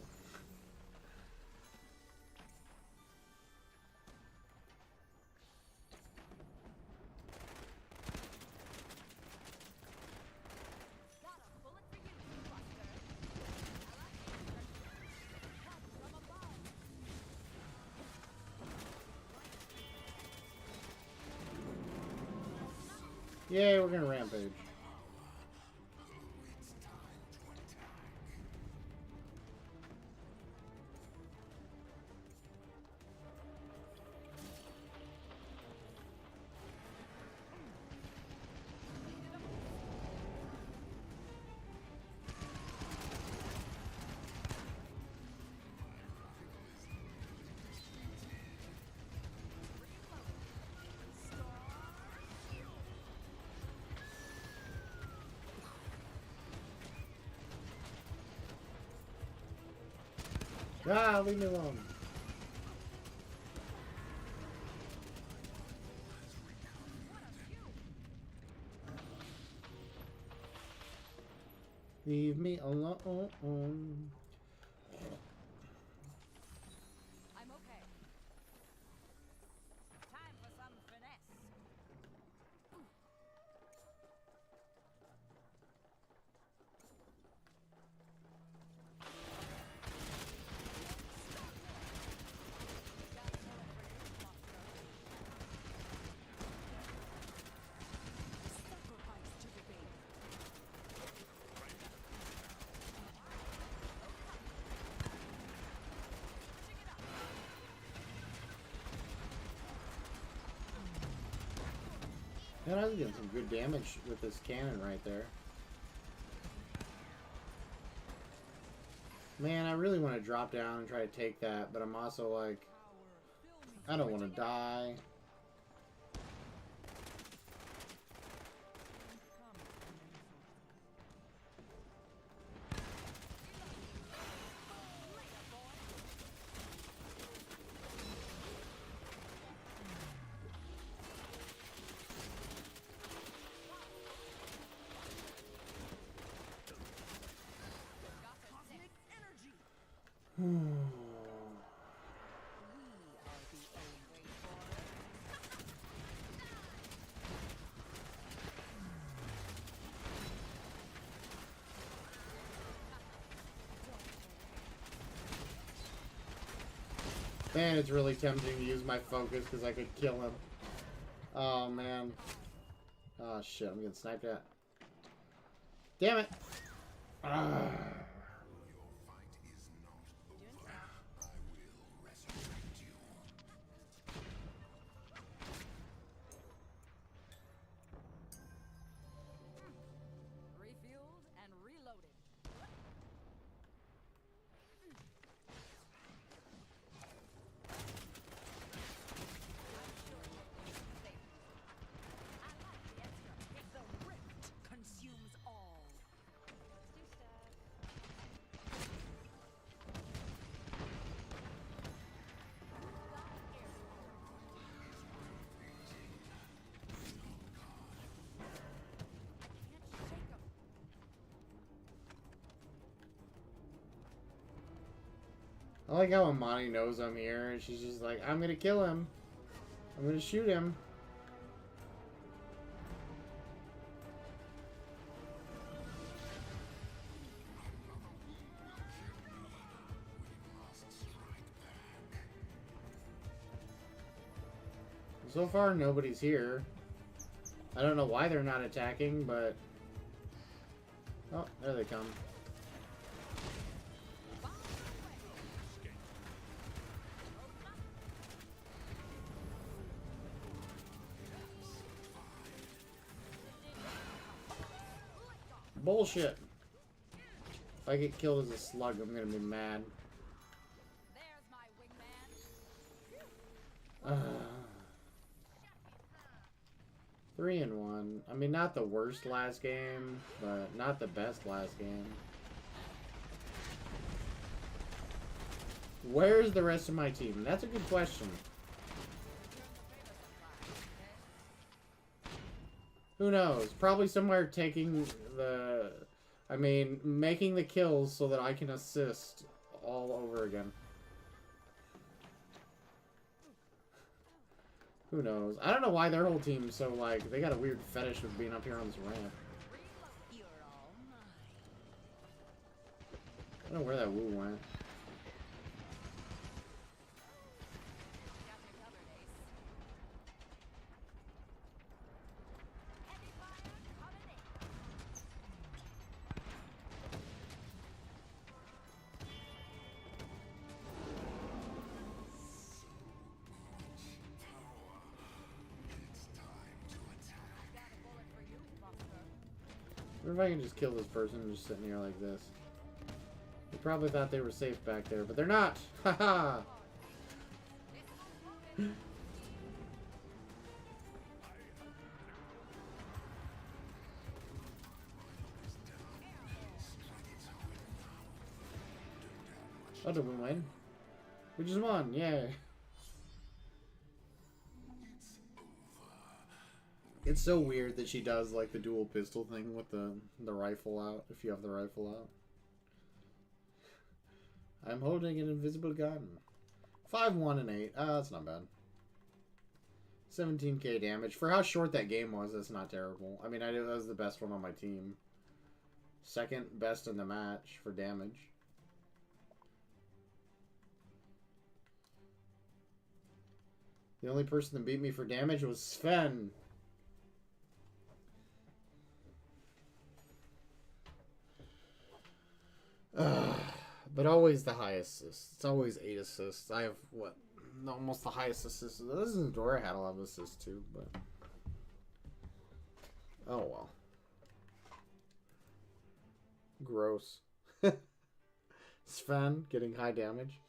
Yay, we're gonna rampage. Ah, leave me alone. Leave me alone. I'm okay. Time for some Man, I was getting some good damage with this cannon right there. Man, I really want to drop down and try to take that, but I'm also like, I don't want to die. Man, it's really tempting to use my focus because I could kill him. Oh, man. Oh, shit. I'm getting sniped at. Damn it. Ah. Refueled and reloaded. The rift consumes all. I like how Amani knows I'm here, and she's just like, I'm gonna kill him. I'm gonna shoot him. So far, nobody's here. I don't know why they're not attacking, but... Oh, there they come. Bullshit. If I get killed as a slug, I'm gonna be mad. There's my wingman. 3-1. I mean, not the worst last game, but not the best last game. Where's the rest of my team? That's a good question. Who knows? Probably somewhere taking the... I mean, making the kills so that I can assist all over again. Who knows? I don't know why their whole team's so, like, they got a weird fetish with being up here on this ramp. You're all mine. I don't know where that woo went. Got you covered, Ace. Heavy fire coming in. Got a bullet for you, Buster. What if I can just kill this person just sitting here like this? They probably thought they were safe back there, but they're not! Haha! Oh, did we win? We just won, yay! It's so weird that she does like the dual pistol thing with the rifle out, if you have the rifle out. I'm holding an invisible gun. 5-1 and 8. Ah, that's not bad. 17k damage. For how short that game was, that's not terrible. I mean, I knew that was the best one on my team. Second best in the match for damage. The only person that beat me for damage was Sven. But always the high assists. It's always 8 assists. I have, what, almost the highest assists. This is Dora had a lot of assists too, but... Oh, well. Gross. Sven getting high damage.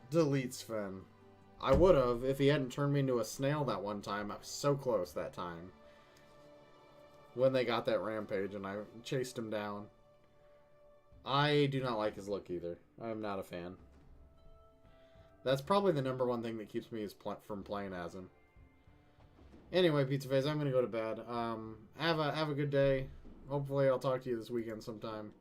Delete Sven. I would have if he hadn't turned me into a snail that one time. I was so close that time. When they got that rampage and I chased him down. I do not like his look either. I'm not a fan. That's probably the number one thing that keeps me from playing as him. Anyway, Pizza Face, I'm gonna go to bed. Have a good day. Hopefully I'll talk to you this weekend sometime.